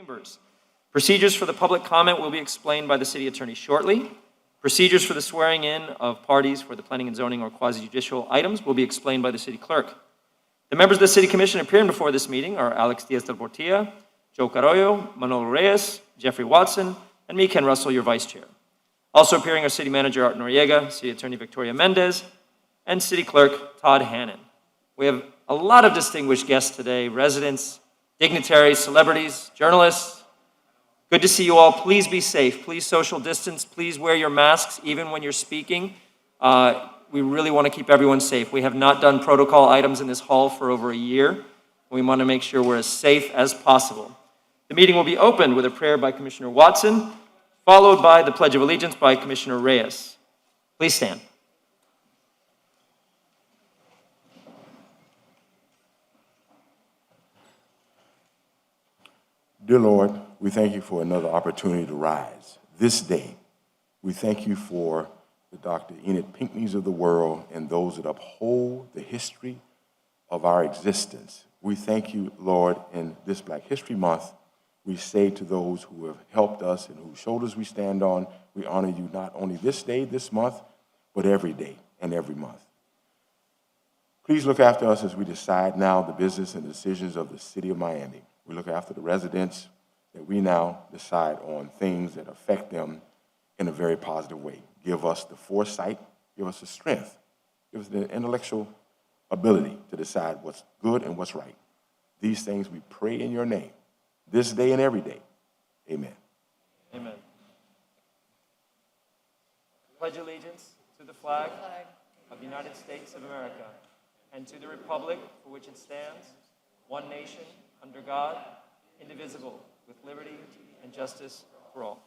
chambers. Procedures for the public comment will be explained by the city attorney shortly. Procedures for the swearing in of parties for the planning and zoning or quasi-judicial items will be explained by the city clerk. The members of the City Commission appearing before this meeting are Alex Diaz del Portilla, Joe Carollo, Manolo Reyes, Jeffrey Watson, and me, Ken Russell, your vice chair. Also appearing are City Manager Art Noriega, City Attorney Victoria Mendez, and City Clerk Todd Hannon. We have a lot of distinguished guests today, residents, dignitaries, celebrities, journalists. Good to see you all. Please be safe. Please social distance. Please wear your masks even when you're speaking. We really want to keep everyone safe. We have not done protocol items in this hall for over a year. We want to make sure we're as safe as possible. The meeting will be opened with a prayer by Commissioner Watson, followed by the Pledge of Allegiance by Commissioner Reyes. Please stand. Dear Lord, we thank you for another opportunity to rise this day. We thank you for the Dr. Enid Pinckneys of the world and those that uphold the history of our existence. We thank you, Lord, in this Black History Month. We say to those who have helped us and whose shoulders we stand on, we honor you not only this day, this month, but every day and every month. Please look after us as we decide now the business and decisions of the city of Miami. We look after the residents that we now decide on things that affect them in a very positive way. Give us the foresight, give us the strength, give us the intellectual ability to decide what's good and what's right. These things we pray in your name, this day and every day. Amen. Amen. Pledge allegiance to the flag of the United States of America and to the republic for which it stands, one nation, under God, indivisible, with liberty and justice for all.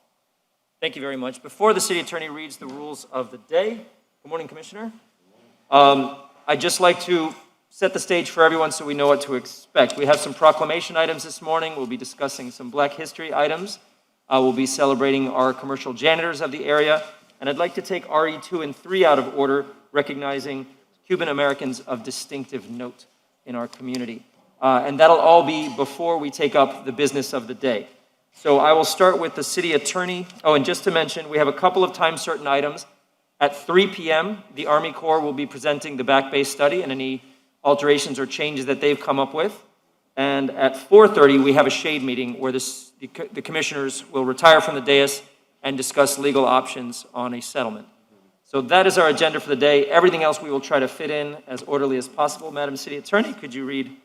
Thank you very much. Before the city attorney reads the rules of the day, good morning, Commissioner. I'd just like to set the stage for everyone so we know what to expect. We have some proclamation items this morning. We'll be discussing some Black history items. We'll be celebrating our commercial janitors of the area. And I'd like to take RE 2 and 3 out of order, recognizing Cuban Americans of distinctive note in our community. And that'll all be before we take up the business of the day. So I will start with the city attorney. Oh, and just to mention, we have a couple of time certain items. At 3 p.m., the Army Corps will be presenting the Back Bay study and any alterations or changes that they've come up with. And at 4:30, we have a shade meeting where the commissioners will retire from the dais and discuss legal options on a settlement. So that is our agenda for the day. Everything else we will try to fit in as orderly as possible. Madam City Attorney, could you read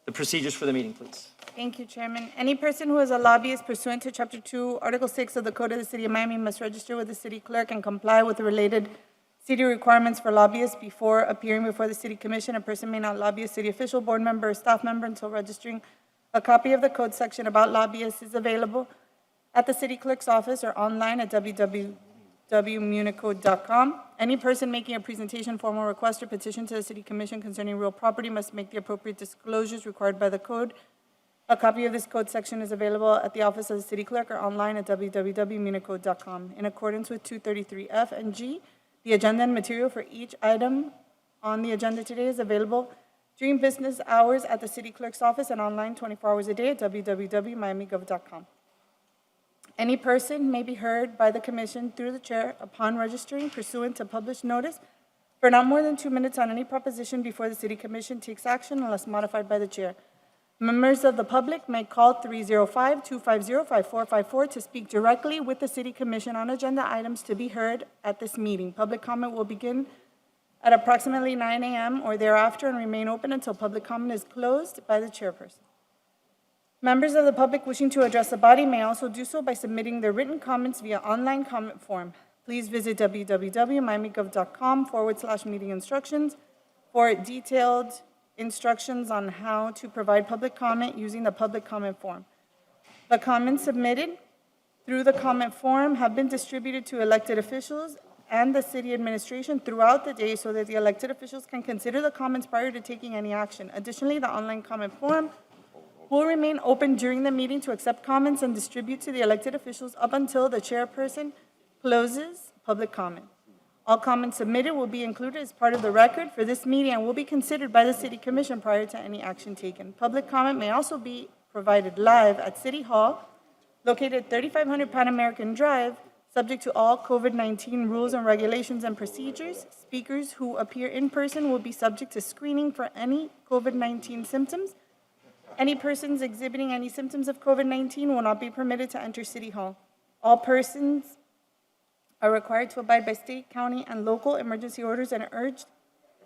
the procedures for the meeting, please? Thank you, Chairman. Any person who is a lobbyist pursuant to Chapter 2, Article 6 of the Code of the City of Miami must register with the city clerk and comply with the related city requirements for lobbyists before appearing before the City Commission. A person may not lobby a city official, board member, or staff member until registering. A copy of the code section about lobbyists is available at the city clerk's office or online at www.municode.com. Any person making a presentation, formal request, or petition to the City Commission concerning real property must make the appropriate disclosures required by the code. A copy of this code section is available at the office of the city clerk or online at www.municode.com. In accordance with 233F and G, the agenda and material for each item on the agenda today is available during business hours at the city clerk's office and online 24 hours a day at www.miamigov.com. Any person may be heard by the commission through the chair upon registering pursuant to published notice for not more than 2 minutes on any proposition before the city commission takes action unless modified by the chair. Members of the public may call 305-250-5454 to speak directly with the city commission on agenda items to be heard at this meeting. Public comment will begin at approximately 9 a.m. or thereafter and remain open until public comment is closed by the chairperson. Members of the public wishing to address the body may also do so by submitting their written comments via online comment form. Please visit www.miamigov.com/meeting instructions for detailed instructions on how to provide public comment using the public comment form. The comments submitted through the comment form have been distributed to elected officials and the city administration throughout the day so that the elected officials can consider the comments prior to taking any action. Additionally, the online comment form will remain open during the meeting to accept comments and distribute to the elected officials up until the chairperson closes public comment. All comments submitted will be included as part of the record for this meeting and will be considered by the City Commission prior to any action taken. Public comment may also be provided live at City Hall, located at 3500 Pan American Drive, subject to all COVID-19 rules and regulations and procedures. Speakers who appear in person will be subject to screening for any COVID-19 symptoms. Any persons exhibiting any symptoms of COVID-19 will not be permitted to enter City Hall. All persons are required to abide by state, county, and local emergency orders and are urged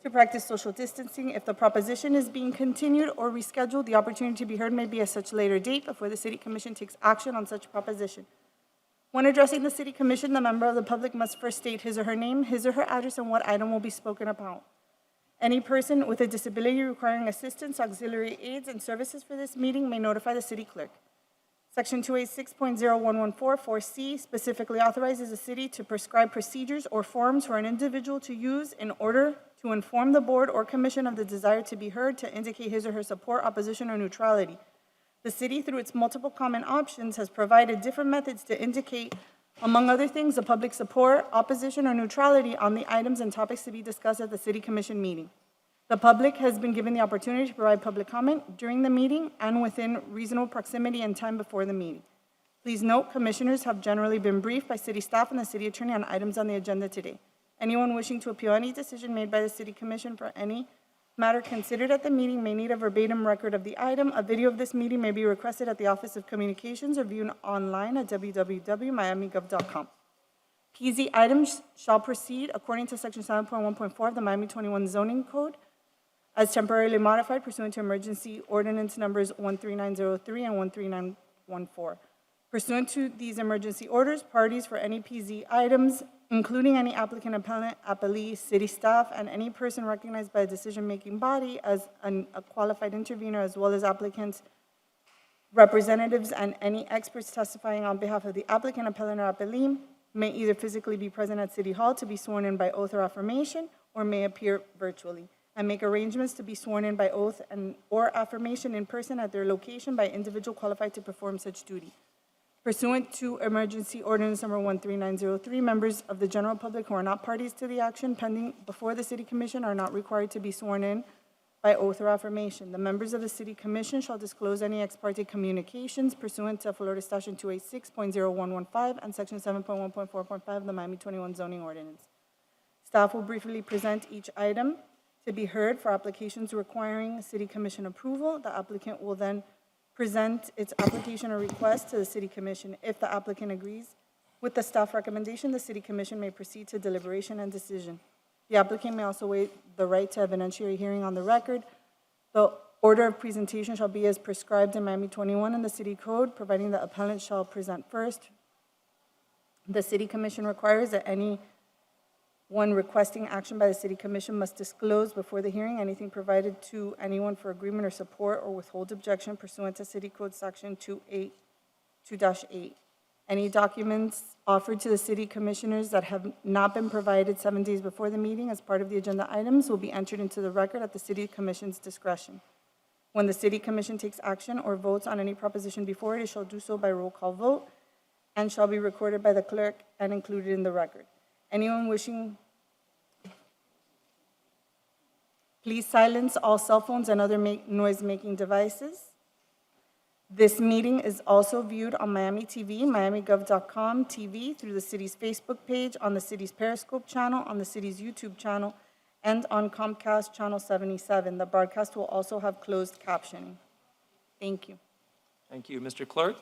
to practice social distancing. If the proposition is being continued or rescheduled, the opportunity to be heard may be at such later date before the City Commission takes action on such proposition. When addressing the City Commission, the member of the public must first state his or her name, his or her address, and what item will be spoken about. Any person with a disability requiring assistance, auxiliary aids, and services for this meeting may notify the city clerk. Section 286.0114(4)C specifically authorizes the city to prescribe procedures or forms for an individual to use in order to inform the board or commission of the desire to be heard, to indicate his or her support, opposition, or neutrality. The city, through its multiple comment options, has provided different methods to indicate, among other things, the public support, opposition, or neutrality on the items and topics to be discussed at the City Commission meeting. The public has been given the opportunity to provide public comment during the meeting and within reasonable proximity and time before the meeting. Please note, commissioners have generally been briefed by city staff and the city attorney on items on the agenda today. Anyone wishing to appeal any decision made by the City Commission for any matter considered at the meeting may need a verbatim record of the item. A video of this meeting may be requested at the Office of Communications or viewed online at www.miamigov.com. PZ items shall proceed according to Section 7.1.4 of the Miami 21 Zoning Code as temporarily modified pursuant to emergency ordinance numbers 13903 and 13914. Pursuant to these emergency orders, parties for any PZ items, including any applicant, appellant, appellee, city staff, and any person recognized by a decision-making body as a qualified intervener, as well as applicants, representatives, and any experts testifying on behalf of the applicant, appellant, or appellee, may either physically be present at City Hall to be sworn in by oath or affirmation, or may appear virtually, and make arrangements to be sworn in by oath or affirmation in person at their location by individual qualified to perform such duty. Pursuant to Emergency Ordinance Number 13903, members of the general public who are not parties to the action pending before the City Commission are not required to be sworn in by oath or affirmation. The members of the City Commission shall disclose any ex parte communications pursuant to Florida Statute 286.0115 and Section 7.1.4.5 of the Miami 21 Zoning Ordinance. Staff will briefly present each item to be heard for applications requiring City Commission approval. The applicant will then present its application or request to the City Commission. If the applicant agrees with the staff recommendation, the City Commission may proceed to deliberation and decision. The applicant may also waive the right to evidentiary hearing on the record. The order of presentation shall be as prescribed in Miami 21 and the City Code, providing the appellant shall present first. The City Commission requires that anyone requesting action by the City Commission must disclose before the hearing anything provided to anyone for agreement or support or withhold objection pursuant to City Code Section 282-8. Any documents offered to the City Commissioners that have not been provided 7 days before the meeting as part of the agenda items will be entered into the record at the City Commission's discretion. When the City Commission takes action or votes on any proposition before it, it shall do so by roll call vote and shall be recorded by the clerk and included in the record. Anyone wishing, please silence all cell phones and other noise-making devices. This meeting is also viewed on Miami TV, miamigov.com TV, through the city's Facebook page, on the city's Periscope channel, on the city's YouTube channel, and on Comcast Channel 77. The broadcast will also have closed captioning. Thank you. Thank you. Mr. Clerk?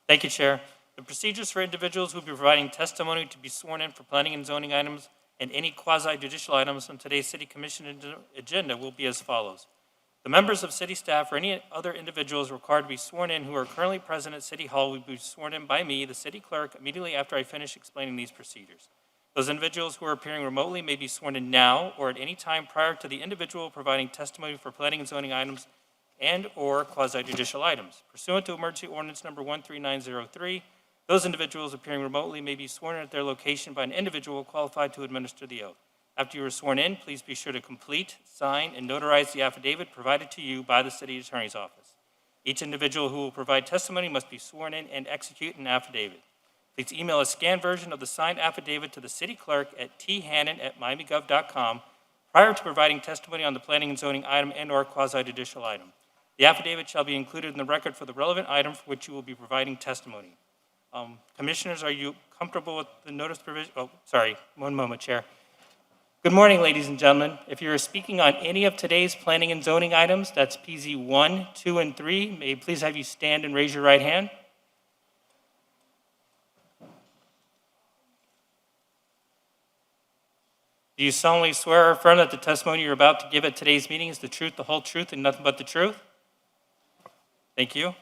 Thank you, Chair. The procedures for individuals who will be providing testimony to be sworn in for planning and zoning items and any quasi-judicial items on today's City Commission agenda will be as follows. The members of city staff or any other individuals required to be sworn in who are currently present at City Hall will be sworn in by me, the city clerk, immediately after I finish explaining these procedures. Those individuals who are appearing remotely may be sworn in now or at any time prior to the individual providing testimony for planning and zoning items and or quasi-judicial items. Pursuant to Emergency Ordinance Number 13903, those individuals appearing remotely may be sworn in at their location by an individual qualified to administer the oath. After you are sworn in, please be sure to complete, sign, and notarize the affidavit provided to you by the City Attorney's Office. Each individual who will provide testimony must be sworn in and execute an affidavit. Please email a scanned version of the signed affidavit to the City Clerk at thannon@miamigov.com prior to providing testimony on the planning and zoning item and or quasi-judicial item. The affidavit shall be included in the record for the relevant item for which you will be providing testimony. Commissioners, are you comfortable with the notice provision? Oh, sorry, one moment, Chair. Good morning, ladies and gentlemen. If you are speaking on any of today's planning and zoning items, that's PZ 1, 2, and 3, may I please have you stand and raise your right hand? Do you solemnly swear or affirm that the testimony you're about to give at today's meeting is the truth, the whole truth, and nothing but the truth? Thank you.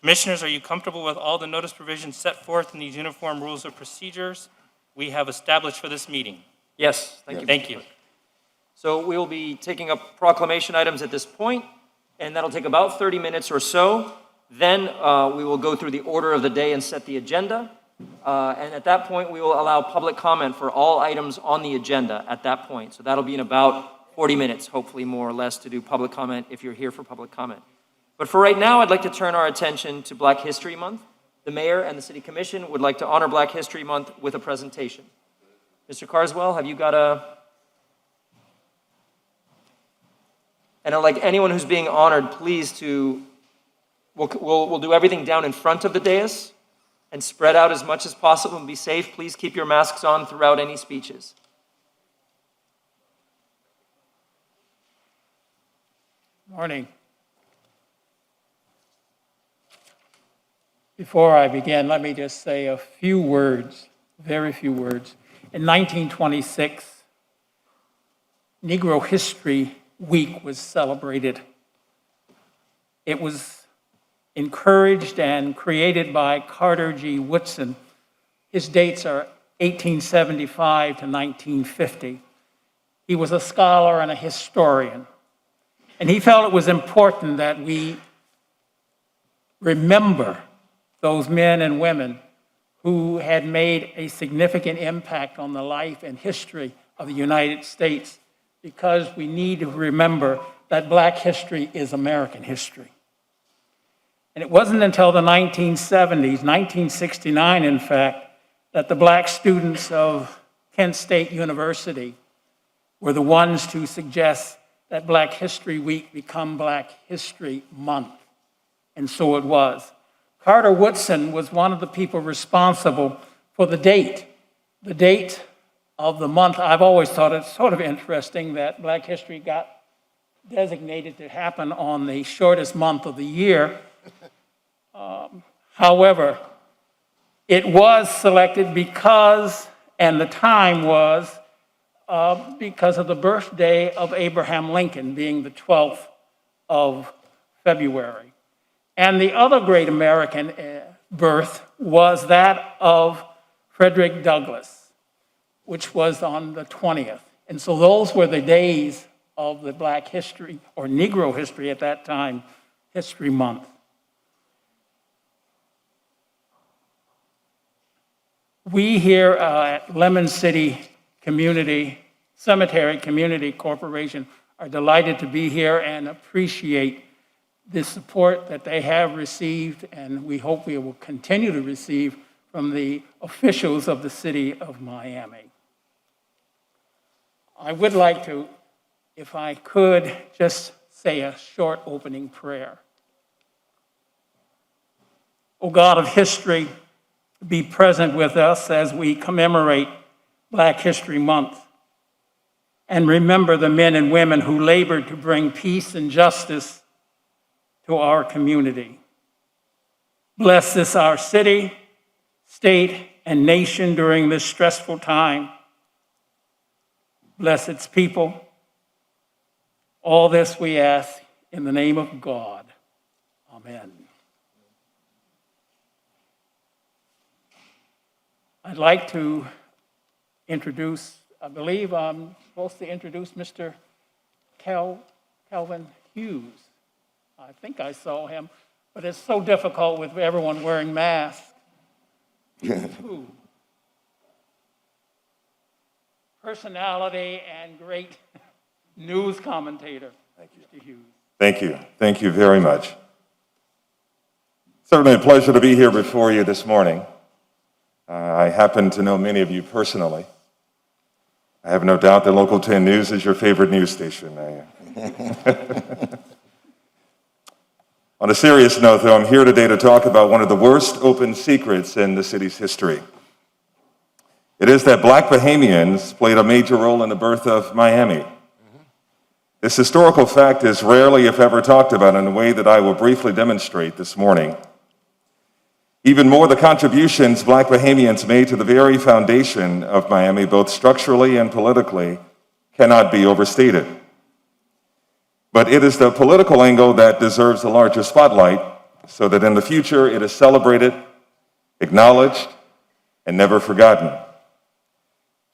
Commissioners, are you comfortable with all the notice provisions set forth in these uniform rules of procedures we have established for this meeting? Yes, thank you. Thank you. So we will be taking up proclamation items at this point, and that'll take about 30 minutes or so. Then we will go through the order of the day and set the agenda. And at that point, we will allow public comment for all items on the agenda at that point. So that'll be in about 40 minutes, hopefully more or less, to do public comment if you're here for public comment. But for right now, I'd like to turn our attention to Black History Month. The mayor and the city commission would like to honor Black History Month with a presentation. Mr. Carswell, have you got And I'd like anyone who's being honored, please we'll do everything down in front of the dais and spread out as much as possible and be safe. Please keep your masks on throughout any speeches. Morning. Before I begin, let me just say a few words, very few words. In 1926, Negro History Week was celebrated. It was encouraged and created by Carter G. Woodson. His dates are 1875 to 1950. He was a scholar and a historian. And he felt it was important that we remember those men and women who had made a significant impact on the life and history of the United States, because we need to remember that Black history is American history. And it wasn't until the 1970s, 1969 in fact, that the Black students of Kent State University were the ones to suggest that Black History Week become Black History Month. And so it was. Carter Woodson was one of the people responsible for the date of the month. I've always thought it's sort of interesting that Black history got designated to happen on the shortest month of the year. However, it was selected because, and the time was, because of the birthday of Abraham Lincoln being the 12th of February. And the other great American birth was that of Frederick Douglass, which was on the 20th. And so those were the days of the Black history, or Negro history at that time, History Month. We here at Lemon City Cemetery Community Corporation are delighted to be here and appreciate the support that they have received, and we hope we will continue to receive from the officials of the city of Miami. I would like to, if I could, just say a short opening prayer. O God of history, be present with us as we commemorate Black History Month, and remember the men and women who labored to bring peace and justice to our community. Bless this, our city, state, and nation during this stressful time. Bless its people. All this we ask in the name of God. Amen. I'd like to introduce, I believe I'm supposed to introduce Mr. Calvin Hughes. I think I saw him, but it's so difficult with everyone wearing masks. Personality and great news commentator, Mr. Hughes. Thank you. Thank you very much. Certainly a pleasure to be here before you this morning. I happen to know many of you personally. I have no doubt that Local 10 News is your favorite news station. On a serious note, though, I'm here today to talk about one of the worst open secrets in the city's history. It is that Black Bahamians played a major role in the birth of Miami. This historical fact is rarely, if ever, talked about in a way that I will briefly demonstrate this morning. Even more, the contributions Black Bahamians made to the very foundation of Miami, both structurally and politically, cannot be overstated. But it is the political angle that deserves a larger spotlight so that in the future it is celebrated, acknowledged, and never forgotten.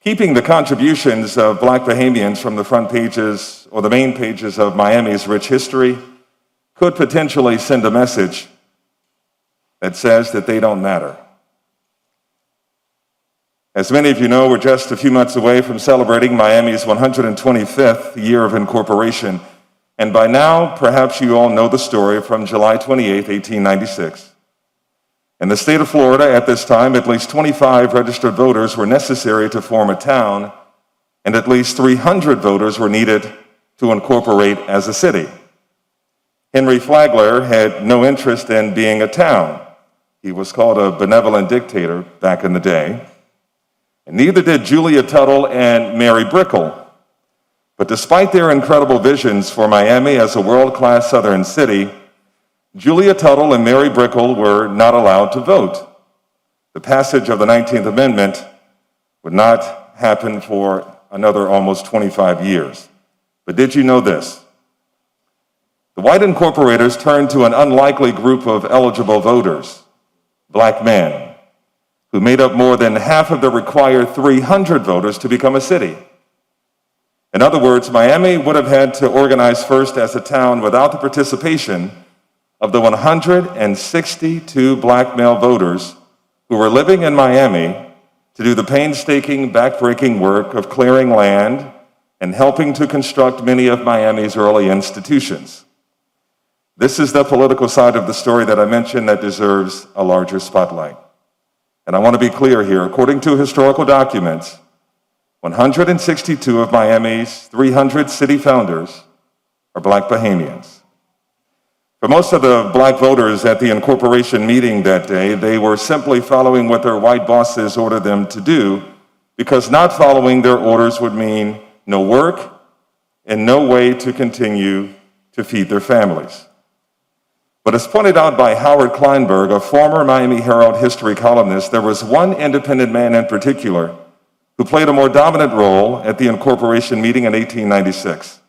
Keeping the contributions of Black Bahamians from the front pages or the main pages of Miami's rich history could potentially send a message that says that they don't matter. As many of you know, we're just a few months away from celebrating Miami's 125th year of incorporation. And by now, perhaps you all know the story from July 28, 1896. In the state of Florida at this time, at least 25 registered voters were necessary to form a town, and at least 300 voters were needed to incorporate as a city. Henry Flagler had no interest in being a town. He was called a benevolent dictator back in the day. And neither did Julia Tuttle and Mary Brickell. But despite their incredible visions for Miami as a world-class southern city, Julia Tuttle and Mary Brickell were not allowed to vote. The passage of the 19th Amendment would not happen for another almost 25 years. But did you know this? The white incorporators turned to an unlikely group of eligible voters, Black men, who made up more than half of the required 300 voters to become a city. In other words, Miami would have had to organize first as a town without the participation of the 162 Black male voters who were living in Miami to do the painstaking, backbreaking work of clearing land and helping to construct many of Miami's early institutions. This is the political side of the story that I mentioned that deserves a larger spotlight. And I want to be clear here. According to historical documents, 162 of Miami's 300 city founders are Black Bahamians. For most of the Black voters at the incorporation meeting that day, they were simply following what their white bosses ordered them to do, because not following their orders would mean no work and no way to continue to feed their families. But as pointed out by Howard Kleinberg, a former Miami Herald history columnist, there was one independent man in particular who played a more dominant role at the incorporation meeting in 1896.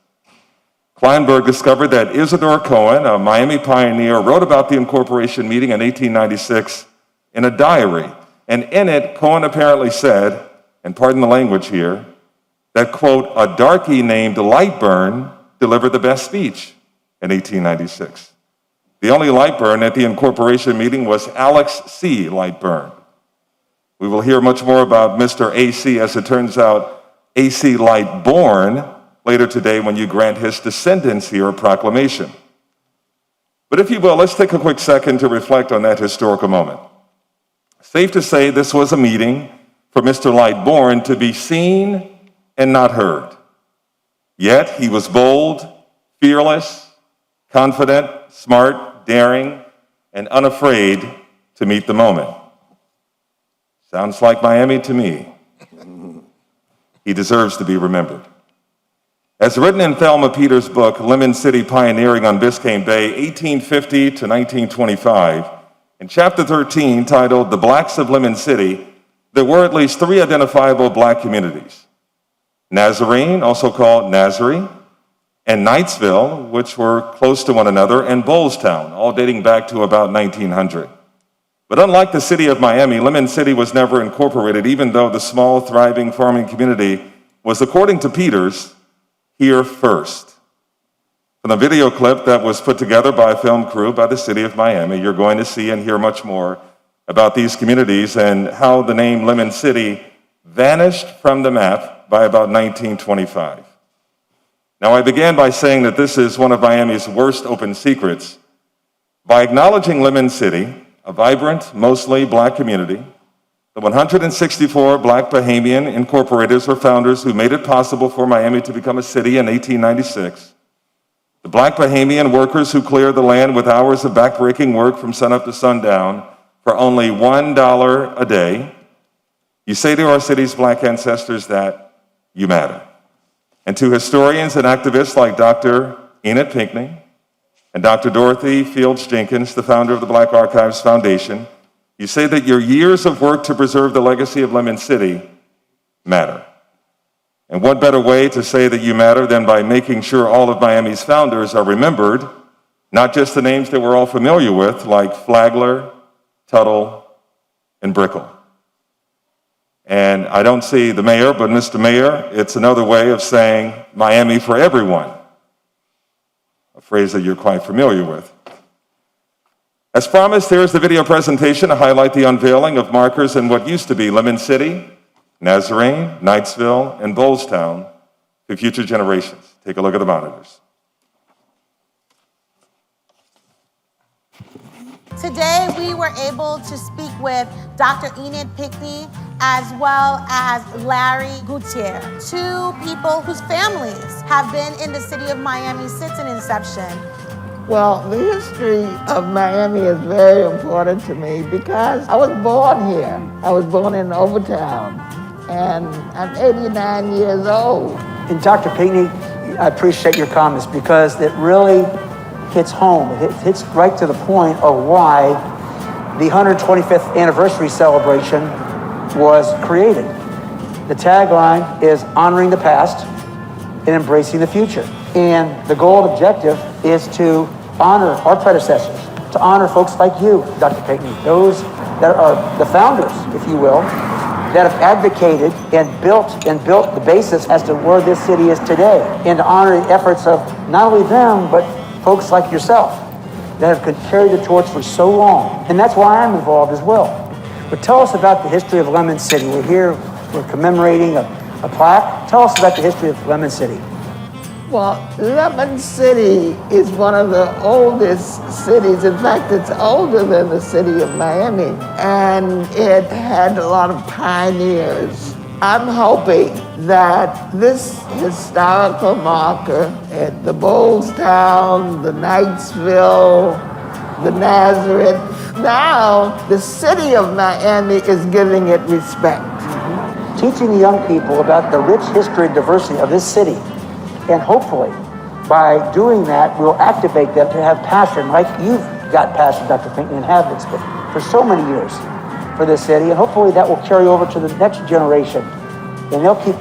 Kleinberg discovered that Isidore Cohen, a Miami pioneer, wrote about the incorporation meeting in 1896 in a diary. And in it, Cohen apparently said, and pardon the language here, that, quote, a darky named Lightburn delivered the best speech in 1896. The only Lightburn at the incorporation meeting was Alex C. Lightburn. We will hear much more about Mr. A.C., as it turns out, A.C. Lightborn, later today when you grant his descendants here a proclamation. But if you will, let's take a quick second to reflect on that historical moment. Safe to say this was a meeting for Mr. Lightborn to be seen and not heard. Yet he was bold, fearless, confident, smart, daring, and unafraid to meet the moment. Sounds like Miami to me. He deserves to be remembered. As written in Thelma Peters' book, Lemon City Pioneering on Biscayne Bay, 1850 to 1925, in chapter 13, titled The Blacks of Lemon City, there were at least 3 identifiable Black communities: Nazarene, also called Nazarene, and Knightsville, which were close to one another, and Bowlestown, all dating back to about 1900. But unlike the city of Miami, Lemon City was never incorporated, even though the small, thriving farming community was, according to Peters, here first. From the video clip that was put together by a film crew by the city of Miami, you're going to see and hear much more about these communities and how the name Lemon City vanished from the map by about 1925. Now, I began by saying that this is one of Miami's worst open secrets. By acknowledging Lemon City, a vibrant, mostly Black community, the 164 Black Bahamian incorporators or founders who made it possible for Miami to become a city in 1896, The Black Bahamian workers who clear the land with hours of backbreaking work from sunup to sundown for only $1 a day. You say to our city's Black ancestors that you matter. And to historians and activists like Dr. Enid Pinckney and Dr. Dorothy Fields Jenkins, the founder of the Black Archives Foundation, you say that your years of work to preserve the legacy of Lemon City matter. And what better way to say that you matter than by making sure all of Miami's founders are remembered, not just the names that we're all familiar with, like Flagler, Tuttle, and Brickell. And I don't see the mayor, but Mr. Mayor, it's another way of saying Miami for everyone, a phrase that you're quite familiar with. As promised, there is the video presentation to highlight the unveiling of markers in what used to be Lemon City, Nazarene, Knightsville, and Bolestown to future generations. Take a look at the monitors. Today, we were able to speak with Dr. Enid Pinckney as well as Larry Gutierrez, two people whose families have been in the city of Miami since its inception. Well, the history of Miami is very important to me because I was born here. I was born in Overtown, and I'm 89 years old. And Dr. Pinckney, I appreciate your comments because it really hits home. It hits right to the point of why the 125th anniversary celebration was created. The tagline is honoring the past and embracing the future. And the goal and objective is to honor our predecessors, to honor folks like you, Dr. Pinckney, those that are the founders, if you will, that have advocated and built the basis as to where this city is today, and to honor the efforts of not only them, but folks like yourself that have carried the torch for so long. And that's why I'm involved as well. But tell us about the history of Lemon City. We're here, we're commemorating a plaque. Tell us about the history of Lemon City. Well, Lemon City is one of the oldest cities. In fact, it's older than the city of Miami. And it had a lot of pioneers. I'm hoping that this historical marker at the Bolestown, the Knightsville, the Nazareth, now the city of Miami is giving it respect. Teaching the young people about the rich history and diversity of this city. And hopefully, by doing that, we'll activate them to have passion, like you've got passion, Dr. Pinckney, and have for so many years for this city. And hopefully that will carry over to the next generation. And they'll keep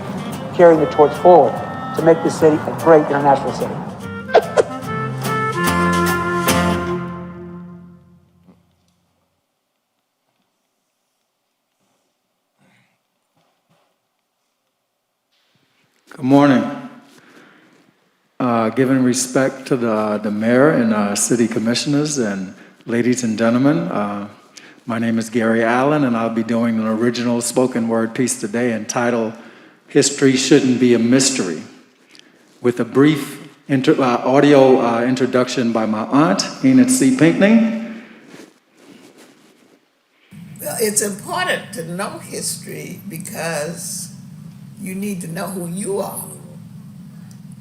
carrying the torch forward to make this city a great international city. Good morning. Giving respect to the mayor and city commissioners and ladies and gentlemen, my name is Gary Allen, and I'll be doing an original spoken word piece today entitled History Shouldn't Be a Mystery, with a brief audio introduction by my aunt, Enid C. Pinckney. Well, it's important to know history because you need to know who you are.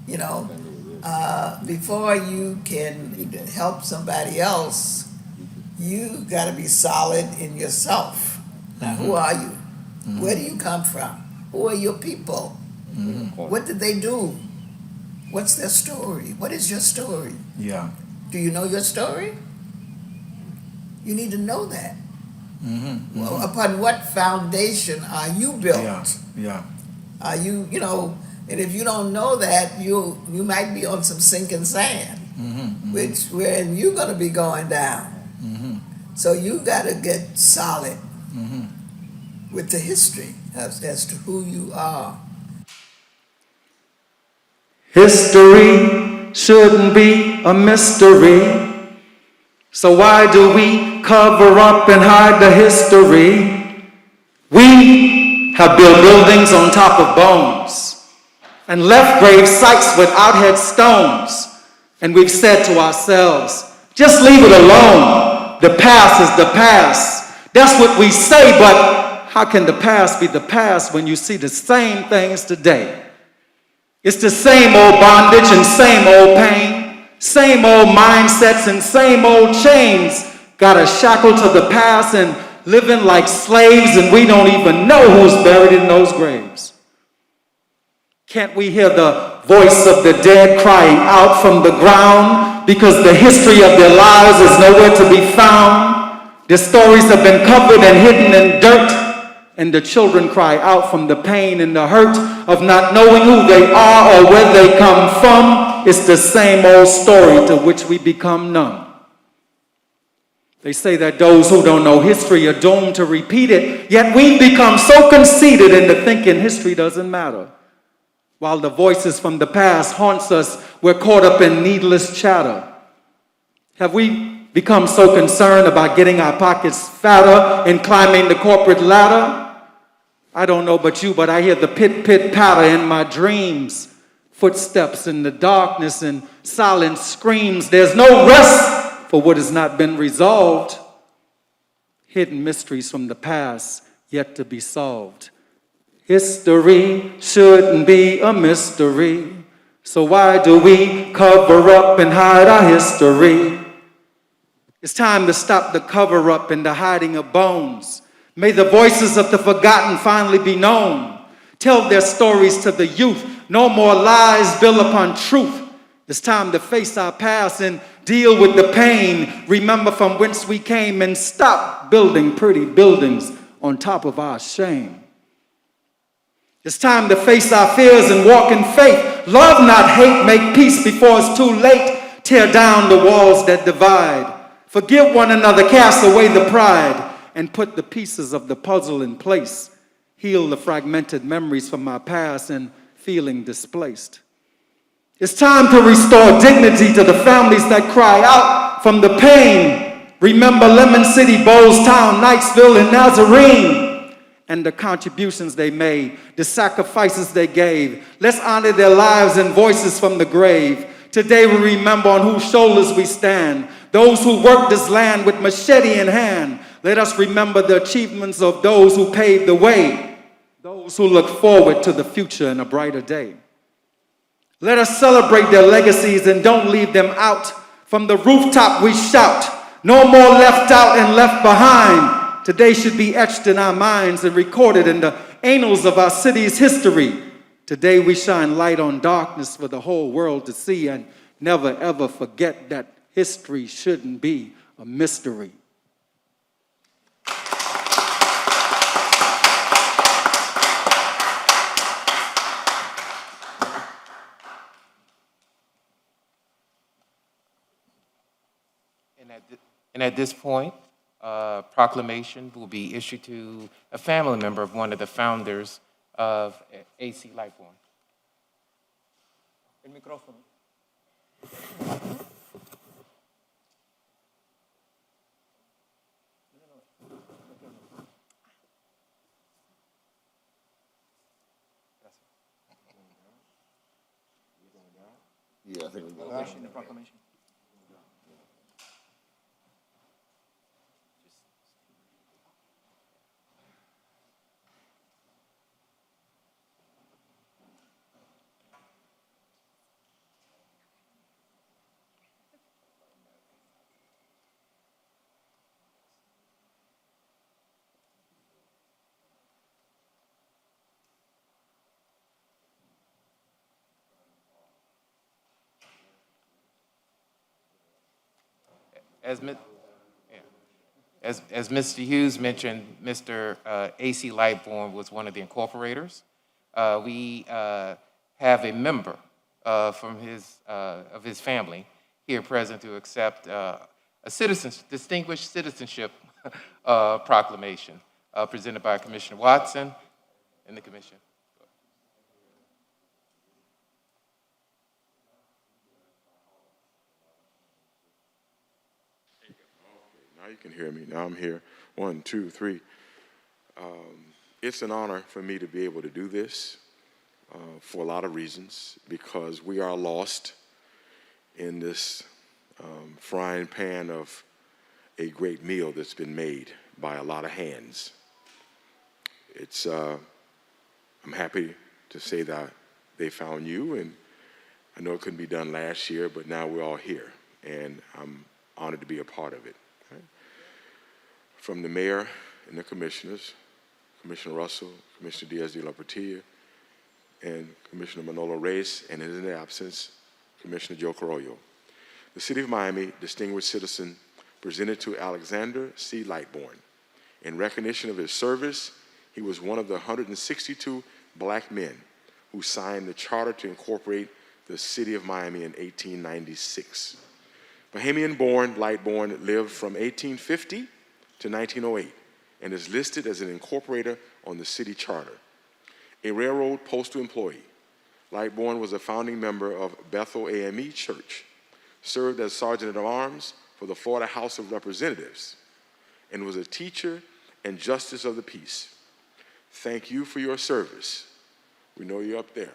You know, before you can help somebody else, you got to be solid in yourself. Now, who are you? Where do you come from? Who are your people? What did they do? What's their story? What is your story? Yeah. Do you know your story? You need to know that. Well, upon what foundation are you built? Yeah. Are you, and if you don't know that, you might be on some sinking sand, which where you're going to be going down. So you got to get solid with the history as to who you are. History shouldn't be a mystery. So why do we cover up and hide the history? We have built buildings on top of bones and left grave sites without headstones. And we've said to ourselves, just leave it alone. The past is the past. That's what we say, but how can the past be the past when you see the same things today? It's the same old bondage and same old pain, Same old mindsets and same old chains got us shackled to the past and living like slaves, and we don't even know who's buried in those graves. Can't we hear the voice of the dead crying out from the ground because the history of their lives is nowhere to be found? Their stories have been covered and hidden in dirt, and the children cry out from the pain and the hurt of not knowing who they are or where they come from. It's the same old story to which we become numb. They say that those who don't know history are doomed to repeat it, yet we've become so conceited into thinking history doesn't matter. While the voices from the past haunts us, we're caught up in needless chatter. Have we become so concerned about getting our pockets fatter and climbing the corporate ladder? I don't know about you, but I hear the pit, pit, patter in my dreams. Footsteps in the darkness and silent screams. There's no rest for what has not been resolved. Hidden mysteries from the past yet to be solved. History shouldn't be a mystery. So why do we cover up and hide our history? It's time to stop the cover up and the hiding of bones. May the voices of the forgotten finally be known. Tell their stories to the youth. No more lies built upon truth. It's time to face our past and deal with the pain. Remember from whence we came and stop building pretty buildings on top of our shame. It's time to face our fears and walk in faith. Love, not hate, make peace before it's too late. Tear down the walls that divide. Forgive one another, cast away the pride, and put the pieces of the puzzle in place. Heal the fragmented memories from our past and feeling displaced. It's time to restore dignity to the families that cry out from the pain. Remember Lemon City, Bowles Town, Knightsville, and Nazarene, and the contributions they made, the sacrifices they gave. Let's honor their lives and voices from the grave. Today we remember on whose shoulders we stand, those who worked this land with machete in hand. Let us remember the achievements of those who paved the way, those who look forward to the future and a brighter day. Let us celebrate their legacies and don't leave them out. From the rooftop we shout, no more left out and left behind. Today should be etched in our minds and recorded in the annals of our city's history. Today we shine light on darkness for the whole world to see, and never ever forget that history shouldn't be a mystery. And at this point, proclamation will be issued to a family member of one of the founders of AC Lightborn. El micrófono. Yeah, I think we're The proclamation. As Mr. Hughes mentioned, Mr. AC Lightborn was one of the incorporators. We have a member from of his family here present to accept a distinguished citizenship proclamation presented by Commissioner Watson and the Commission. Now you can hear me. Now I'm here. 1, 2, 3. It's an honor for me to be able to do this for a lot of reasons, because we are lost in this frying pan of a great meal that's been made by a lot of hands. I'm happy to say that they found you, I know it couldn't be done last year, but now we're all here, and I'm honored to be a part of it. Right? From the mayor and the commissioners, Commissioner Russell, Commissioner Diaz de la Portilla, and Commissioner Manolo Reyes, and in his absence, Commissioner Joe Carollo. The City of Miami Distinguished Citizen presented to Alexander C. Lightbourne. In recognition of his service, he was one of the 162 black men who signed the charter to incorporate the City of Miami in 1896. Bahamian-born Lightbourne lived from 1850 to 1908 and is listed as an incorporator on the city charter. A railroad postal employee, Lightbourne was a founding member of Bethel AME Church, served as Sergeant at Arms for the Florida House of Representatives, and was a teacher and justice of the peace. Thank you for your service. We know you're up there.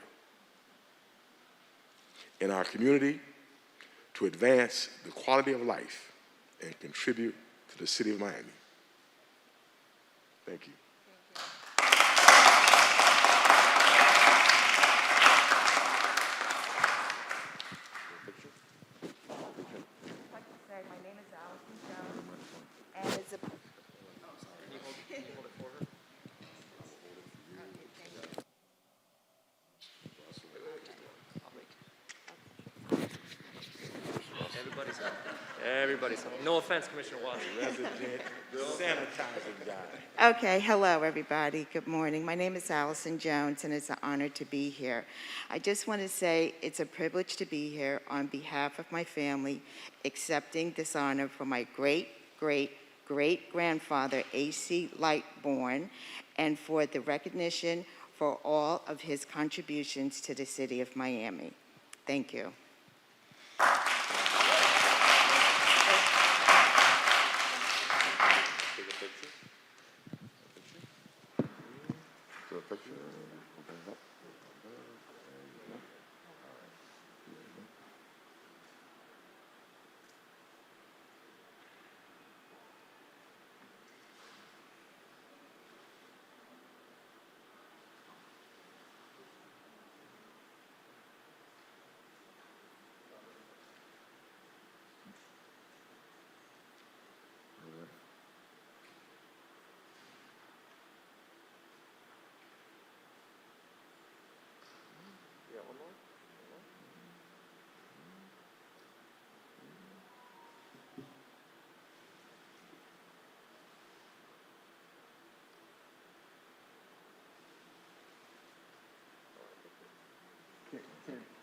In our community, to advance the quality of life and contribute to the City of Miami. Thank you. My name is Allison Jones, and it's a... Everybody's home. No offense, Commissioner Watson. Sanitizing guy. Okay, hello, everybody. Good morning. My name is Allison Jones, and it's an honor to be here. I just want to say it's a privilege to be here on behalf of my family, accepting this honor for my great-great-great-grandfather, A.C. Lightbourne, and for the recognition for all of his contributions to the City of Miami. Thank you.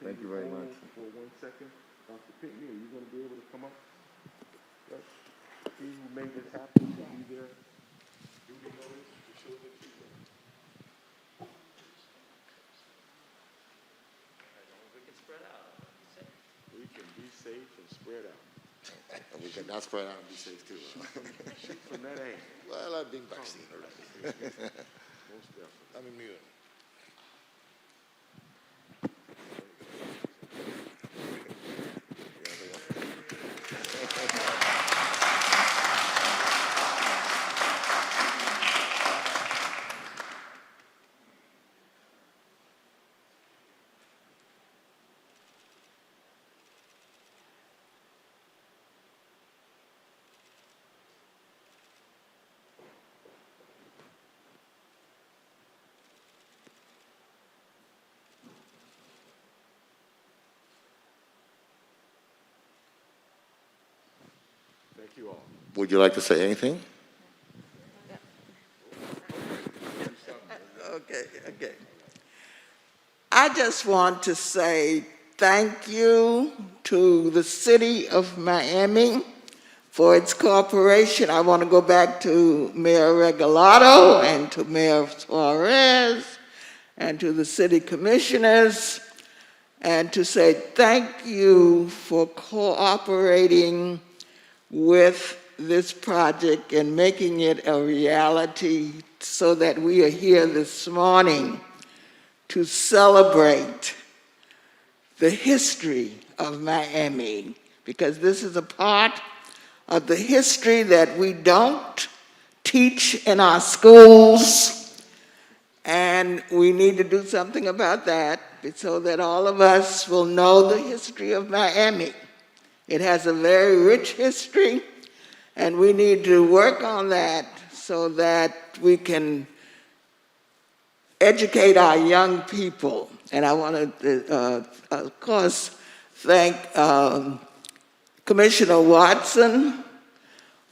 Thank you very much. For 1 second, Dr. Pinkney, are you going to be able to come up? Yes. He who made this happen will be there. Duly notice to show that you will. We can spread out. We can be safe and spread out. And we can not spread out and be safe too. Shoot from that angle. Well, I've been vaccinated already. Most definitely. I'm immune. Thank you all. Would you like to say anything? Okay. I just want to say thank you to the City of Miami for its cooperation. I want to go back to Mayor Regalado and to Mayor Suarez and to the city commissioners and to say thank you for cooperating with this project and making it a reality so that we are here this morning to celebrate the history of Miami, because this is a part of the history that we don't teach in our schools, and And we need to do something about that so that all of us will know the history of Miami. It has a very rich history, and we need to work on that so that we can educate our young people. And I want to, of course, thank Commissioner Watson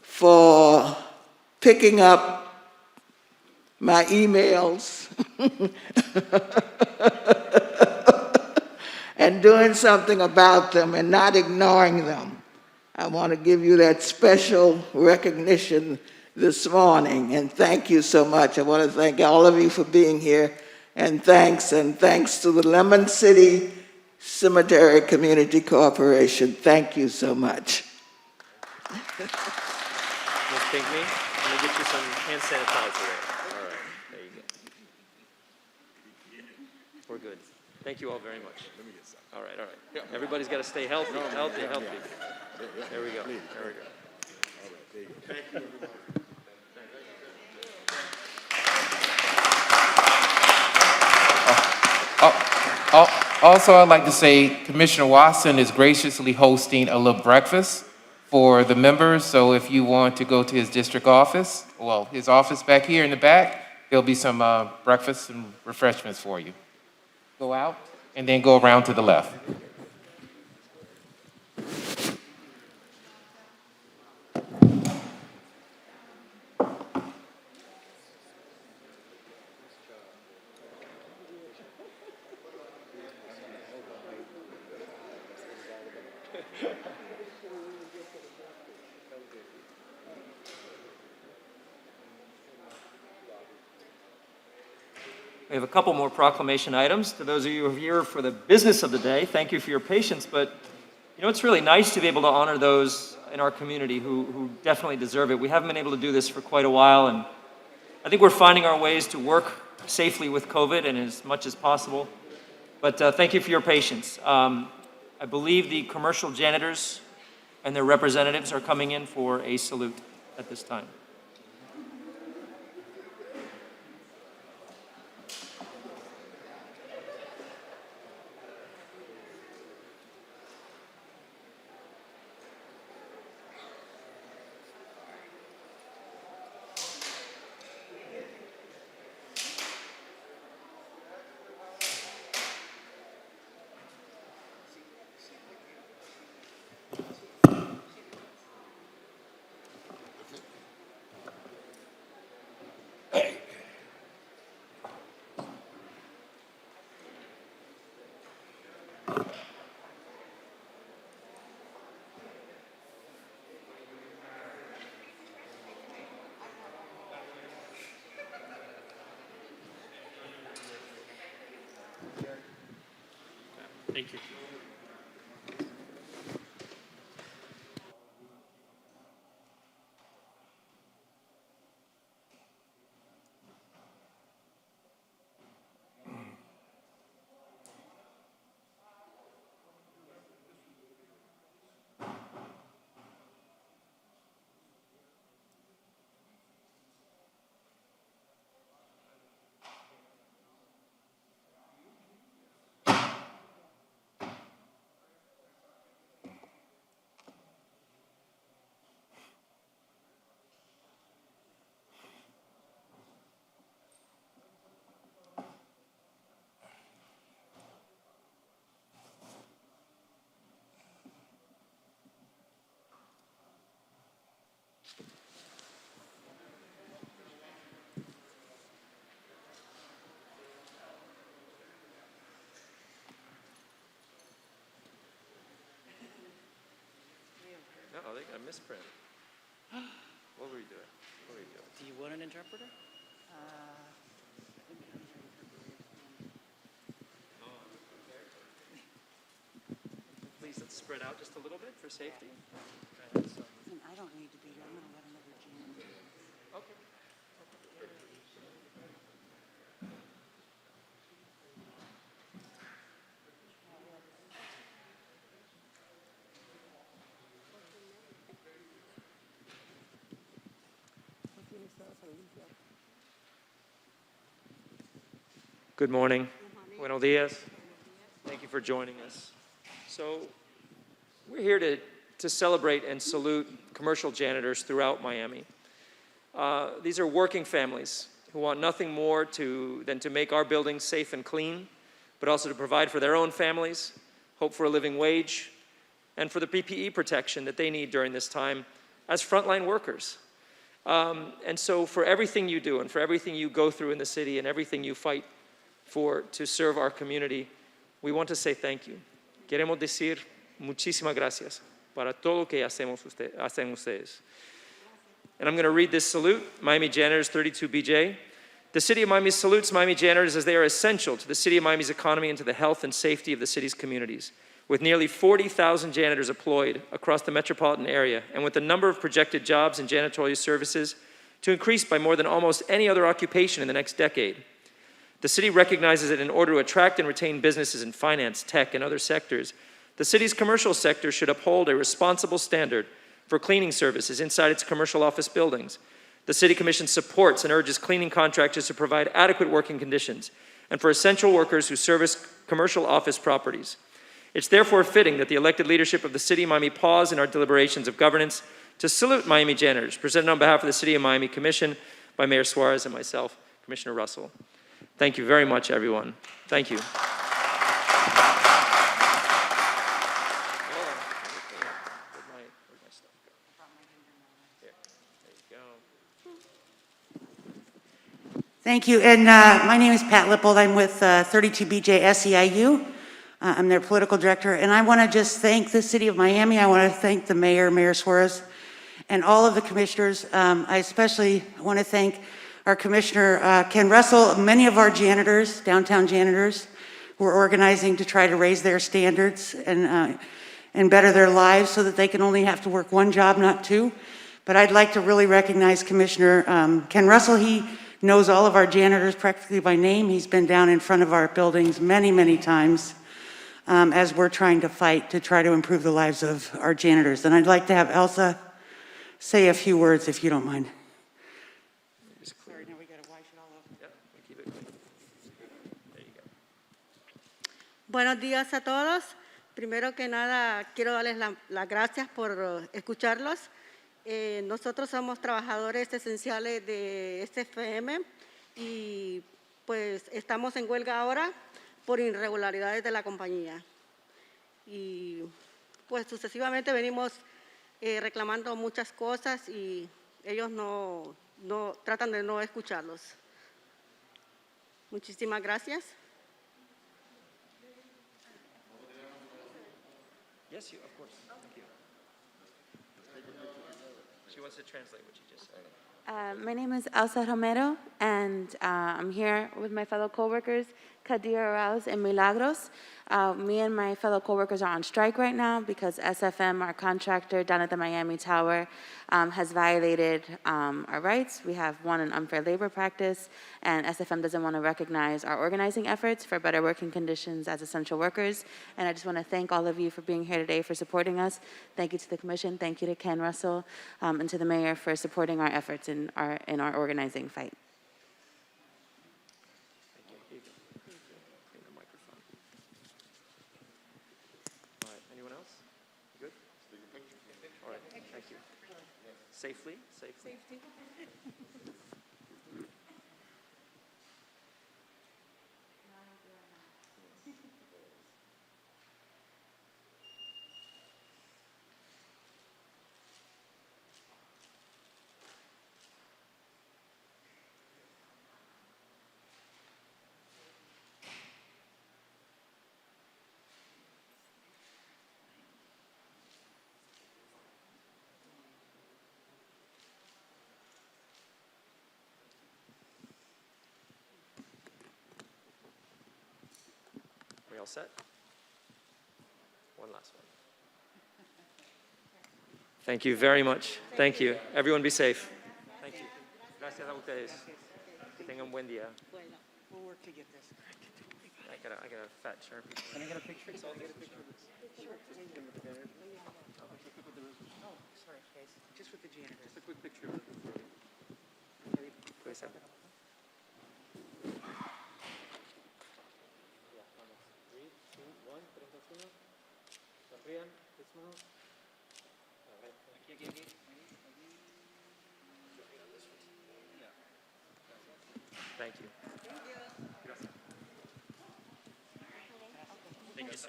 for picking up my emails and doing something about them and not ignoring them. I want to give you that special recognition this morning, and thank you so much. I want to thank all of you for being here, and thanks to the Lemon City Cemetery Community Corporation. Thank you so much. Ms. Pinckney, let me get you some hand sanitizer there. All right, there you go. We're good. Thank you all very much. All right, all right. Everybody's got to stay healthy. There we go. Thank you, everybody. Also, I'd like to say Commissioner Watson is graciously hosting a little breakfast for the members. So if you want to go to his district office, well, his office back here in the back, there'll be some breakfast and refreshments for you. Go out and then go around to the left. We have a couple more proclamation items. To those of you who are here for the business of the day, thank you for your patience, but you know, it's really nice to be able to honor those in our community who definitely deserve it. We haven't been able to do this for quite a while, and I think we're finding our ways to work safely with COVID and as much as possible. But thank you for your patience. I believe the commercial janitors and their representatives are coming in for a salute at this time. Thank you. Oh, they got a misprint. What were you doing? Do you want an interpreter? Please, let's spread out just a little bit for safety. Listen, I don't need to be here. I'm going to let another June. Okay. Good morning. Buenos dias. Thank you for joining us. So we're here to celebrate and salute commercial janitors throughout Miami. These are working families who want nothing more than to make our buildings safe and clean, but also to provide for their own families, hope for a living wage, and for the PPE protection that they need during this time as frontline workers. And so for everything you do and for everything you go through in the city and everything you fight for to serve our community, we want to say thank you. Queremos decir muchísimas gracias para todo lo que hacen ustedes. And I'm going to read this salute, Miami Janitors 32BJ. The City of Miami salutes Miami janitors as they are essential to the City of Miami's economy and to the health and safety of the city's communities. With nearly 40,000 janitors employed across the metropolitan area, and with the number of projected jobs in janitorial services to increase by more than almost any other occupation in the next decade, the city recognizes that in order to attract and retain businesses in finance, tech, and other sectors, the city's commercial sector should uphold a responsible standard for cleaning services inside its commercial office buildings. The City Commission supports and urges cleaning contractors to provide adequate working conditions and for essential workers who service commercial office properties. It's therefore fitting that the elected leadership of the City of Miami pause in our deliberations of governance to salute Miami janitors, presented on behalf of the City of Miami Commission by Mayor Suarez and myself, Commissioner Russell. Thank you very much, everyone. Thank you. Thank you. And my name is Pat Lippold. I'm with 32BJ SEIU. I'm their political director. And I want to just thank the City of Miami. I want to thank the mayor, Mayor Suarez, and all of the commissioners. I especially want to thank our Commissioner Ken Russell, many of our janitors, downtown janitors, who are organizing to try to raise their standards and better their lives so that they can only have to work one job, not two. But I'd like to really recognize Commissioner Ken Russell. He knows all of our janitors practically by name. He's been down in front of our buildings many, many times as we're trying to fight to try to improve the lives of our janitors. And I'd like to have Elsa say a few words, if you don't mind. Buenos días a todos. Primero que nada, quiero darles las gracias por escucharlos. Nosotros somos trabajadores esenciales de SFM y pues estamos en huelga ahora por irregularidades de la compañía. Y pues sucesivamente venimos reclamando muchas cosas y ellos no tratan de no escucharlos. Muchísimas gracias. Yes, of course. Thank you. She wants to translate what you just said. My name is Elsa Romero, and I'm here with my fellow coworkers, Kadir Arauz and Milagros. Me and my fellow coworkers are on strike right now because SFM, our contractor down at the Miami Tower, has violated our rights. We have an unfair labor practice, and SFM doesn't want to recognize our organizing efforts for better working conditions as essential workers. And I just want to thank all of you for being here today, for supporting us. Thank you to the Commission, thank you to Ken Russell, and to the Mayor for supporting our efforts in our organizing fight. Safely. We all set? One last one. Thank you very much. Thank you. Everyone be safe. Thank you. Gracias a ustedes. Que tengan un buen día. We'll work to get this corrected. I got a fat Sharpie. Can I get a picture? So I'll get a picture of this. Sure. Oh, sorry, guys. Just with the janitors. Just a quick picture of it. Puede ser. Thank you. Thank you, sir.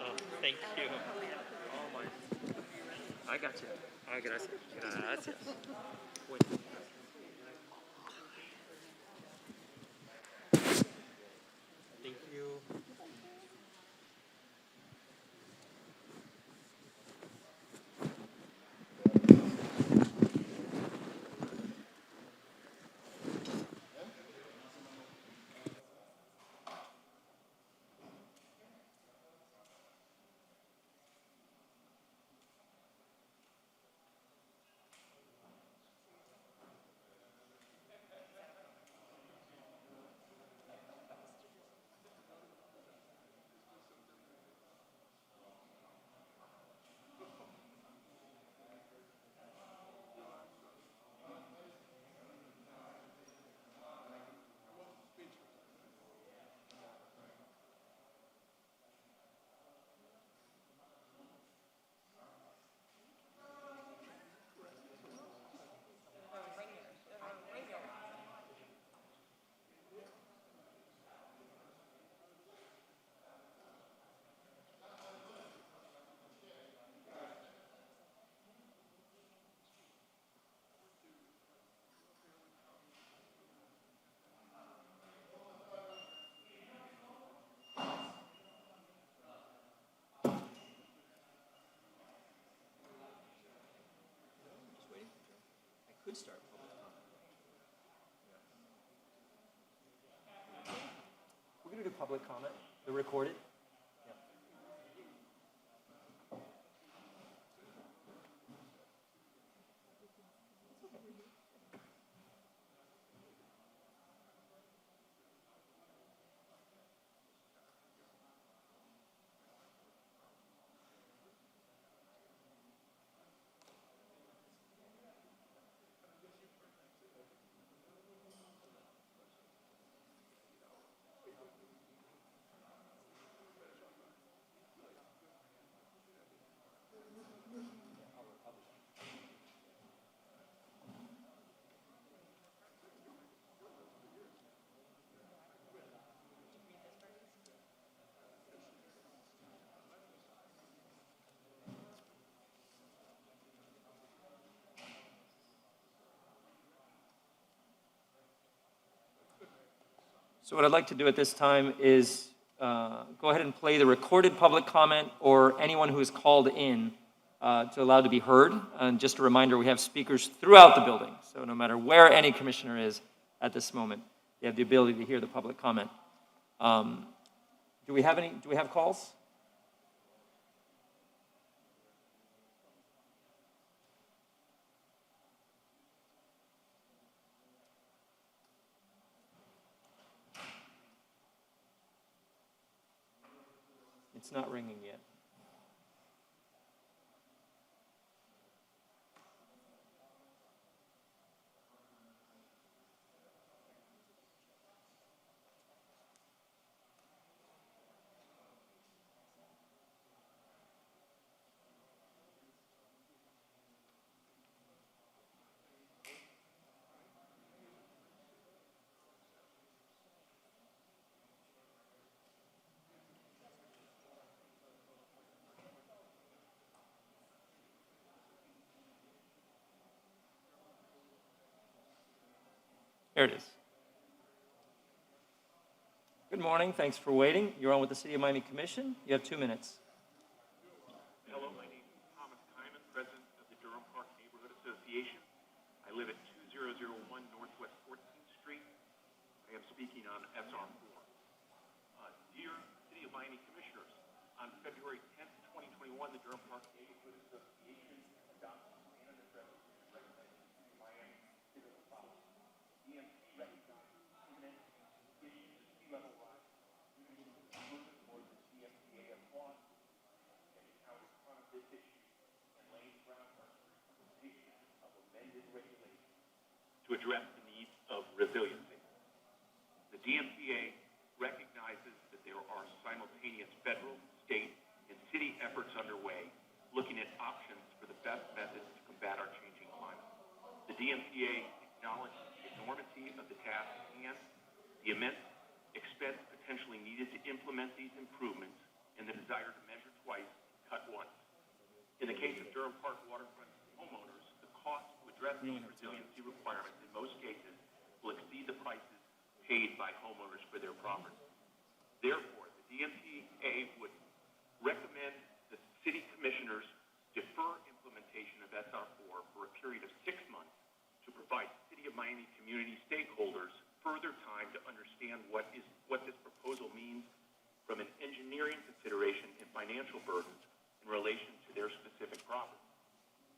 Oh, thank you. Oh, my. I got you. Ah, gracias. Gracias. Thank you. Could start public comment. We're going to do public comment. They're recorded. Yeah. So what I'd like to do at this time is go ahead and play the recorded public comment or anyone who is called in to allow to be heard. And just a reminder, we have speakers throughout the building. So no matter where any commissioner is at this moment, they have the ability to hear the public comment. Do we have calls? It's not ringing yet. There it is. Good morning. Thanks for waiting. You're on with the City of Miami Commission. You have 2 minutes. Hello, my name is Thomas Kyman, president of the Durham Park Neighborhood Association. I live at 2001 Northwest 14th Street. I am speaking on SR4. Dear City of Miami Commissioners, on February 10th, 2021, the Durham Park Neighborhood Association adopted a standard address recognizing Miami as the following. DMC recognizes imminent issues of sea level rise, moving towards the CMCA applause, and accounted front of this issue and laying groundwork for implementation of amended regulations to address the needs of resiliency. The DMCA recognizes that there are simultaneous federal, state, efforts underway looking at options for the best methods to combat our changing climate. The DMCA acknowledges the enormity of the task at hand, the immense expense potentially needed to implement these improvements, and the desire to measure twice, cut once. In the case of Durham Park waterfront homeowners, the cost to address these resiliency requirements in most cases will exceed the prices paid by homeowners for their property. Therefore, the DMCA would recommend that city commissioners defer implementation of SR4 for a period of 6 months to provide City of Miami community stakeholders further time to understand what this proposal means from an engineering consideration and financial burdens in relation to their specific property.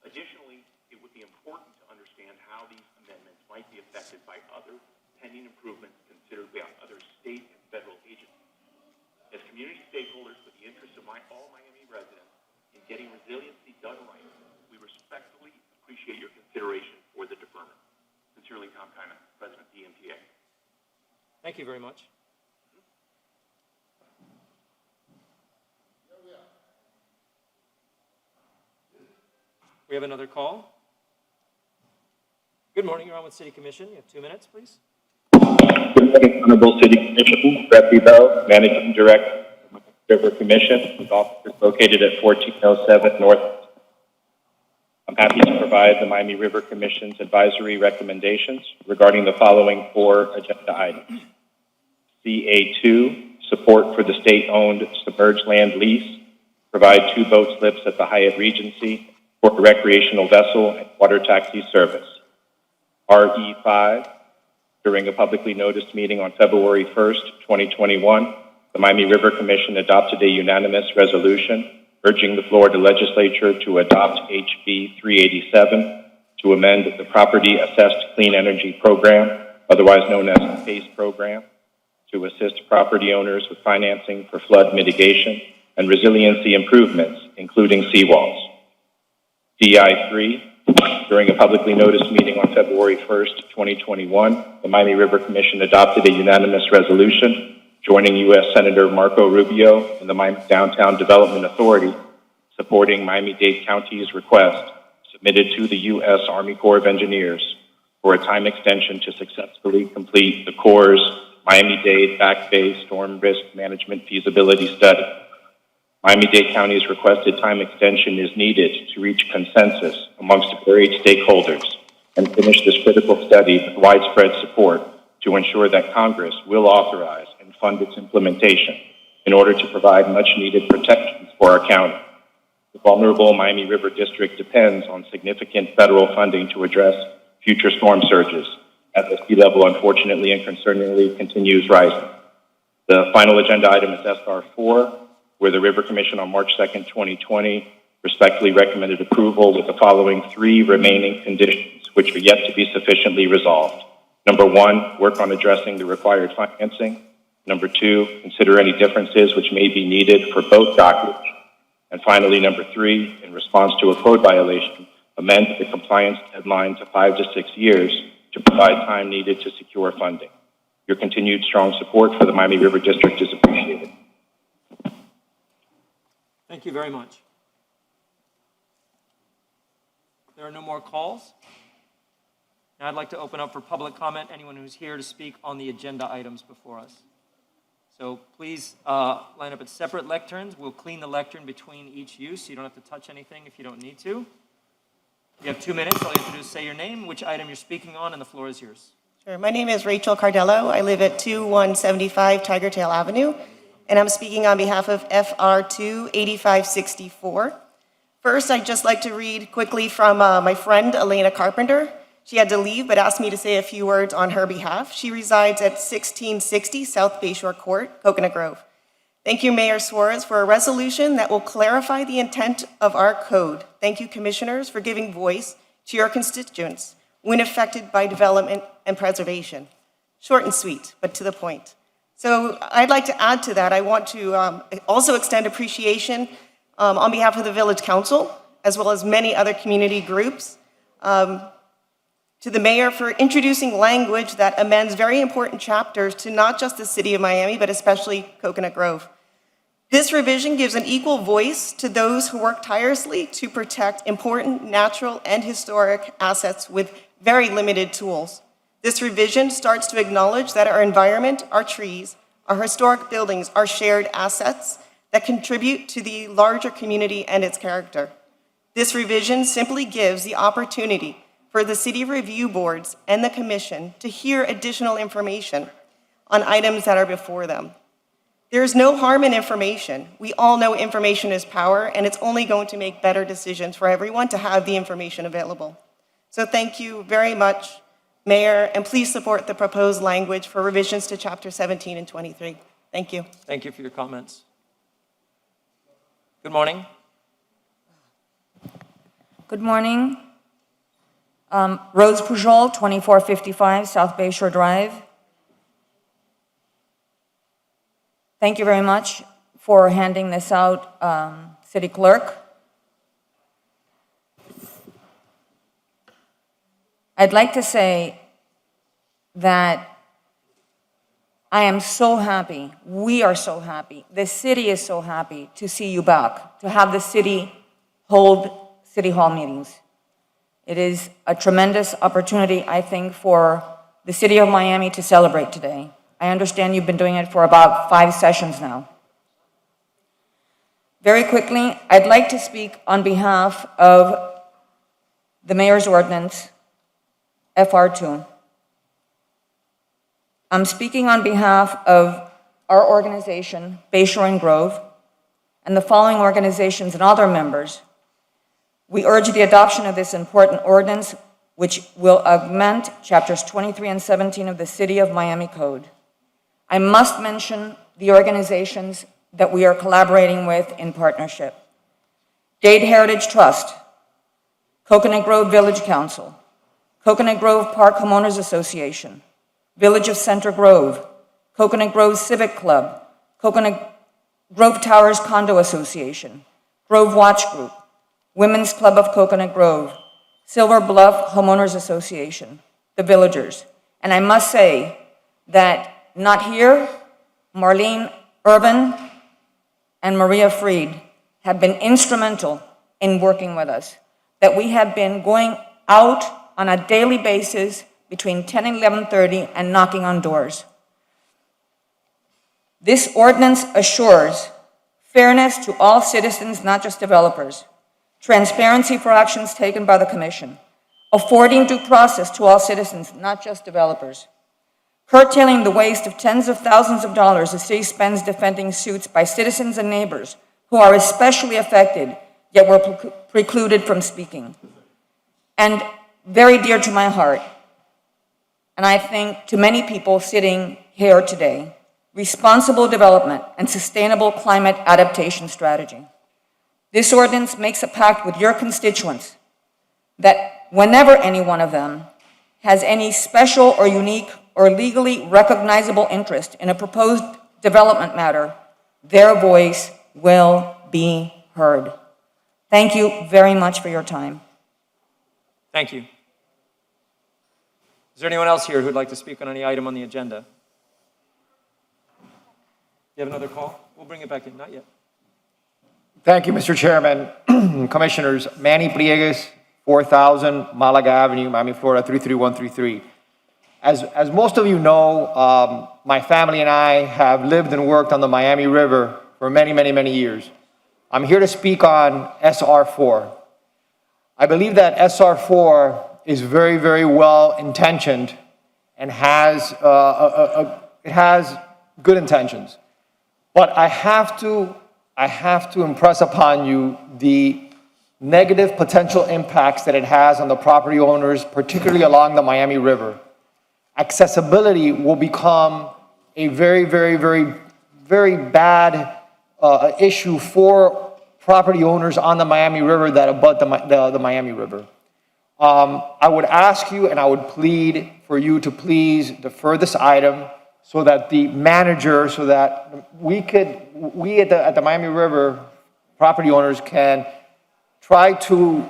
Additionally, it would be important to understand how these amendments might be affected by other pending improvements considered by other state and federal agencies. As community stakeholders with the interests of all Miami residents in getting resiliency done right, we respectfully appreciate your consideration for the deferment. Sincerely, Tom Kyman, President DMTA. Thank you very much. We have another call. Good morning, you're on with City Commission. You have 2 minutes, please. Good morning, Honorable City Commission. Brett Bell, Managing Director of the River Commission, with offices located at 1407 North. I'm happy to provide the Miami River Commission's advisory recommendations regarding the following 4 agenda items. CA2, support for the state-owned submerged land lease, provide 2 boat slips at the Hyatt Regency for a recreational vessel and water taxi service. RE5, during a publicly noticed meeting on February 1st, 2021, the Miami River Commission adopted a unanimous resolution urging the Florida legislature to adopt HB 387 to amend the Property Assessed Clean Energy Program, otherwise known as the PACE program, to assist property owners with financing for flood mitigation and resiliency improvements, including seawalls. DI3, during a publicly noticed meeting on February 1st, 2021, the Miami River Commission adopted a unanimous resolution joining U.S. Senator Marco Rubio and the Miami Downtown Development Authority, supporting Miami-Dade County's request submitted to the U.S. Army Corps of Engineers for a time extension to successfully complete the Corps' Miami-Dade Back Bay Storm Risk Management Feasibility Study. Miami-Dade County's requested time extension is needed to reach consensus amongst varied stakeholders and finish this critical study with widespread support to ensure that Congress will authorize and fund its implementation in order to provide much-needed protections for our county. The vulnerable Miami River District depends on significant federal funding to address future storm surges, as the sea level unfortunately and concerningly continues rising. The final agenda item is SR4, where the River Commission on March 2nd, 2020, respectfully recommended approval with the following 3 remaining conditions, which are yet to be sufficiently resolved. Number 1, work on addressing the required financing. Number 2, consider any differences which may be needed for both dockage. And finally, number 3, in response to a code violation, amend the compliance deadline to 5 to 6 years to provide time needed to secure funding. Your continued strong support for the Miami River District is appreciated. Thank you very much. There are no more calls. Now I'd like to open up for public comment, anyone who's here to speak on the agenda items before us. So please line up at separate lecterns. We'll clean the lectern between each use, so you don't have to touch anything if you don't need to. You have 2 minutes. All you have to do is say your name, which item you're speaking on, and the floor is yours. Sure. My name is Rachel Cardello. I live at 2175 Tiger Tail Avenue, and I'm speaking on behalf of FR2 8564. First, I'd just like to read quickly from my friend, Elena Carpenter. She had to leave, but asked me to say a few words on her behalf. She resides at 1660 South Bayshore Court, Coconut Grove. Thank you, Mayor Suarez, for a resolution that will clarify the intent of our code. Thank you, commissioners, for giving voice to your constituents when affected by development and preservation. Short and sweet, but to the point. So I'd like to add to that, I want to also extend appreciation on behalf of the Village Council, as well as many other community groups, to the mayor for introducing language that amends very important chapters to not just the city of Miami, but especially Coconut Grove. This revision gives an equal voice to those who work tirelessly to protect important natural and historic assets with very limited tools. This revision starts to acknowledge that our environment, our trees, our historic buildings are shared assets that contribute to the larger community and its character. This revision simply gives the opportunity for the city review boards and the commission to hear additional information on items that are before them. There is no harm in information. We all know information is power, and it's only going to make better decisions for everyone to have the information available. So thank you very much, Mayor, and please support the proposed language for revisions to Chapter 17 and 23. Thank you. Thank you for your comments. Good morning. Good morning. Rose Pujol, 2455 South Bayshore Drive. Thank you very much for handing this out, City Clerk. I'd like to say that I am so happy, we are so happy, the city is so happy to see you back, to have the city hold City Hall meetings. It is a tremendous opportunity, I think, for the city of Miami to celebrate today. I understand you've been doing it for about 5 sessions now. Very quickly, I'd like to speak on behalf of the mayor's ordinance, FR2. I'm speaking on behalf of our organization, Bayshore and Grove, and the following organizations and other members. We urge the adoption of this important ordinance, which will augment chapters 23 and 17 of the City of Miami Code. I must mention the organizations that we are collaborating with in partnership. Dade Heritage Trust, Coconut Grove Village Council, Coconut Grove Park Homeowners Association, Village of Center Grove, Coconut Grove Civic Club, Coconut Grove Towers Condo Association, Grove Watch Group, Women's Club of Coconut Grove, Silver Bluff Homeowners Association, the Villagers. And I must say that not here, Marlene Urban and Maria Freed have been instrumental in working with us, that we have been going out on a daily basis between 10 and 11:30 and knocking on doors. This ordinance assures fairness to all citizens, not just developers, transparency for actions taken by the Commission, affording due process to all citizens, not just developers, curtailing the waste of tens of thousands of dollars the city spends defending suits by citizens and neighbors who are especially affected, yet were precluded from speaking. And very dear to my heart, and I think to many people sitting here today, responsible development and sustainable climate adaptation strategy. This ordinance makes a pact with your constituents that whenever any one of them has any special or unique or legally recognizable interest in a proposed development matter, their voice will be heard. Thank you very much for your time. Thank you. Is there anyone else here who'd like to speak on any item on the agenda? You have another call? We'll bring it back in. Not yet. Thank you, Mr. Chairman. Commissioners, Manny Pliegues, 4000 Malaga Avenue, Miami, Florida, 33133. As most of you know, my family and I have lived and worked on the Miami River for many, many, many years. I'm here to speak on SR4. I believe that SR4 is very, very well intentioned and has good intentions. But I have to impress upon you the negative potential impacts that it has on the property owners, particularly along the Miami River. Accessibility will become a very, very, very, very bad issue for property owners on the Miami River that abut the Miami River. I would ask you and I would plead for you to please defer this item so that the manager, so that we at the Miami River property owners can try to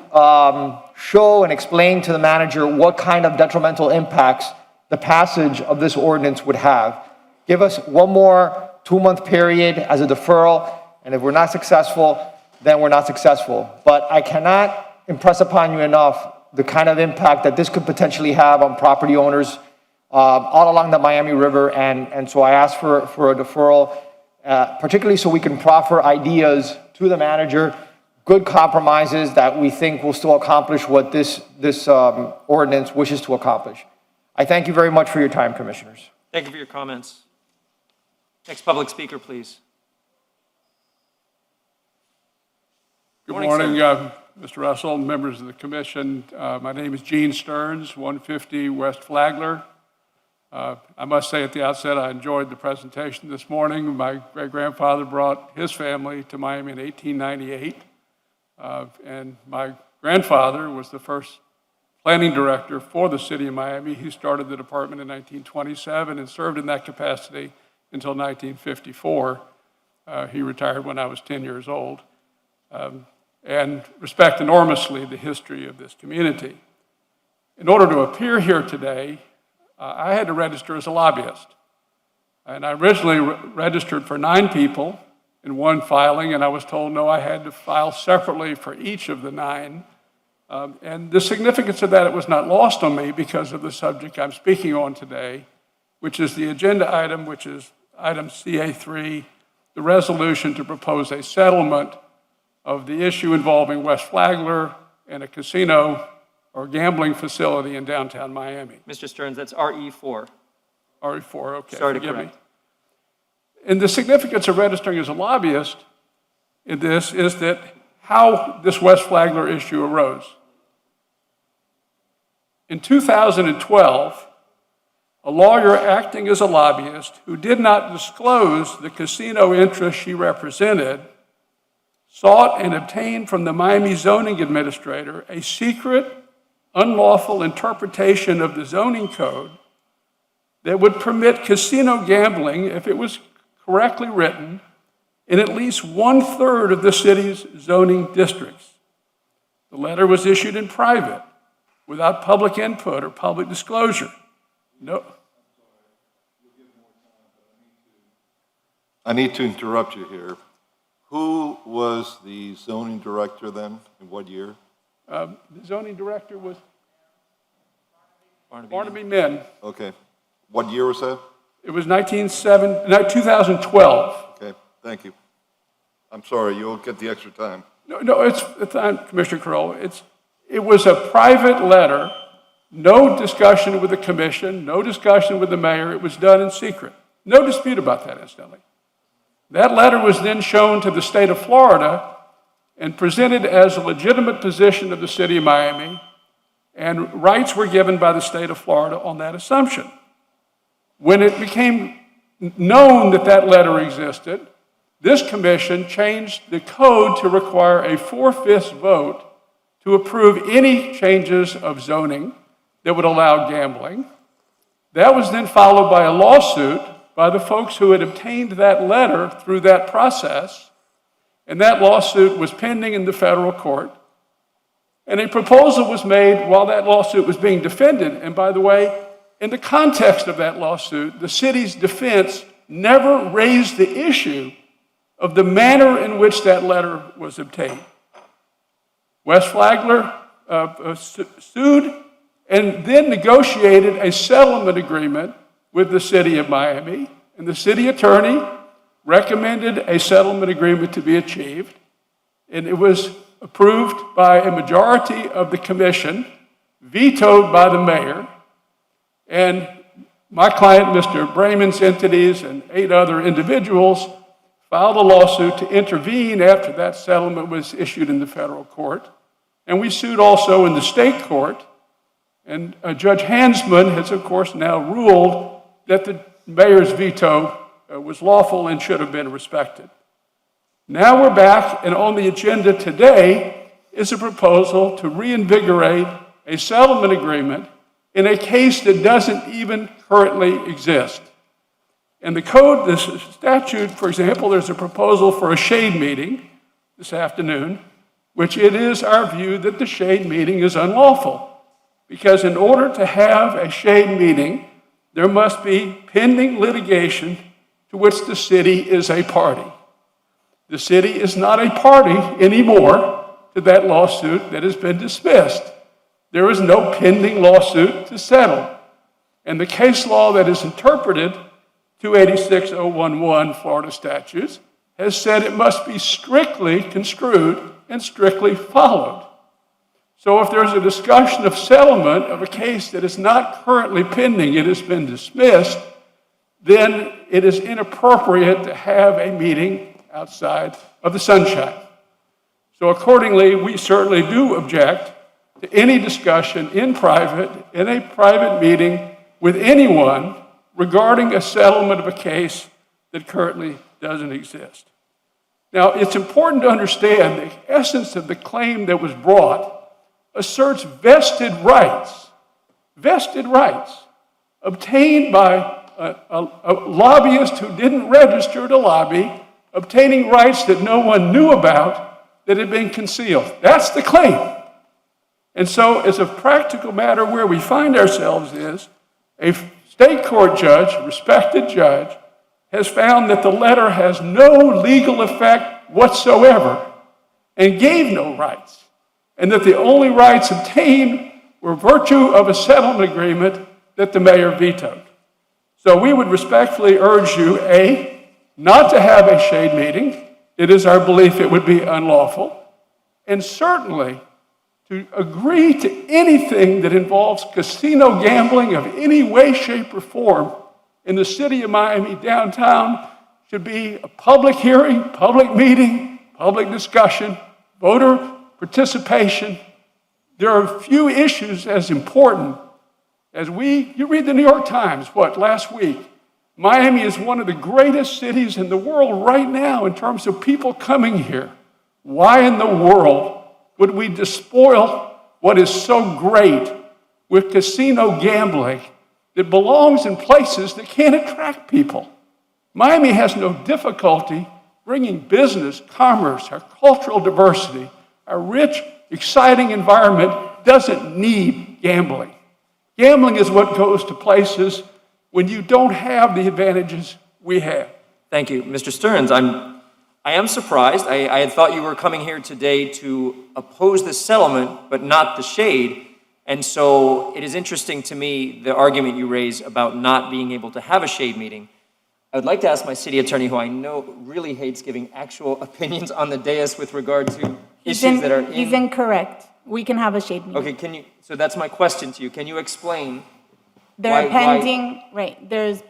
show and explain to the manager what kind of detrimental impacts the passage of this ordinance would have. Give us one more 2-month period as a deferral. And if we're not successful, then we're not successful. But I cannot impress upon you enough the kind of impact that this could potentially have on property owners all along the Miami River. And so I ask for a deferral, particularly so we can proffer ideas to the manager, good compromises that we think will still accomplish what this ordinance wishes to accomplish. I thank you very much for your time, commissioners. Thank you for your comments. Next public speaker, please. Good morning, Mr. Russell, members of the commission. My name is Gene Stearns, 150 West Flagler. I must say at the outset, I enjoyed the presentation this morning. My great-grandfather brought his family to Miami in 1898, and my grandfather was the first planning director for the city of Miami. He started the department in 1927 and served in that capacity until 1954. He retired when I was 10 years old. And respect enormously the history of this community. In order to appear here today, I had to register as a lobbyist. And I originally registered for 9 people in one filing, and I was told no, I had to file separately for each of the 9. And the significance of that, it was not lost on me because of the subject I'm speaking on today, which is the agenda item, which is item CA3, the resolution to propose a settlement of the issue involving West Flagler and a casino or gambling facility in downtown Miami. Mr. Stearns, that's RE4. RE4, okay. Sorry to forgive me. correct. And the significance of registering as a lobbyist in this is that how this West Flagler issue arose. In 2012, a lawyer acting as a lobbyist who did not disclose the casino interest she represented sought and obtained from the Miami zoning administrator a secret, unlawful interpretation of the zoning code that would permit casino gambling, if it was correctly written, in at least 1/3 of the city's zoning districts. The letter was issued in private, without public input or public disclosure. No. I need to interrupt you here. Who was the zoning director then? In what year? The zoning director was Barnaby Min. Okay. What year was that? It was 2012. Okay, thank you. I'm sorry, you'll get the extra time. No, it's fine, Commissioner Carroll. It was a private letter, no discussion with the commission, no discussion with the mayor. It was done in secret. No dispute about that, incidentally. That letter was then shown to the state of Florida and presented as a legitimate position of the city of Miami, and rights were given by the state of Florida on that assumption. When it became known that that letter existed, this commission changed the code to require a 4/5 vote to approve any changes of zoning that would allow gambling. That was then followed by a lawsuit by the folks who had obtained that letter through that process, and that lawsuit was pending in the federal court. And a proposal was made while that lawsuit was being defended. And by the way, in the context of that lawsuit, the city's defense never raised the issue of the manner in which that letter was obtained. West Flagler sued and then negotiated a settlement agreement with the city of Miami, and the city attorney recommended a settlement agreement to be achieved, and it was approved by a majority of the commission, vetoed by the mayor, and my client, Mr. Brayman's entities, and 8 other individuals filed a lawsuit to intervene after that settlement was issued in the federal court, and we sued also in the state court, and Judge Hansman has, of course, now ruled that the mayor's veto was lawful and should have been respected. Now we're back, and on the agenda today is a proposal to reinvigorate a settlement agreement in a case that doesn't even currently exist. In the code, this statute, for example, there's a proposal for a shade meeting this afternoon, which it is our view that the shade meeting is unlawful, because in order to have a shade meeting, there must be pending litigation to which the city is a party. The city is not a party anymore to that lawsuit that has been dismissed. There is no pending lawsuit to settle. And the case law that is interpreted 286011 Florida statutes has said it must be strictly construed and strictly followed. So if there's a discussion of settlement of a case that is not currently pending, it has been dismissed, then it is inappropriate to have a meeting outside of the sunshine. So accordingly, we certainly do object to any discussion in a private meeting with anyone regarding a settlement of a case that currently doesn't exist. Now, it's important to understand the essence of the claim that was brought asserts vested rights obtained by a lobbyist who didn't register to lobby, obtaining rights that no one knew about that had been concealed. That's the claim. And so, as a practical matter, where we find ourselves is a state court judge, respected judge, has found that the letter has no legal effect whatsoever and gave no rights, and that the only rights obtained were virtue of a settlement agreement that the mayor vetoed. So we would respectfully urge you, A, not to have a shade meeting. It is our belief it would be unlawful. And certainly to agree to anything that involves casino gambling of any way, shape, or form in the city of Miami downtown should be a public hearing, public meeting, public discussion, voter participation. There are few issues as important as you read the New York Times, last week? Miami is one of the greatest cities in the world right now in terms of people coming here. Why in the world would we despoil what is so great with casino gambling that belongs in places that can't attract people? Miami has no difficulty bringing business, commerce, our cultural diversity, our rich, exciting environment doesn't need gambling. Gambling is what goes to places when you don't have the advantages we have. Thank you. Mr. Stearns, I am surprised. I had thought you were coming here today to oppose the settlement, but not the shade. And so it is interesting to me, the argument you raise about not being able to have a shade meeting. I would like to ask my city attorney, who I know really hates giving actual opinions on the dais with regard to issues that are in... He's incorrect. We can have a shade meeting. Okay, so that's my question to you. Can you explain There's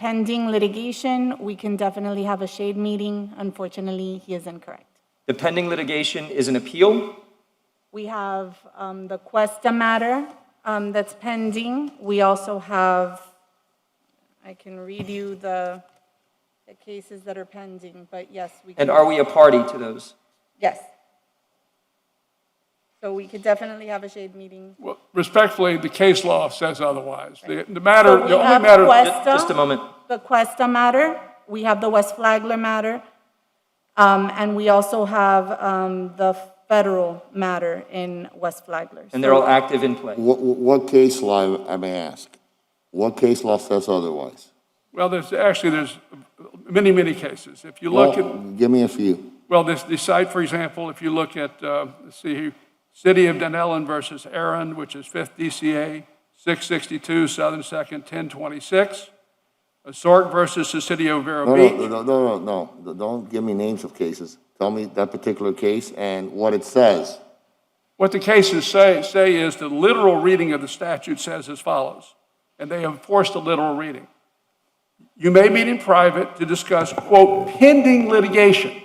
pending litigation. We can definitely have a shade meeting. Unfortunately, he is incorrect. The pending litigation is an appeal? We have the Cuesta matter that's pending. We also have, I can read you the cases that are pending, but yes, we can. And are we a party to those? Yes. So we could definitely have a shade meeting. Well, respectfully, the case law says otherwise. The only have matter... Cuesta, just a moment. The Cuesta matter. We have the West Flagler matter. And we also have the federal matter in West Flagler. And they're all active in play. What case law, I may ask? What case law says otherwise? Well, there's many, many cases. If you look at... Give me a few. Well, the site, for example, if you look at, City of Dunellen versus Aaron, which is 5th DCA, 662 Southern 2nd, 1026. Sork versus the City of Vero Beach. No. Don't give me names of cases. Tell me that particular case and what it says. What the cases say is the literal reading of the statute says as follows, and they enforce the literal reading. You may meet in private to discuss, quote, pending litigation,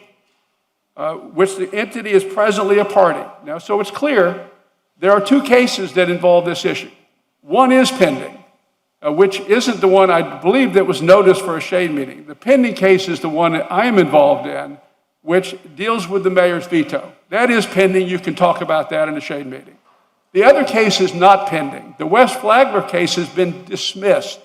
which the entity is presently a party. Now, so it's clear there are two cases that involve this issue. One is pending, which isn't the one I believe that was noticed for a shade meeting. The pending case is the one that I am involved in, which deals with the mayor's veto. That is pending. You can talk about that in a shade meeting. The other case is not pending. The West Flagler case has been dismissed.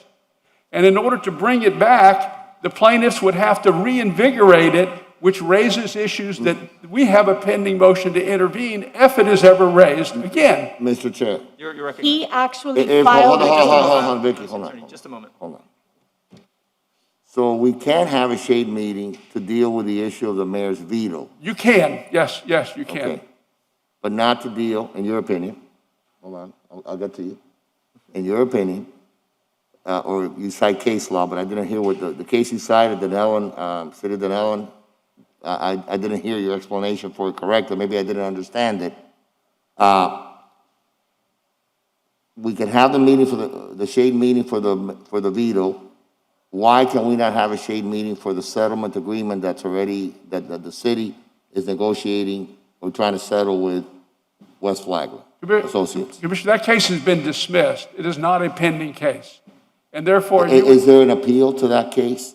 And in order to bring it back, the plaintiffs would have to reinvigorate it, which raises issues that we have a pending motion to intervene if it is ever raised again. Mr. Chair. You're recognized. He actually filed... Hold on, Vicky, hold on. Just a moment. Hold on. So we can have a shade meeting to deal with the issue of the mayor's veto, You can, yes, you can. okay? But not to deal, in your opinion, hold on, I'll get to you. In your opinion, or you cite case law, but I didn't hear what the case you cited, Denellen, City of Denellen, I didn't hear your explanation for it correctly, maybe I didn't understand it. We can have the meeting for the shade meeting for the veto. Why can we not have a shade meeting for the settlement agreement that's already, that the city is negotiating or trying to settle with West Flagler Associates? Commissioner, that case has been dismissed. It is not a pending case. And therefore, Is there an appeal to that case?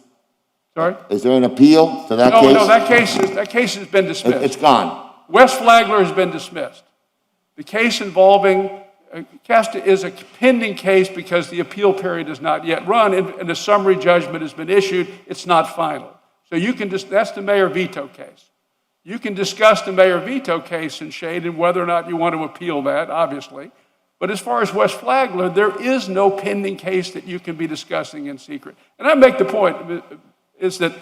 Sorry? Is there an appeal to that case? No, that case has been dismissed. It's gone. West Flagler has been dismissed. The case involving Casta is a pending case because the appeal period is not yet run and a summary judgment has been issued. It's not final. So you can that's the mayor veto case. You can discuss the mayor veto case in shade and whether or not you want to appeal that, obviously. But as far as West Flagler, there is no pending case that you can be discussing in secret. And I make the point is that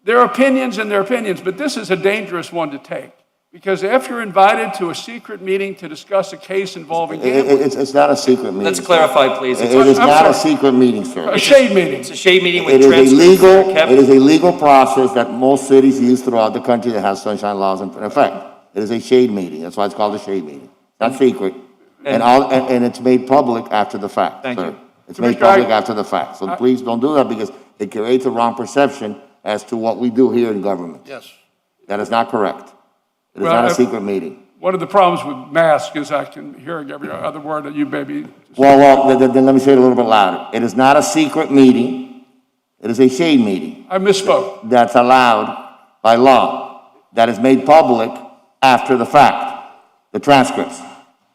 there are opinions and there are opinions, but this is a dangerous one to take. Because if you're invited to a secret meeting to discuss a case involving gambling. It's not a secret meeting. Let's clarify, please. It is not a secret meeting, sir. A shade meeting. It's a shade meeting with It is transcripts. it is a legal process that most cities use throughout the country that has sunshine laws in effect. It is a shade meeting. That's why it's called a shade meeting. Not secret. And it's made public after the fact, Thank sir. you. It's made public after the fact. So please don't do that because it creates a wrong perception as to what we do here in government. Yes. That is not correct. It is Well, not a secret meeting. One of the problems with masks is I can hear every other word that you maybe. Well, then let me say it a little bit louder. It is not a secret meeting. It is a shade meeting. I misspoke. That's allowed by law. That is made public after the fact. The transcripts.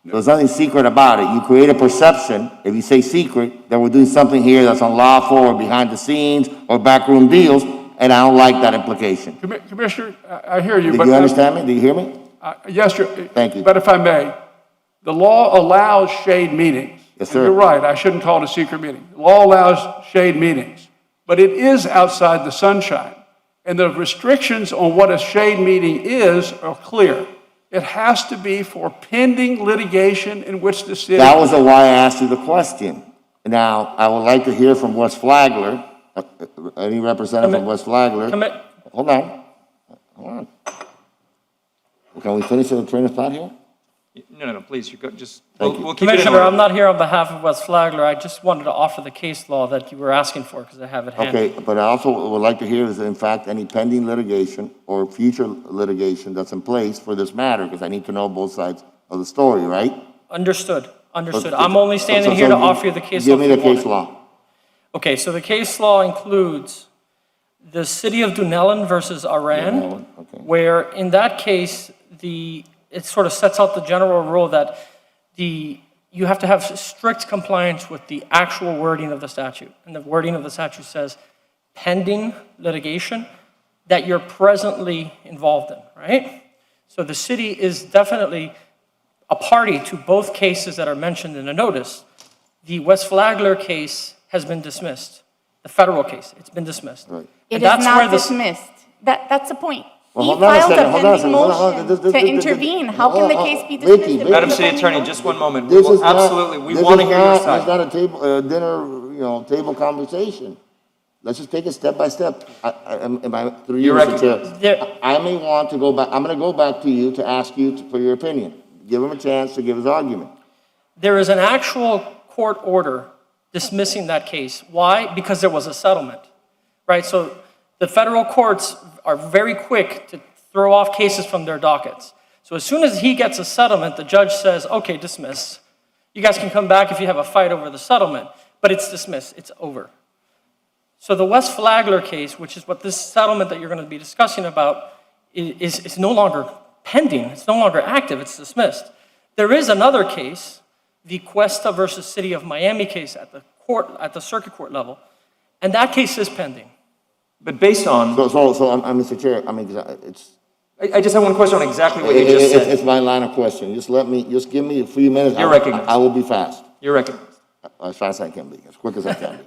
There's nothing secret about it. You create a perception, if you say secret, that we're doing something here that's unlawful or behind the scenes or backroom deals, and I don't like that implication. Commissioner, I hear you. Do you understand me? Do you hear me? Yes, Thank you. But if I may, the law allows shade meetings. Yes, And sir. you're right, I shouldn't call it a secret meeting. The law allows shade meetings, but it is outside the sunshine. And the restrictions on what a shade meeting is are clear. It has to be for pending litigation in which the city. That was why I asked you the question. Now, I would like to hear from West Flagler, any representative from West Flagler. Hold on. Can we finish the train of thought here? No, please, just, Thank you. we'll keep it in Commissioner, order. I'm not here on behalf of West Flagler. I just wanted to offer the case law that you were asking for because I have it handy. Okay, but I also would like to hear is in fact any pending litigation or future litigation that's in place for this matter, because I need to know both sides of the story, right? Understood. I'm only standing here to offer you the case law. Give me the if you case want law. it. Okay, so the case law includes the city of Dunellen versus Iran, where in that case, it sort of sets out the general rule that you have to have strict compliance with the actual wording of the statute. And the wording of the statute says pending litigation that you're presently involved in, right? So the city is definitely a party to both cases that are mentioned in the notice. The West Flagler case has been dismissed. The federal case, it's been dismissed. Right. It is not dismissed. That's the point. He filed a pending motion to intervene. How can the case be dismissed? if Madam there's a City pending Attorney, motion? just one moment. This is Absolutely, we this want to is hear your not- side. It's not a table, dinner, table conversation. Let's just take it step by step. Through you, You're Mr. Chair. I may want to go back, I'm gonna go back to you to ask you for your opinion. Give him a chance to give his argument. There is an actual court order dismissing that case. Why? Because there was a settlement, right? So the federal courts are very quick to throw off cases from their dockets. So as soon as he gets a settlement, the judge says, okay, dismiss. You guys can come back if you have a fight over the settlement, but it's dismissed, it's over. So the West Flagler case, which is what this settlement that you're going to be discussing about, is no longer pending, it's no longer active, it's dismissed. There is another case, the Cuesta versus City of Miami case at the circuit court level, and that case is pending. But based on... Mr. Chair, it's... I just have one question on exactly what you just said. It's my line of question. Just give me a few minutes. You're recognized. I will be fast. You're recognized. As fast as I can be, as quick as I can be.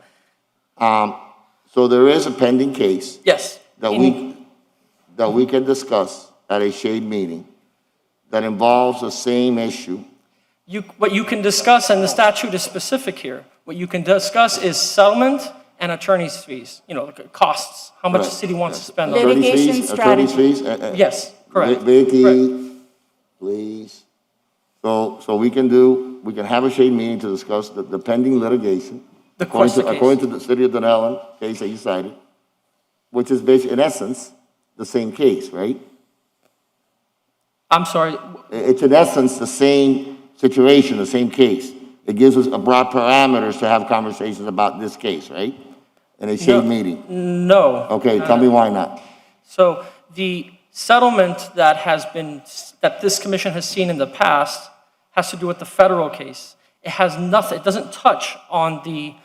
So there is a pending case Yes. that we can discuss at a shade meeting that involves the same issue. What you can discuss, and the statute is specific here, what you can discuss is settlement and attorney's fees, like costs, how much the city wants to spend on it. Litigation Attorney's fees? Yes, correct. Vicky, please. So we can have a shade meeting to discuss the pending litigation. The Cuesta case. According to the city of Denellen case that you cited, which is basically, in essence, the same case, right? I'm sorry, It's in essence the same situation, the same case. It gives us a broad parameters to have conversations about this case, right? In a shade meeting. no. Okay, tell me why not. So the settlement that this commission has seen in the past has to do with the federal case. It has nothing, it doesn't touch on the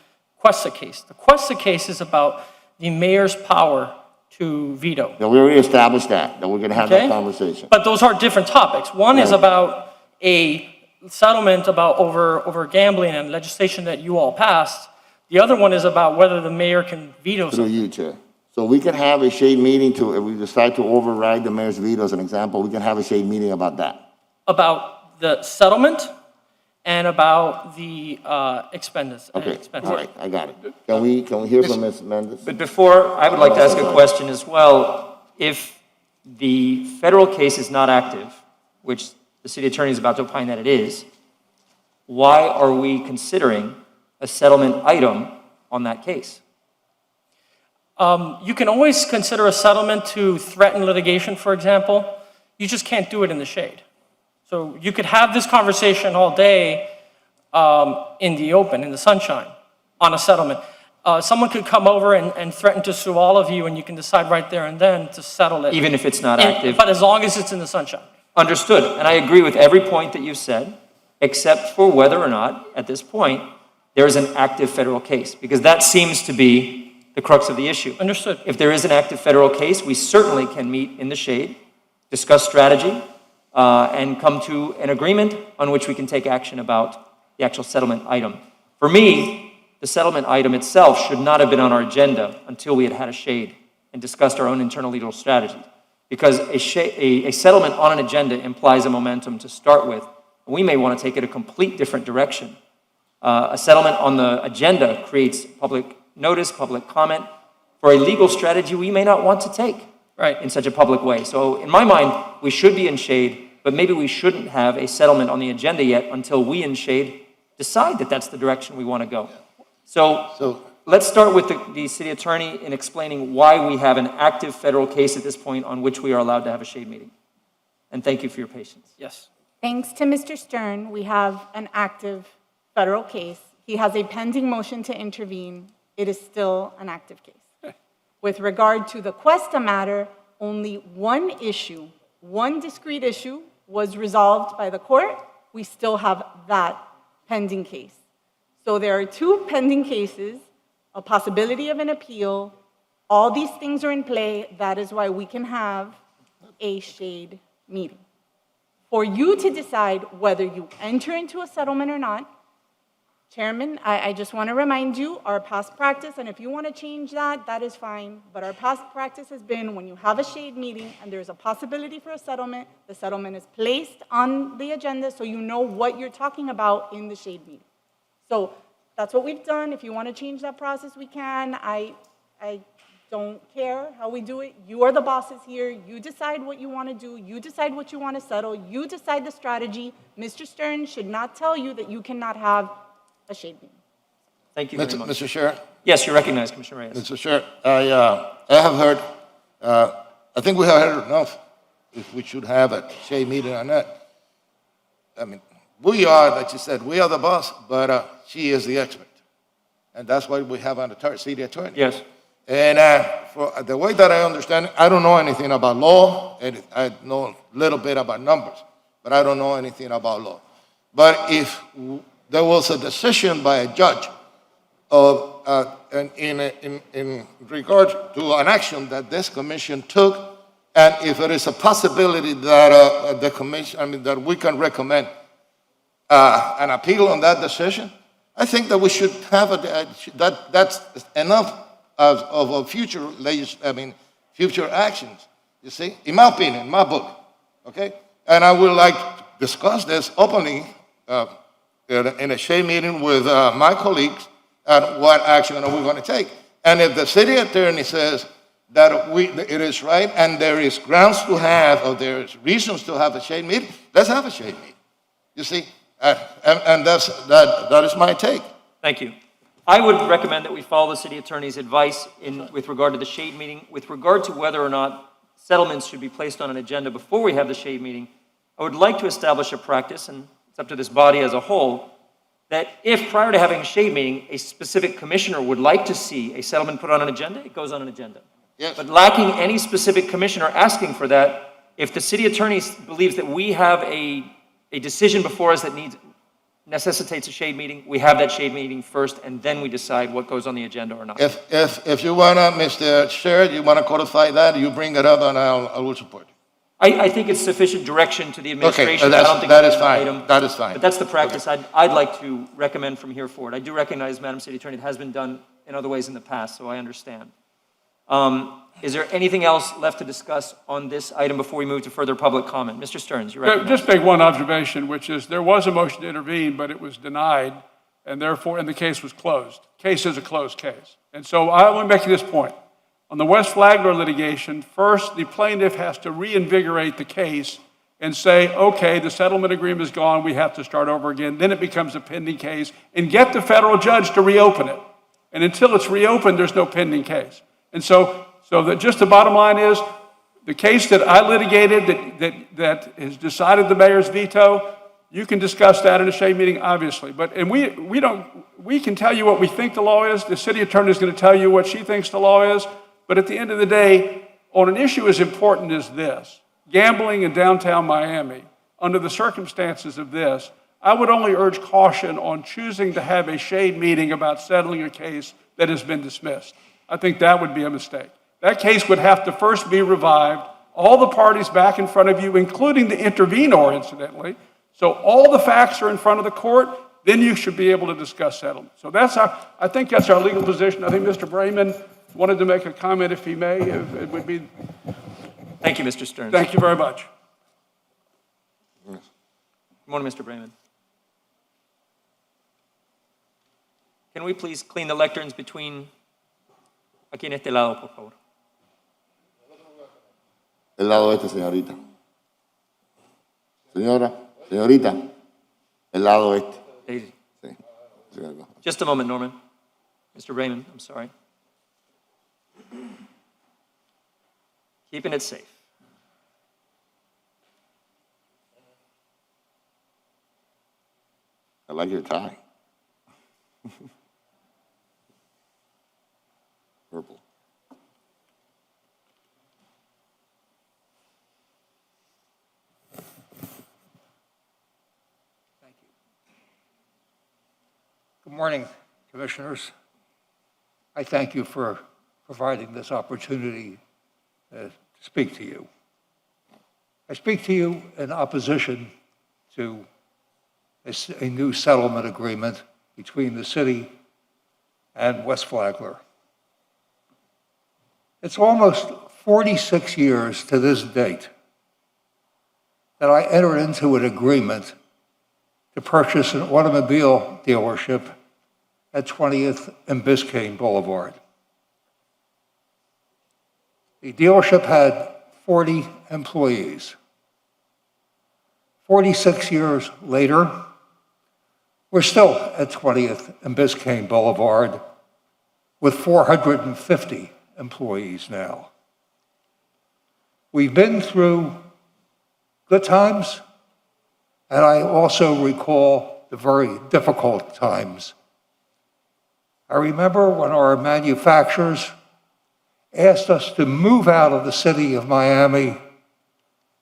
Cuesta case. The Cuesta case is about the mayor's power to veto. Yeah, we already established that we're gonna have that Okay. conversation. But those are different topics. One is Right. about a settlement about over gambling and legislation that you all passed. The other one is about whether the mayor can veto Through something. you, Chair. So we can have a shade meeting if we decide to override the mayor's veto as an example, we can have a shade meeting about that. About the settlement and about the expenses. Okay, all right, I got it. Can we hear from Ms. Mendes? But before, I would like to ask a question as well. If the federal case is not active, which the city attorney is about to opine that it is, why are we considering a settlement item on that case? You can always consider a settlement to threaten litigation, for example. You just can't do it in the shade. So you could have this conversation all day in the open, in the sunshine, on a settlement. Someone could come over and threaten to sue all of you, and you can decide right there and then to settle it. Even if it's not active? But as long as it's in the sunshine. Understood, and I agree with every point that you said, except for whether or not, at this point, there is an active federal case, because that seems to be the crux of the issue. Understood. If there is an active federal case, we certainly can meet in the shade, discuss strategy, and come to an agreement on which we can take action about the actual settlement item. For me, the settlement item itself should not have been on our agenda until we had had a shade and discussed our own internal legal strategy. Because a settlement on an agenda implies a momentum to start with. We may want to take it a complete different direction. A settlement on the agenda creates public notice, public comment for a legal strategy we may not want to take in such a public way. So in my mind, we should be in shade, but maybe we shouldn't have a settlement on the agenda yet until we in shade decide that that's the direction we want to go. So let's start with the city attorney in explaining why we have an active federal case at this point on which we are allowed to have a shade meeting. And thank you for your patience. Yes. Thanks to Mr. Stern, we have an active federal case. He has a pending motion to intervene. It is still an active case. With regard to the Cuesta matter, only one issue, one discrete issue was resolved by the court. We still have that pending case. So there are two pending cases, a possibility of an appeal. All these things are in play. That is why we can have a shade meeting. For you to decide whether you enter into a settlement or not, Chairman, I just want to remind you, our past practice, and if you want to change that, that is fine, but our past practice has been when you have a shade meeting and there's a possibility for a settlement, the settlement is placed on the agenda so you know what you're talking about in the shade meeting. So that's what we've done. If you want to change that process, we can. I don't care how we do it. You are the bosses here. You decide what you want to do. You decide what you want to settle. You decide the strategy. Mr. Stern should not tell you that you cannot have a shade meeting. Thank you very much. Mr. Chair? Yes, you're recognized, Commissioner Reyes. Mr. Chair, I have heard, I think we have heard enough if we should have a shade meeting on that. I mean, we are, like you said, we are the boss, but she is the expert. And that's why we have an city attorney. Yes. And for the way that I understand it, I don't know anything about law, and I know a little bit about numbers, but I don't know anything about law. But if there was a decision by a judge of, in regard to an action that this commission took, and if there is a possibility that the commission, that we can recommend an appeal on that decision, I think that we should have that's enough of future future actions. You see, in my opinion, in my book, okay. And I would like to discuss this openly in a shade meeting with my colleagues and what action are we going to take. And if the city attorney says that it is right and there is grounds to have, or there is reasons to have a shade meeting, let's have a shade meeting. You see, and that is my take. Thank you. I would recommend that we follow the city attorney's advice with regard to the shade meeting. With regard to whether or not settlements should be placed on an agenda before we have the shade meeting, I would like to establish a practice, and it's up to this body as a whole, that if prior to having a shade meeting, a specific commissioner would like to see a settlement put on an agenda, it goes on an agenda. Yes. But lacking any specific commissioner asking for that, if the city attorney believes that we have a decision before us that necessitates a shade meeting, we have that shade meeting first, and then we decide what goes on the agenda or not. If you want to, Mr. Chair, you want to codify that, you bring it up and I will support. I think it's sufficient direction to the administration. Okay, I don't think that it's is an fine. item. That is fine. But that's the practice I'd like to recommend from here forward. I do recognize, Madam City Attorney, it has been done in other ways in the past, so I understand. Is there anything else left to discuss on this item before we move to further public comment? Mr. Stearns, you're recognized. Just make one observation, which is there was a motion to intervene, but it was denied, and therefore, the case was closed. Case is a closed case. And so I want to make this point. On the West Flagler litigation, first, the plaintiff has to reinvigorate the case and say, okay, the settlement agreement is gone, we have to start over again. Then it becomes a pending case, and get the federal judge to reopen it. And until it's reopened, there's no pending case. And so that just the bottom line is, the case that I litigated that has decided the mayor's veto, you can discuss that in a shade meeting, obviously. We can tell you what we think the law is. The city attorney is going to tell you what she thinks the law is. But at the end of the day, on an issue as important as this, gambling in downtown Miami, under the circumstances of this, I would only urge caution on choosing to have a shade meeting about settling a case that has been dismissed. I think that would be a mistake. That case would have to first be revived, all the parties back in front of you, including the intervenor, incidentally. So all the facts are in front of the court, then you should be able to discuss settlement. So I think that's our legal position. I think Mr. Brayman wanted to make a comment, if he may. It would be. Thank you, Mr. Stearns. Thank you very much. Good morning, Mr. Brayman. Can we please clean the lecterns between aquí en este lado, por favor? El lado este, señorita. Señorita, el lado este. Daisy. Sí. Just a moment, Norman. Mr. Raymond, I'm sorry. Keeping it safe. I like your tie. Purple. Good morning, Commissioners. I thank you for providing this opportunity to speak to you. I speak to you in opposition to a new settlement agreement between the city and West Flagler. It's almost 46 years to this date that I entered into an agreement to purchase an automobile dealership at 20th and Biscayne Boulevard. The dealership had 40 employees. 46 years later, we're still at 20th and Biscayne Boulevard with 450 employees now. We've been through good times, and I also recall the very difficult times. I remember when our manufacturers asked us to move out of the city of Miami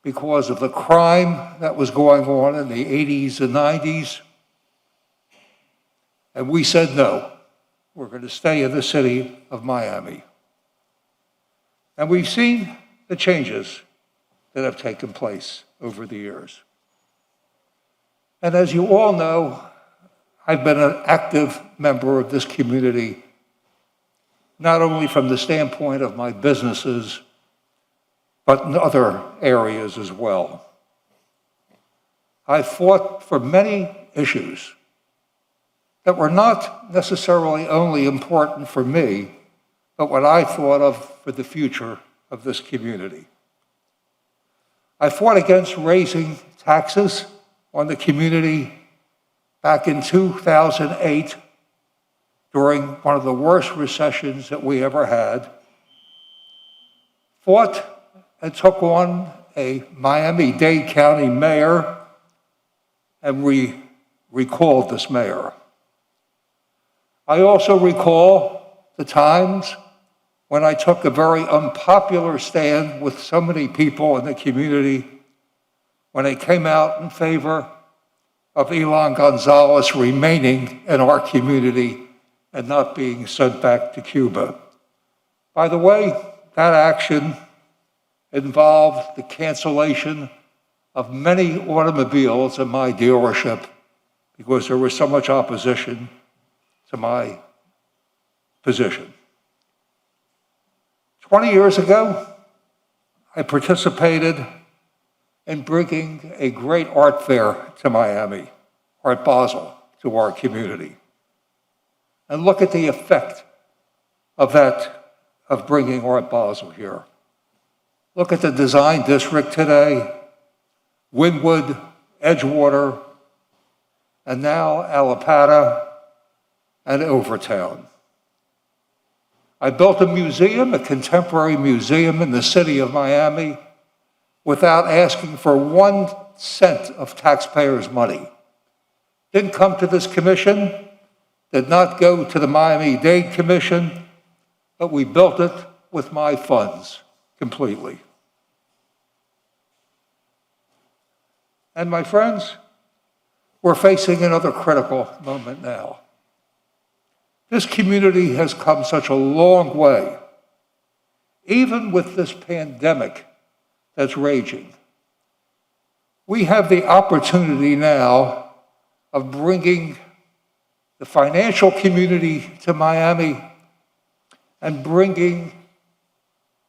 because of the crime that was going on in the 80s and 90s. And we said no, we're going to stay in the city of Miami. And we've seen the changes that have taken place over the years. And as you all know, I've been an active member of this community not only from the standpoint of my businesses, but in other areas as well. I fought for many issues that were not necessarily only important for me, but what I thought of for the future of this community. I fought against raising taxes on the community back in 2008 during one of the worst recessions that we ever had. Fought and took on a Miami-Dade County mayor, and we recalled this mayor. I also recall the times when I took a very unpopular stand with so many people in the community when they came out in favor of Elon Gonzalez remaining in our community and not being sent back to Cuba. By the way, that action involved the cancellation of many automobiles in my dealership because there was so much opposition to my position. 20 years ago, I participated in bringing a great art fair to Miami, Art Basel, to our community. And look at the effect of that, of bringing Art Basel here. Look at the design district today, Wynwood, Edgewater, and now Allapattah and Overtown. I built a museum, a contemporary museum in the city of Miami without asking for 1 cent of taxpayers' money. Didn't come to this commission, did not go to the Miami-Dade Commission, but we built it with my funds completely. And my friends, we're facing another critical moment now. This community has come such a long way, even with this pandemic that's raging. We have the opportunity now of bringing the financial community to Miami and bringing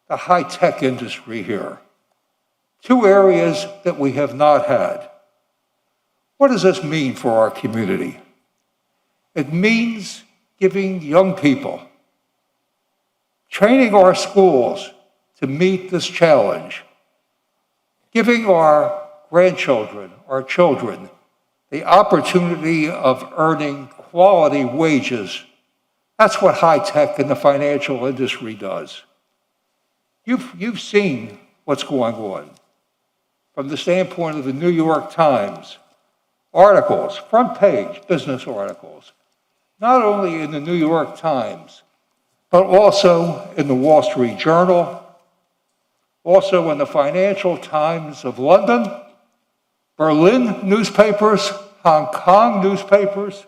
the high-tech industry here. 2 areas that we have not had. What does this mean for our community? It means giving young people, training our schools to meet this challenge, giving our grandchildren, our children, the opportunity of earning quality wages. That's what high tech and the financial industry does. You've seen what's going on. From the standpoint of the New York Times, articles, front page business articles, not only in the New York Times, but also in the Wall Street Journal, also in the Financial Times of London, Berlin newspapers, Hong Kong newspapers,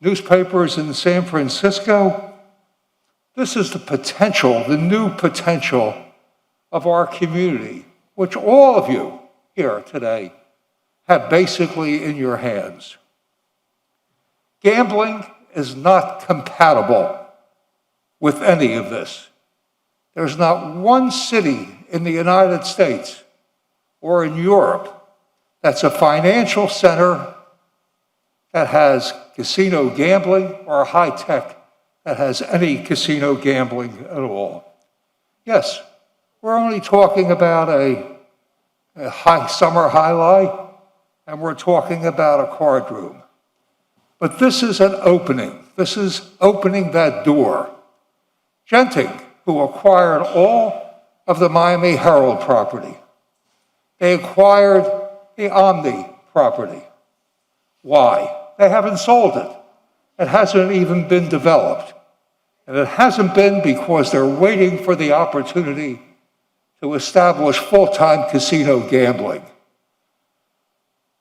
newspapers in San Francisco. This is the potential, the new potential of our community, which all of you here today have basically in your hands. Gambling is not compatible with any of this. There's not one city in the United States or in Europe that's a financial center that has casino gambling or high tech that has any casino gambling at all. Yes, we're only talking about a summer highlight, and we're talking about a card room. But this is an opening. This is opening that door. Genting, who acquired all of the Miami Herald property, they acquired the Omni property. Why? They haven't sold it. It hasn't even been developed. And it hasn't been because they're waiting for the opportunity to establish full-time casino gambling.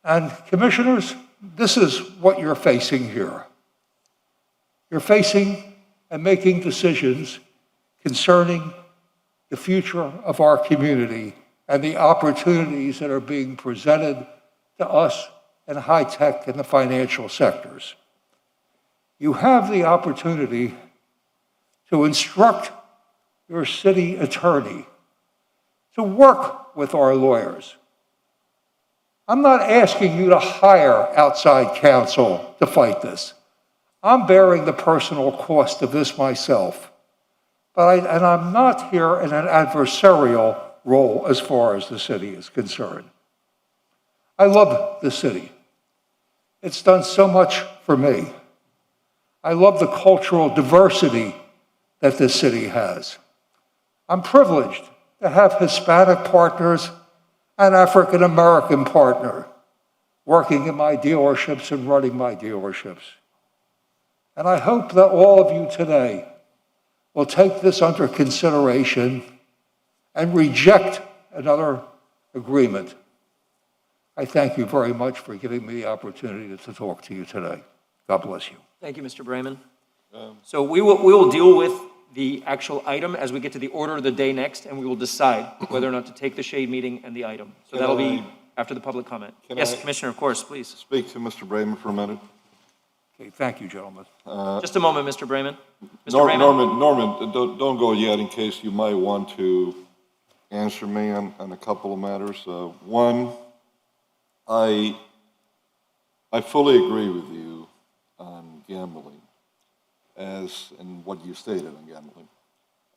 And commissioners, this is what you're facing here. You're facing and making decisions concerning the future of our community and the opportunities that are being presented to us in high tech and the financial sectors. You have the opportunity to instruct your city attorney to work with our lawyers. I'm not asking you to hire outside counsel to fight this. I'm bearing the personal cost of this myself. And I'm not here in an adversarial role as far as the city is concerned. I love the city. It's done so much for me. I love the cultural diversity that this city has. I'm privileged to have Hispanic partners and African American partner working in my dealerships and running my dealerships. And I hope that all of you today will take this under consideration and reject another agreement. I thank you very much for giving me the opportunity to talk to you today. God bless you. Thank you, Mr. Brayman. So we will deal with the actual item as we get to the order of the day next, and we will decide whether or not to take the shade meeting and the item. So that'll be after the public comment. Yes, Commissioner, of course, please. Speak to Mr. Brayman for a minute. Okay, thank you, gentlemen. Just a moment, Mr. Brayman. Mr. Brayman? Norman, don't go yet in case you might want to answer me on a couple of matters. One, I fully agree with you on gambling, and what you stated on gambling.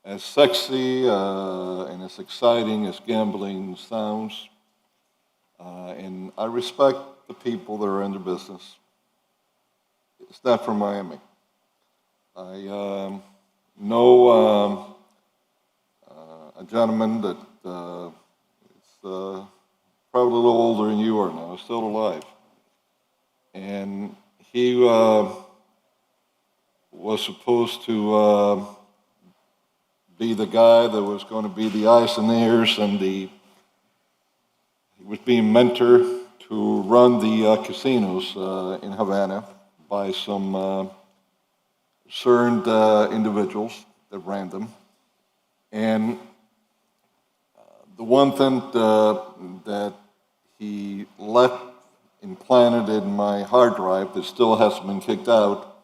As sexy and as exciting as gambling sounds, and I respect the people that are in the business, it's not from Miami. I know a gentleman that is probably a little older than you are now, still alive. And he was supposed to be the guy that was going to be the eyes and ears, and he was being mentored to run the casinos in Havana by some certain individuals that ran them. And the one thing that he left implanted in my hard drive that still hasn't been kicked out,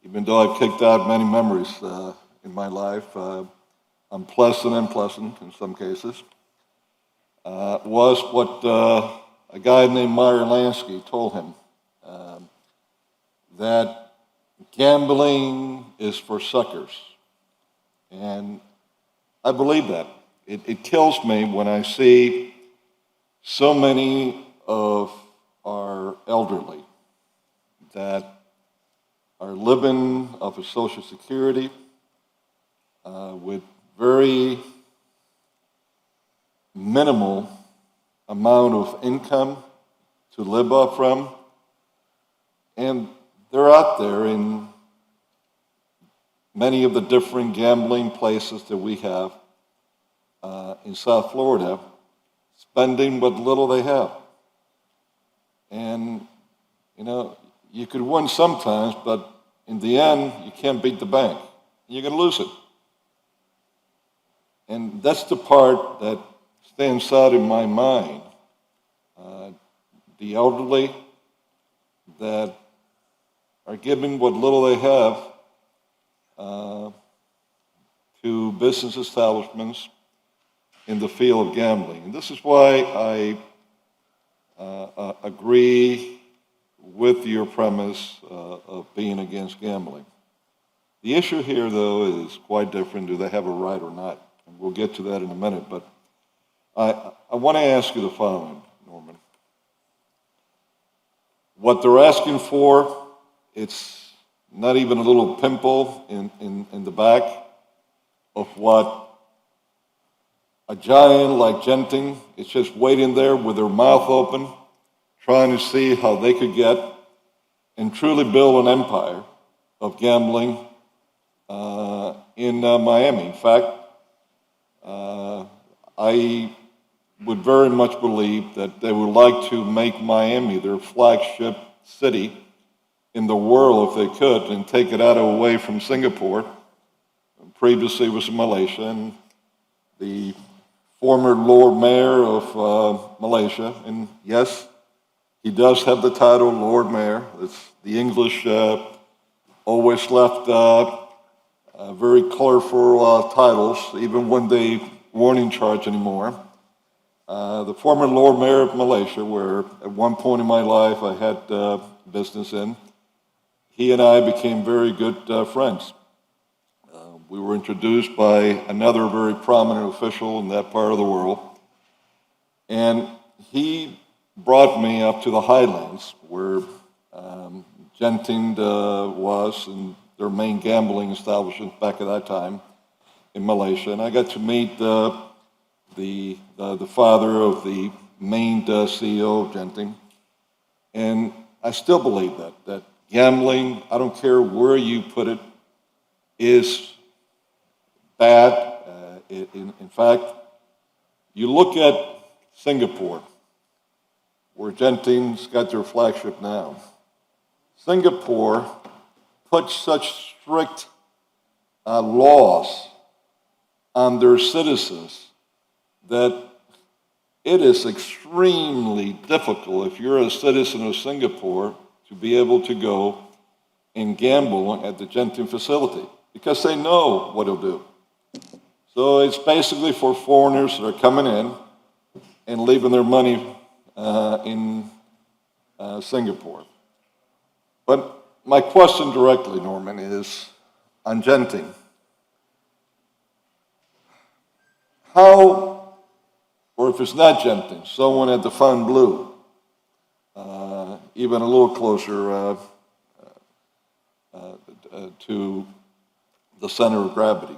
even though I've kicked out many memories in my life, unpleasant and pleasant in some cases, was what a guy named Meyer Lansky told him, that gambling is for suckers. And I believe that. It kills me when I see so many of our elderly that are living off of Social Security with very minimal amount of income to live off from, and they're out there in many of the different gambling places that we have in South Florida, spending what little they have. And, you know, you could win sometimes, but in the end, you can't beat the bank. You're going to lose it. And that's the part that stands out in my mind. The elderly that are giving what little they have to business establishments in the field of gambling. And this is why I agree with your premise of being against gambling. The issue here, though, is quite different. Do they have a right or not? And we'll get to that in a minute. But I want to ask you the following, Norman. What they're asking for, it's not even a little pimple in the back of what a giant like Genting is just waiting there with their mouth open, trying to see how they could get and truly build an empire of gambling in Miami. In fact, I would very much believe that they would like to make Miami their flagship city in the world if they could, and take it out away from Singapore. Previously it was Malaysia, and the former Lord Mayor of Malaysia, and yes, he does have the title Lord Mayor. It's the English always left very colorful titles, even when they weren't in charge anymore. The former Lord Mayor of Malaysia, where at one point in my life I had business in, he and I became very good friends. We were introduced by another very prominent official in that part of the world, and he brought me up to the Highlands, where Genting was, and their main gambling establishment back at that time in Malaysia. And I got to meet the father of the main CEO of Genting. And I still believe that gambling, I don't care where you put it, is bad. In fact, you look at Singapore, where Genting's got their flagship now. Singapore put such strict laws on their citizens that it is extremely difficult if you're a citizen of Singapore to be able to go and gamble at the Genting facility because they know what it'll do. So it's basically for foreigners that are coming in and leaving their money in Singapore. But my question directly, Norman, is on Genting. How, or if it's not Genting, someone at the Fontainebleau, even a little closer to the center of gravity,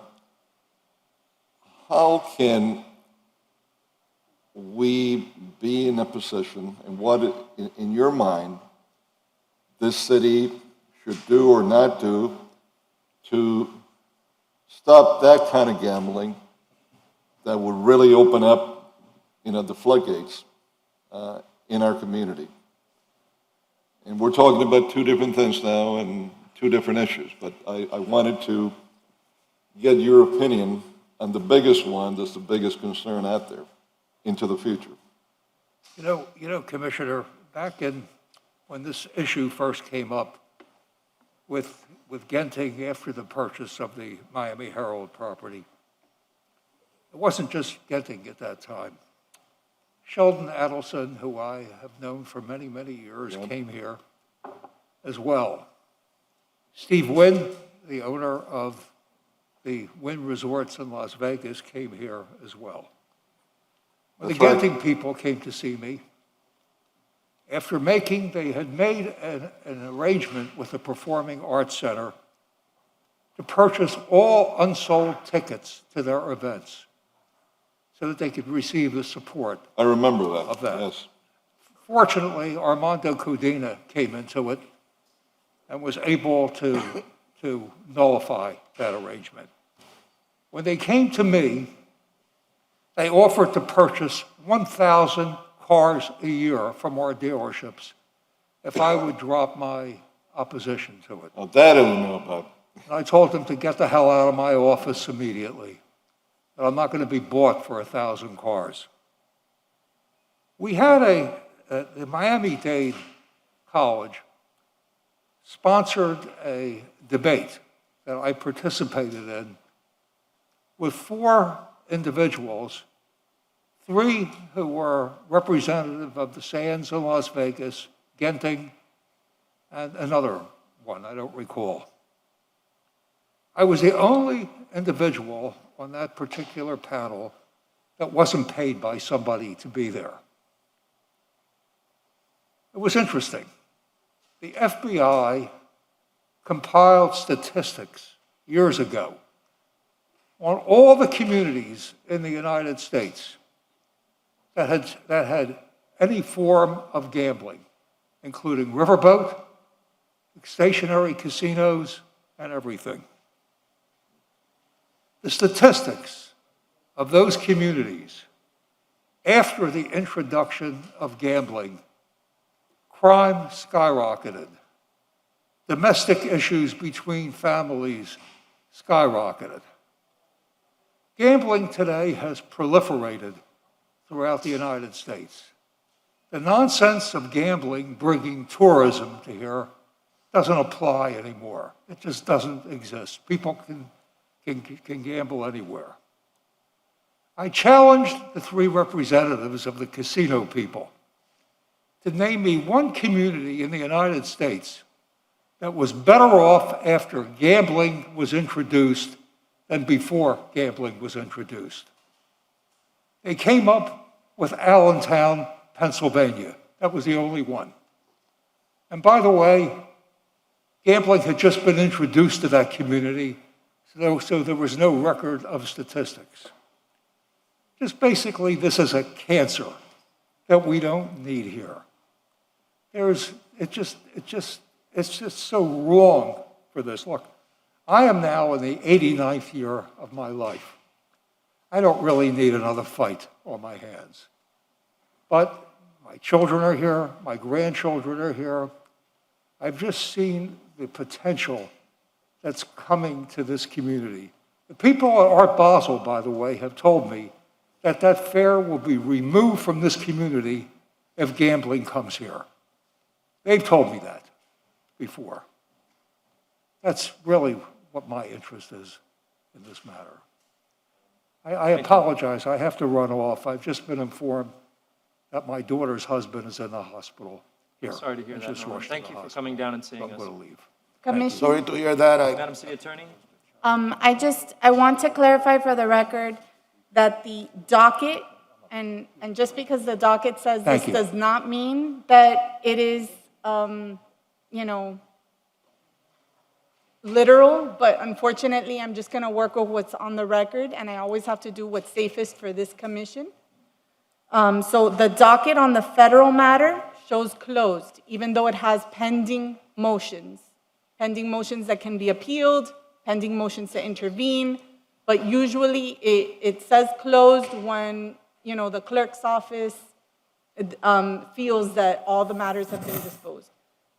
how can we be in a position, and what, in your mind, this city should do or not do to stop that kind of gambling that would really open up, the floodgates in our community? And we're talking about two different things now and two different issues, but I wanted to get your opinion on the biggest one that's the biggest concern out there into the future. You know, Commissioner, back when this issue first came up with Genting after the purchase of the Miami Herald property, it wasn't just Genting at that time. Sheldon Adelson, who I have known for many, many years, came here as well. Steve Wynn, the owner of the Wynn Resorts in Las Vegas, came here as well. When the Genting people came to see me, they had made an arrangement with the Performing Arts Center to purchase all unsold tickets to their events so that they could receive the support. I remember that. Of that. Yes. Fortunately, Armando Cudina came into it and was able to nullify that arrangement. When they came to me, they offered to purchase 1,000 cars a year from our dealerships if I would drop my opposition to it. Now that I don't know about. And I told them to get the hell out of my office immediately, that I'm not going to be bought for 1,000 cars. We had the Miami-Dade College sponsored a debate that I participated in with 4 individuals, 3 who were representative of the Sands in Las Vegas, Genting, and another one, I don't recall. I was the only individual on that particular panel that wasn't paid by somebody to be there. It was interesting. The FBI compiled statistics years ago on all the communities in the United States that had any form of gambling, including riverboat, stationary casinos, and everything. The statistics of those communities after the introduction of gambling, crime skyrocketed. Domestic issues between families skyrocketed. Gambling today has proliferated throughout the United States. The nonsense of gambling bringing tourism to here doesn't apply anymore. It just doesn't exist. People can can gamble anywhere. I challenged the three representatives of the casino people to name me one community in the United States that was better off after gambling was introduced than before gambling was introduced. They came up with Allentown, Pennsylvania. That was the only one. And by the way, gambling had just been introduced to that community, so there was no record of statistics. Just basically, this is a cancer that we don't need here. It's just so wrong for this. Look, I am now in the 89th year of my life. I don't really need another fight on my hands. But my children are here, my grandchildren are here. I've just seen the potential that's coming to this community. The people at Art Basel, by the way, have told me that that fair will be removed from this community if gambling comes here. They've told me that before. That's really what my interest is in this matter. I apologize, I have to run off. I've just been informed that my daughter's husband is in the hospital here. Sorry to hear that, Norman. Thank you for coming down and seeing us. I'm going to leave. Commissioner, Sorry to hear that. Madam City Attorney? I want to clarify for the record that the docket, and just because the docket says this Thank you. does not mean that it is, literal, but unfortunately, I'm just going to work with what's on the record, and I always have to do what's safest for this commission. So the docket on the federal matter shows closed, even though it has pending motions that can be appealed, pending motions to intervene, but usually it says closed when, the clerk's office feels that all the matters have been disposed.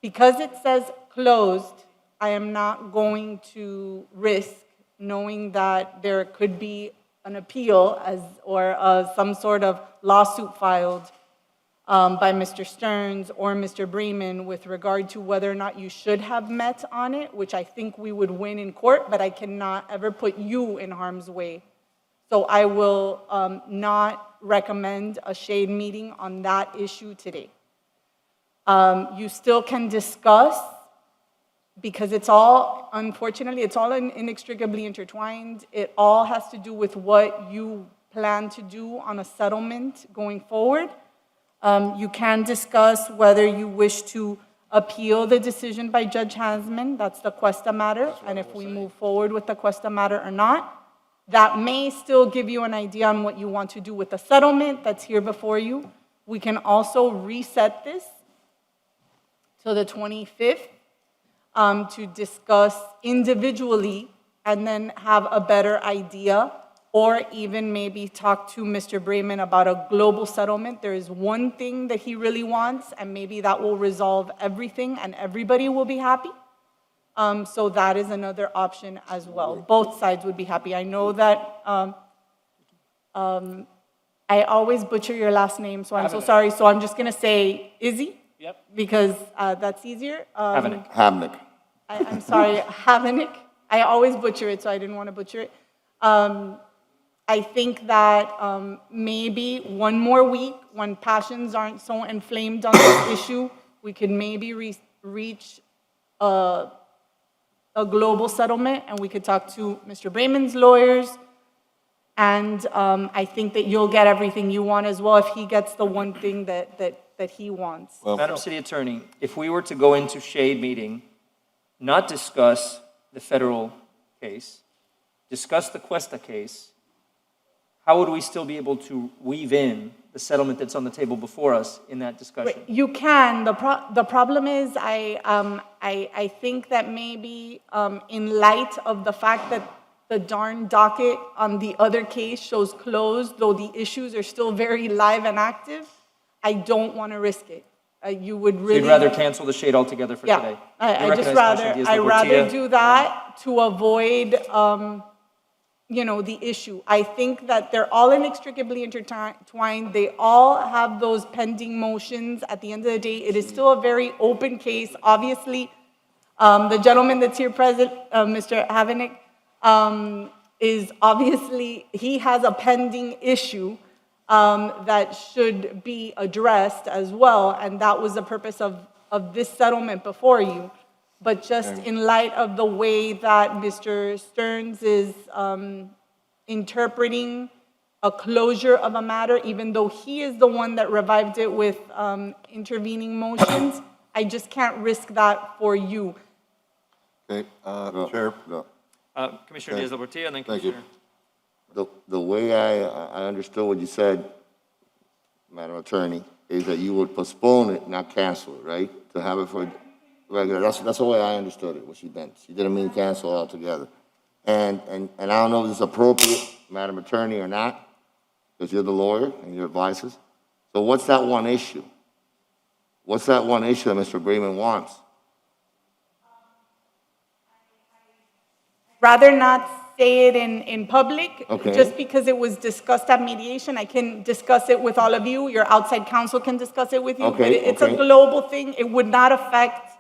Because it says closed, I am not going to risk knowing that there could be an appeal or some sort of lawsuit filed by Mr. Stearns or Mr. Bremen with regard to whether or not you should have met on it, which I think we would win in court, but I cannot ever put you in harm's way. So I will not recommend a shade meeting on that issue today. You still can discuss, because it's all, unfortunately, it's all inextricably intertwined. It all has to do with what you plan to do on a settlement going forward. You can discuss whether you wish to appeal the decision by Judge Hansman. That's the Cuesta matter. And if we move forward with the Cuesta matter or not, that may still give you an idea on what you want to do with the settlement that's here before you. We can also reset this to the 25th to discuss individually and then have a better idea, or even maybe talk to Mr. Bremen about a global settlement. There is one thing that he really wants, and maybe that will resolve everything and everybody will be happy. So that is another option as well. Both sides would be happy. I know that I always butcher your last name, so I'm so sorry. So I'm just going to say Izzy, because that's easier. Havnik. I'm sorry, Havnik. I always butcher it, so I didn't want to butcher it. I think that maybe one more week, when passions aren't so inflamed on this issue, we could maybe reach a global settlement, and we could talk to Mr. Bremen's lawyers, and I think that you'll get everything you want as well if he gets the one thing that he wants. Madam City Attorney, if we were to go into shade meeting, not discuss the federal case, discuss the Cuesta case, how would we still be able to weave in the settlement that's on the table before us in that discussion? You can. The problem is, I think that maybe in light of the fact that the darn docket on the other case shows closed, though the issues are still very live and active, I don't want to risk it. You would really... So you'd rather cancel the shade altogether for today? I'd rather do that to avoid, the issue. I think that they're all inextricably intertwined. They all have those pending motions. At the end of the day, it is still a very open case. Obviously, the gentleman that's here present, Mr. Havnik, is obviously, he has a pending issue that should be addressed as well, and that was the purpose of this settlement before you. But just in light of the way that Mr. Stearns is interpreting a closure of a matter, even though he is the one that revived it with intervening motions, I just can't risk that for you. Okay, Chair? Commissioner Okay. Diaz-Portillo, and then Thank you. Commissioner. The way I understood what you said, Madam Attorney, is that you would postpone it, not cancel it, right? To have it for regular, that's the way I understood it, what she meant. She didn't mean cancel altogether. And I don't know if it's appropriate, Madam Attorney, or not, because you're the lawyer and your advisors. So what's that one issue? What's that one issue that Mr. Bremen wants? Rather not say it in public, Okay. just because it was discussed at mediation. I can discuss it with all of you. Your outside counsel can discuss it with you. Okay, But it's a okay. global thing. It would not affect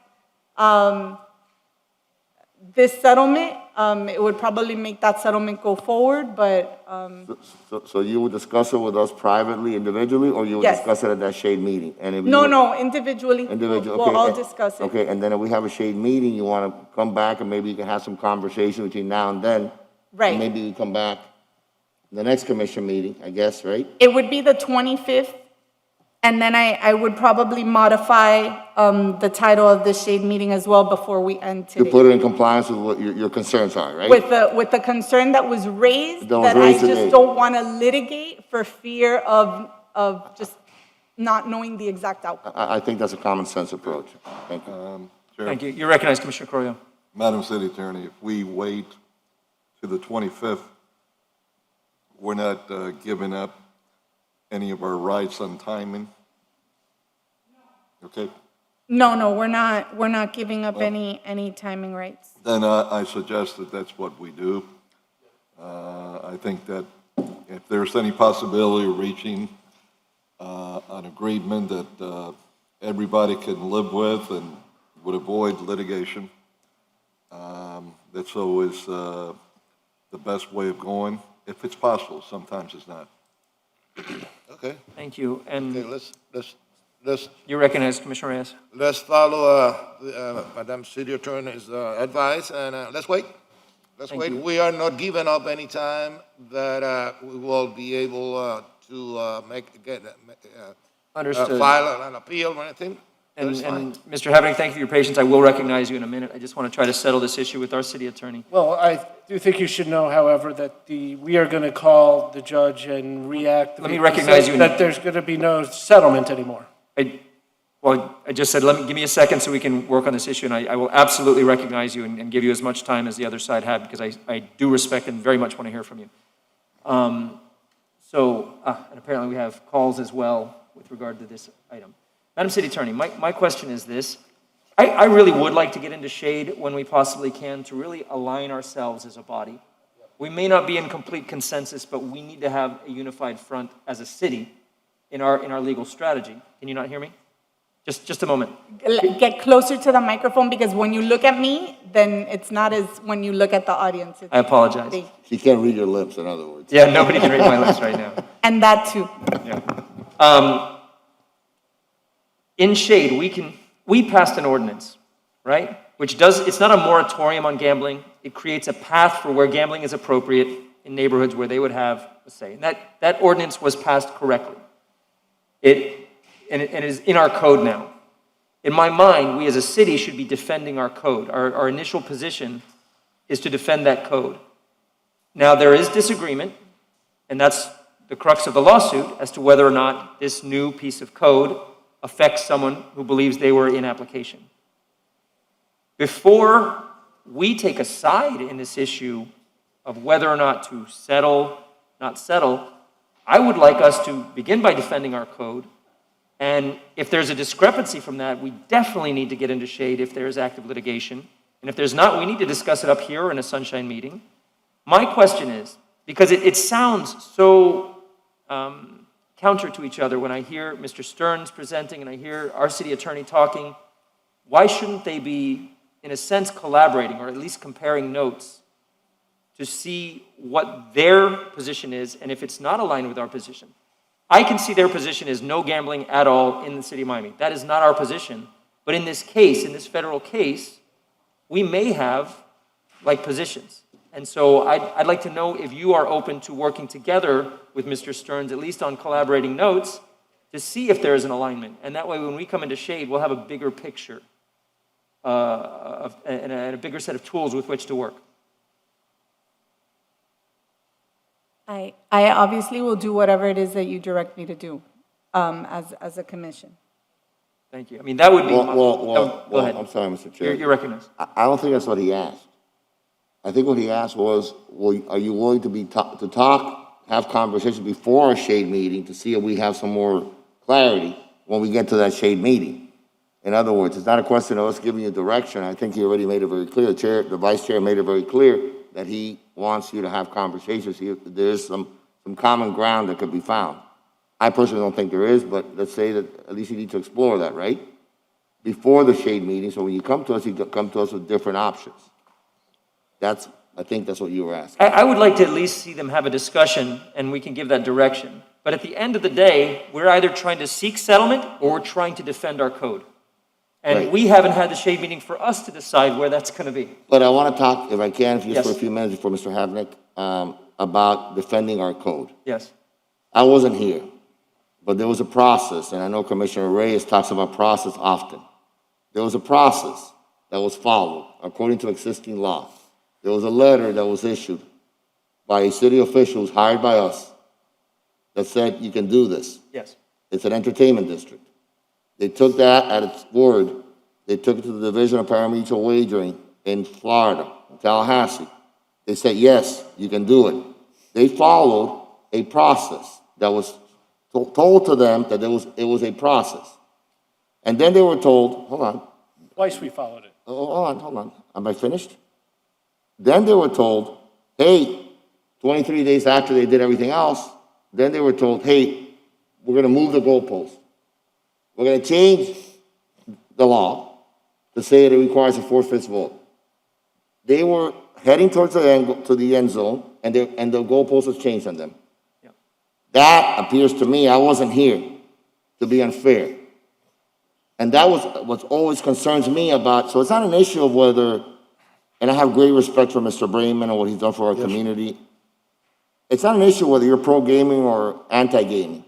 this settlement. It would probably make that settlement go forward, but So you would discuss it with us privately, individually, or you would Yes. discuss it at that shade meeting? And if you no, would- no, individually. Individual, We'll all okay. discuss it. Okay, and then if we have a shade meeting, you want to come back and maybe you can have some conversation between now and then? Right. And maybe we come back the next commission meeting, I guess, right? It would be the 25th, and then I would probably modify the title of the shade meeting as well before we end To today. put it in compliance with what your concerns are, right? With the concern that was raised, That was that I raised just today. don't want to litigate for fear of just not knowing the exact outcome. I think that's a common sense approach. Thank you. Chair? Thank you. You're recognized, Commissioner Carrillo. Madam City Attorney, if we wait to the 25th, we're not giving up any of our rights on timing? Okay? No, we're not giving up any timing rights. Then I suggest that that's what we do. I think that if there's any possibility of reaching an agreement that everybody can live with and would avoid litigation, that's always the best way of going, if it's possible. Sometimes it's not. Okay, Thank you. And okay, let's you're recognized, Commissioner Reyes. let's follow Madam City Attorney's advice, and let's wait. Let's Thank wait. you. We are not giving up any time that we will be able to Understood. file an appeal or anything. And, That's fine. and Mr. Havering, thank you for your patience. I will recognize you in a minute. I just want to try to settle this issue with our city attorney. Well, I do think you should know, however, that we are going to call the judge and react. Let me recognize you in- That there's going to be no settlement anymore. I just said, give me a second so we can work on this issue, and I will absolutely recognize you and give you as much time as the other side had, because I do respect and very much want to hear from you. And apparently we have calls as well with regard to this item. Madam City Attorney, my question is this. I really would like to get into shade when we possibly can to really align ourselves as a body. We may not be in complete consensus, but we need to have a unified front as a city in our legal strategy. Can you not hear me? Just a moment. Get closer to the microphone, because when you look at me, then it's not as when you look at the audience. I apologize. She can't read your lips, in other words. Yeah, nobody can read my lips right now. And that too. In shade, we passed an ordinance, right? It's not a moratorium on gambling. It creates a path for where gambling is appropriate in neighborhoods where they would have a say. And that ordinance was passed correctly. It is in our code now. In my mind, we as a city should be defending our code. Our initial position is to defend that code. Now, there is disagreement, and that's the crux of the lawsuit, as to whether or not this new piece of code affects someone who believes they were in application. Before we take a side in this issue of whether or not to settle, not settle, I would like us to begin by defending our code. And if there's a discrepancy from that, we definitely need to get into shade if there is active litigation. And if there's not, we need to discuss it up here in a sunshine meeting. My question is, because it sounds so counter to each other when I hear Mr. Stearns presenting and I hear our city attorney talking, why shouldn't they be, in a sense, collaborating or at least comparing notes to see what their position is and if it's not aligned with our position. I can see their position is no gambling at all in the city of Miami. That is not our position. But in this case, in this federal case, we may have like positions. And so I'd like to know if you are open to working together with Mr. Stearns, at least on collaborating notes, to see if there is an alignment. And that way, when we come into shade, we'll have a bigger picture and a bigger set of tools with which to work. I obviously will do whatever it is that you direct me to do as a commission. Thank you. I mean, that would be. Well, go ahead. I'm sorry, Mr. Chair. You're recognized. I don't think that's what he asked. I think what he asked was, are you willing to talk, have conversations before our shade meeting to see if we have some more clarity when we get to that shade meeting? In other words, it's not a question of us giving you direction. I think he already made it very clear. The vice chair made it very clear that he wants you to have conversations. There's some common ground that could be found. I personally don't think there is, but let's say that at least you need to explore that, right? Before the shade meeting, so when you come to us, you come to us with different options. I think that's what you were asking. I would like to at least see them have a discussion and we can give that direction. But at the end of the day, we're either trying to seek settlement or we're trying to defend our code. And Right. we haven't had the shade meeting for us to decide where that's going to be. But I want to talk, if I can, just for a Yes. few minutes before Mr. Havnick, about defending our code. Yes. I wasn't here, but there was a process, and I know Commissioner Reyes talks about process often. There was a process that was followed according to existing law. There was a letter that was issued by a city officials hired by us that said, you can do this. Yes. It's an entertainment district. They took that at its word. They took it to the Division of Parimutuel Wagering in Florida, in Tallahassee. They said, yes, you can do it. They followed a process that was told to them that it was a process. And then they were told, hold on, Twice we followed it. hold on, am I finished? Then they were told, hey, 23 days after they did everything else, then they were told, hey, we're going to move the goalpost. We're going to change the law to say that it requires a 4/5 vote. They were heading towards the end zone, and the goalpost was changed on them. Yeah. That appears to me, I wasn't here to be unfair. And that was what always concerns me about, so it's not an issue of whether, and I have great respect for Mr. Bremen and what he's done for our community. It's not an issue whether you're pro-gaming or anti-gaming.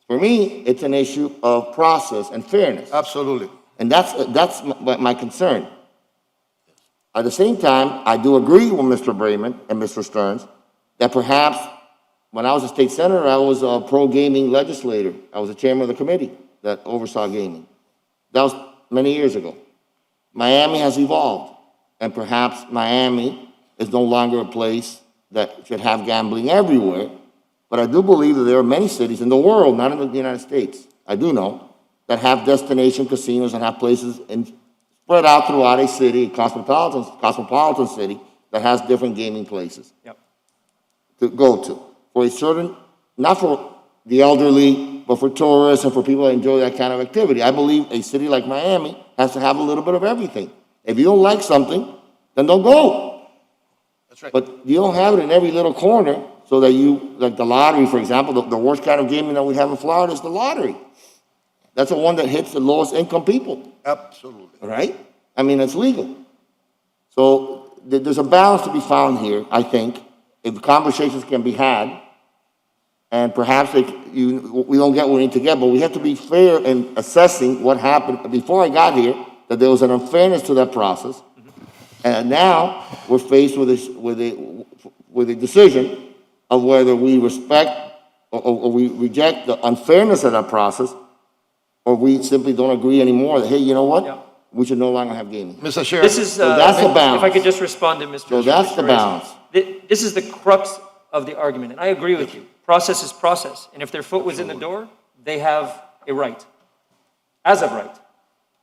For me, it's an issue of process and fairness. Absolutely. And that's my concern. At the same time, I do agree with Mr. Bremen and Mr. Stearns that perhaps when I was a state senator, I was a pro-gaming legislator. I was the chairman of the committee that oversaw gaming. That was many years ago. Miami has evolved, and perhaps Miami is no longer a place that should have gambling everywhere. But I do believe that there are many cities in the world, not in the United States, I do know, that have destination casinos and have places spread out throughout a city, cosmopolitan city, that has different gaming places to go to. For a certain, not for the elderly, but for tourists and for people that enjoy that kind of activity. I believe a city like Miami has to have a little bit of everything. If you don't like something, then don't go. That's right. But you don't have it in every little corner so that like the lottery, for example, the worst kind of gaming that we have in Florida is the lottery. That's the one that hits the lowest income people. Absolutely. Right? I mean, it's legal. So there's a balance to be found here, I think, if conversations can be had, and perhaps we don't get what we need to get, but we have to be fair in assessing what happened. Before I got here, that there was an unfairness to that process, and now we're faced with a decision of whether we respect or we reject the unfairness of that process, or we simply don't agree anymore that, hey, you know what? We should no longer have gaming. Mr. Chair. This is, So that's the balance. if I could just respond to Mr. So that's the Reyes. balance. This is the crux of the argument, and I agree with you. Process is process, and if their foot was in the door, they have a right, as of right.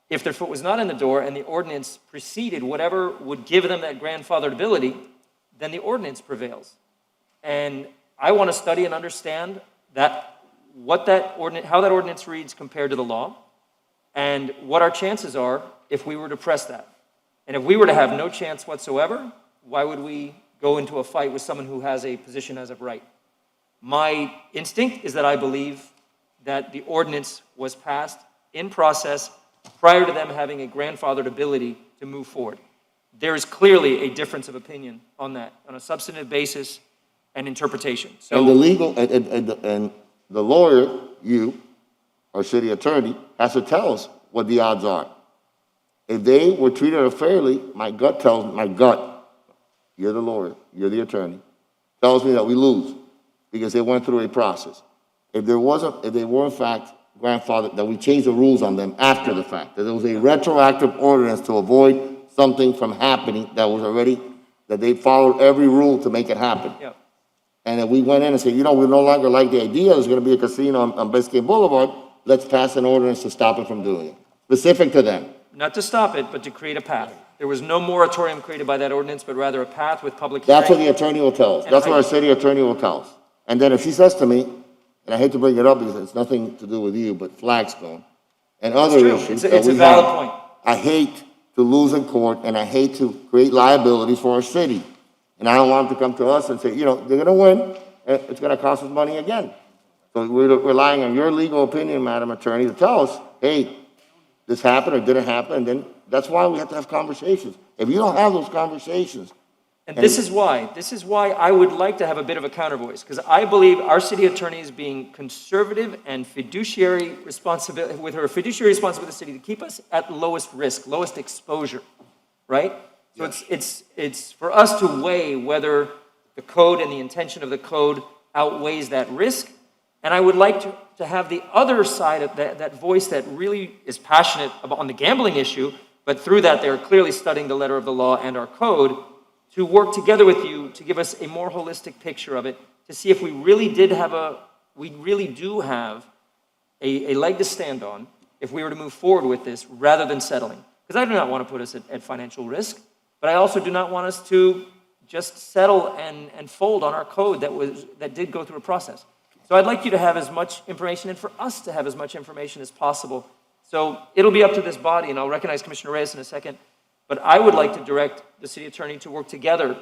If their foot was not in the door and the ordinance preceded whatever would give them that grandfathered ability, then the ordinance prevails. And I want to study and understand how that ordinance reads compared to the law, and what our chances are if we were to press that. And if we were to have no chance whatsoever, why would we go into a fight with someone who has a position as of right. My instinct is that I believe that the ordinance was passed in process prior to them having a grandfathered ability to move forward. There is clearly a difference of opinion on that, on a substantive basis and interpretation. So And the legal, and the lawyer, you, our city attorney, has to tell us what the odds are. If they were treated unfairly, my gut, you're the lawyer, you're the attorney, tells me that we lose because they went through a process. If they were in fact grandfathered, that we changed the rules on them after the fact, that there was a retroactive ordinance to avoid something from happening that was already, that they followed every rule to make it happen. Yeah. And if we went in and said, we no longer like the idea there's gonna be a casino on Biscayne Boulevard, let's pass an ordinance to stop it from doing it, specific to them. not to stop it, but to create a path. There was no moratorium created by that ordinance, but rather a path with public hearing. That's what the attorney will tell us. And That's what our city attorney will tell us. And then if she says to me, and I hate to bring it up because it's nothing to do with you, but Flagstone and other true. issues. It's a that we valid have, point. I hate to lose in court and I hate to create liabilities for our city. And I don't want them to come to us and say, they're gonna win, and it's gonna cost us money again. So we're relying on your legal opinion, Madam Attorney, to tell us, hey, this happened or didn't happen, and then that's why we have to have conversations. If you don't have those conversations. And this is why I would like to have a bit of a counter voice, because I believe our city attorney is being conservative and fiduciary responsibility, with her fiduciary responsibility to the city to keep us at lowest risk, lowest exposure, right? So it's for us to weigh whether the code and the intention of the code outweighs that risk. And I would like to have the other side of that voice that really is passionate on the gambling issue, but through that they're clearly studying the letter of the law and our code, to work together with you to give us a more holistic picture of it, to see if we really do have a leg to stand on if we were to move forward with this rather than settling. Because I do not want to put us at financial risk, but I also do not want us to just settle and fold on our code that did go through a process. So I'd like you to have as much information and for us to have as much information as possible. So it'll be up to this body, and I'll recognize Commissioner Reyes in a second, but I would like to direct the city attorney to work together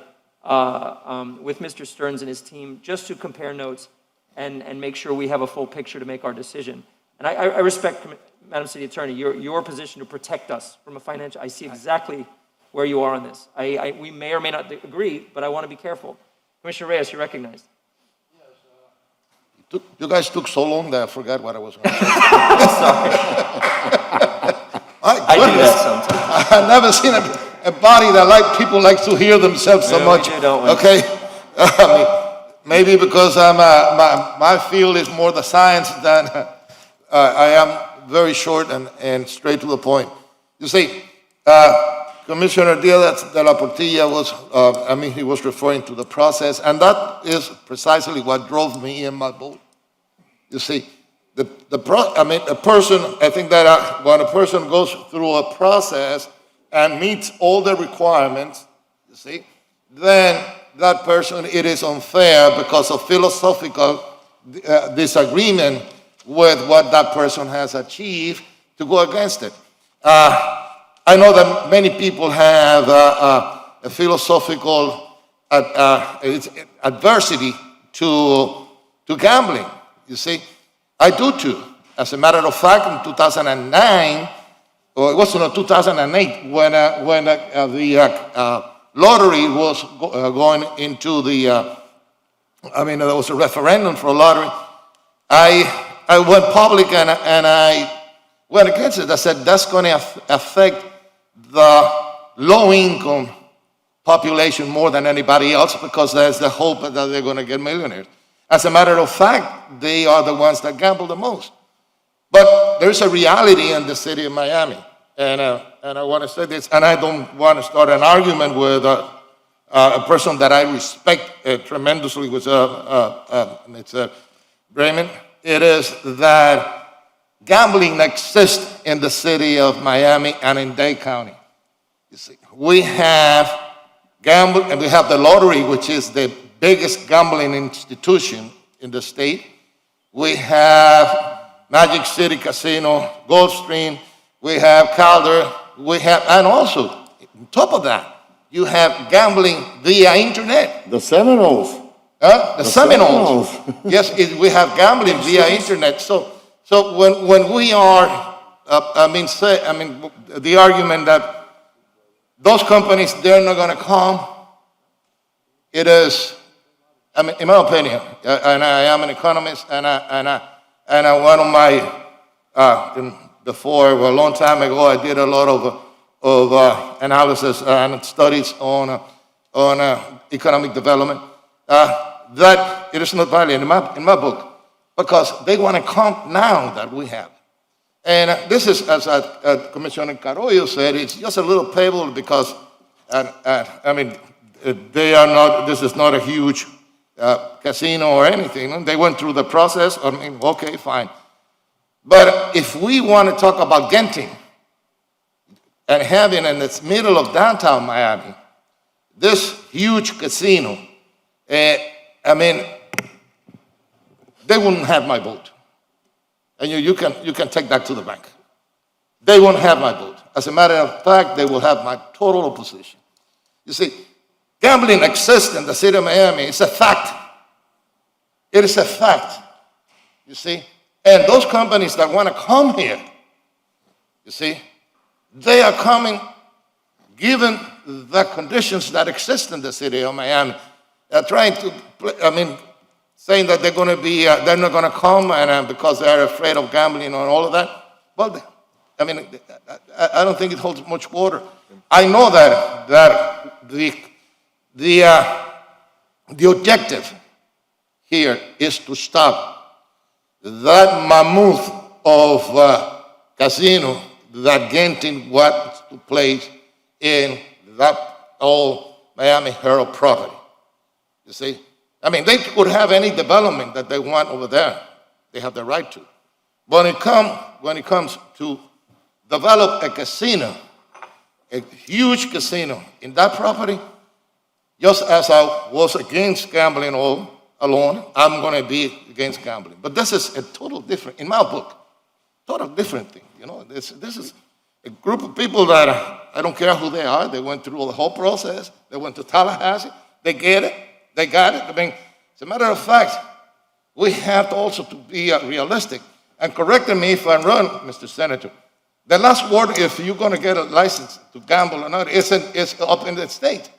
with Mr. Stearns and his team just to compare notes and make sure we have a full picture to make our decision. And I respect, Madam City Attorney, your position to protect us from a financial, I see exactly where you are on this. We may or may not agree, but I want to be careful. Commissioner Reyes, you're recognized. You guys took so long that I forgot what I was going to say. I do that sometimes. I've never seen a body that people like to hear themselves so much. We do, don't we? Okay? Maybe because my field is more the science than I am very short and straight to the point. You see, Commissioner Diaz de la Portilla he was referring to the process, and that is precisely what drove me in my vote. You see, a person, I think that when a person goes through a process and meets all the requirements, you see, then that person, it is unfair because of philosophical disagreement with what that person has achieved to go against it. I know that many people have a philosophical adversity to gambling, you see. I do too. As a matter of fact, in 2009, or it was in 2008, when the lottery was going into there was a referendum for a lottery, I went public and I went against it. I said, that's going to affect the low-income population more than anybody else because there's the hope that they're going to get millionaires. As a matter of fact, they are the ones that gamble the most. But there's a reality in the city of Miami, and I want to say this, and I don't want to start an argument with a person that I respect tremendously, with Raymond. It is that gambling exists in the city of Miami and in Dade County. You see, we have gambling, and we have the lottery, which is the biggest gambling institution in the state. We have Magic City Casino, Gulfstream, we have Calder, and also, on top of that, you have gambling via internet. The Seminoles. The Seminoles. Yes, we have gambling via internet. So when we are, the argument that those companies, they're not going to come, it is, in my opinion, and I am an economist, and one of my, before, a long time ago, I did a lot of analysis and studies on economic development. That it is not valid in my book, because they want to come now that we have. And this is, as Commissioner Carollo said, it's just a little pebble because, they are not, this is not a huge casino or anything. They went through the process, okay, fine. But if we want to talk about Genting and having in the middle of downtown Miami, this huge casino, they wouldn't have my vote. And you can take that to the bank. They won't have my vote. As a matter of fact, they will have my total opposition. You see, gambling exists in the city of Miami. It's a fact. It is a fact. You see? And those companies that want to come here, you see, they are coming given the conditions that exist in the city of Miami. They're trying to, saying that they're going to be, they're not going to come and because they're afraid of gambling and all of that. Well, I don't think it holds much water. I know that the objective here is to stop that mammoth of casino that Genting wants to place in that old Miami Herald property. You see? They could have any development that they want over there. They have the right to. When it comes to develop a casino, a huge casino in that property, just as I was against gambling all alone, I'm going to be against gambling. But this is a total different, in my book, total different thing. This is a group of people that I don't care who they are. They went through the whole process. They went to Tallahassee. They get it. They got it. As a matter of fact, we have to also to be realistic. And correct me if I'm wrong, Mr. Senator. The last word, if you're going to get a license to gamble or not, is up in the state.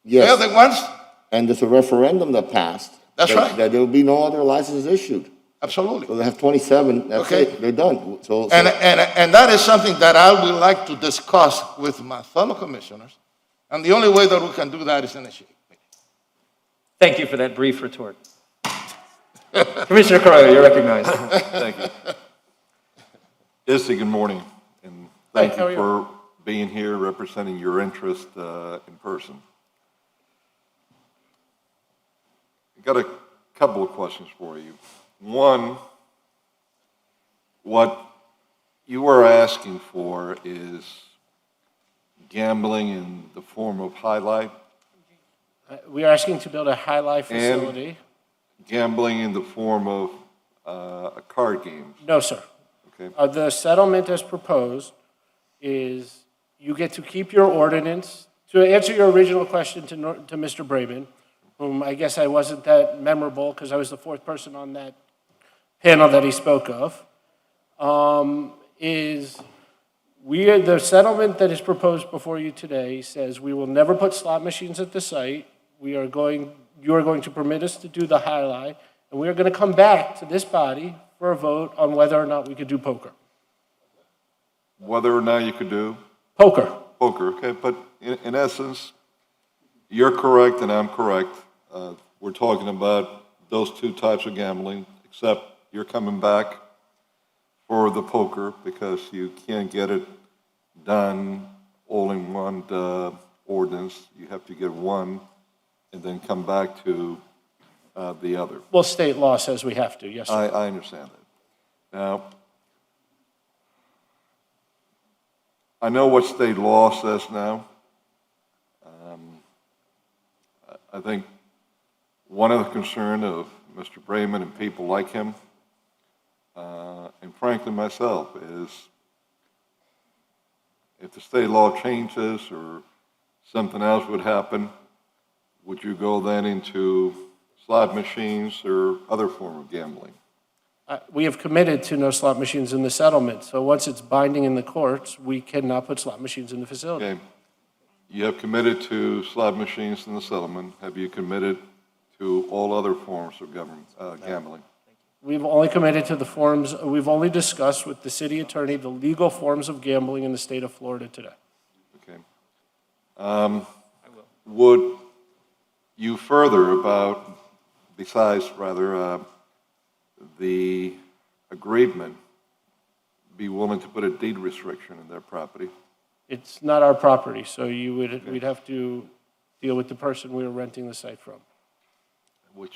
Yes. They're the ones. And there's a referendum that passed. That's right. That there will be no other licenses issued. Absolutely. So they have 27. That's Okay. it. They're done. So And that is something that I would like to discuss with my fellow commissioners. And the only way that we can do that is initiate. Thank you for that brief retort. Commissioner Carrillo, you're recognized. Thank you. Issy, good morning, and thank Hi, how are you you? for being here, representing your interest in person. I got a couple of questions for you. One, what you are asking for is gambling in the form of high life, We are asking to build a high life facility. gambling in the form of card games. No, sir. Okay. The settlement as proposed is you get to keep your ordinance. To answer your original question to Mr. Braben, whom I guess I wasn't that memorable because I was the fourth person on that panel that he spoke of, the settlement that is proposed before you today says we will never put slot machines at the site. You are going to permit us to do the highlight, and we are going to come back to this body for a vote on whether or not we could do poker. Whether or not you could do? Poker. Poker, okay, but in essence, you're correct and I'm correct. We're talking about those two types of gambling, except you're coming back for the poker because you can't get it done all in one ordinance. You have to get one and then come back to the other. Well, state law says we have to, yes, sir. I understand that. Now, I know what state law says now. I think one of the concern of Mr. Braman and people like him, and frankly myself, is if the state law changes or something else would happen, would you go then into slot machines or other form of gambling? We have committed to no slot machines in the settlement, so once it's binding in the courts, we cannot put slot machines in the facility. Okay. You have committed to slot machines in the settlement. Have you committed to all other forms of gambling? We've only committed to the forms, we've only discussed with the city attorney the legal forms of gambling in the state of Florida today. Okay. Would you further about, besides rather, the agreement, be willing to put a deed restriction in their property? It's not our property, so we'd have to deal with the person we were renting the site from. Which,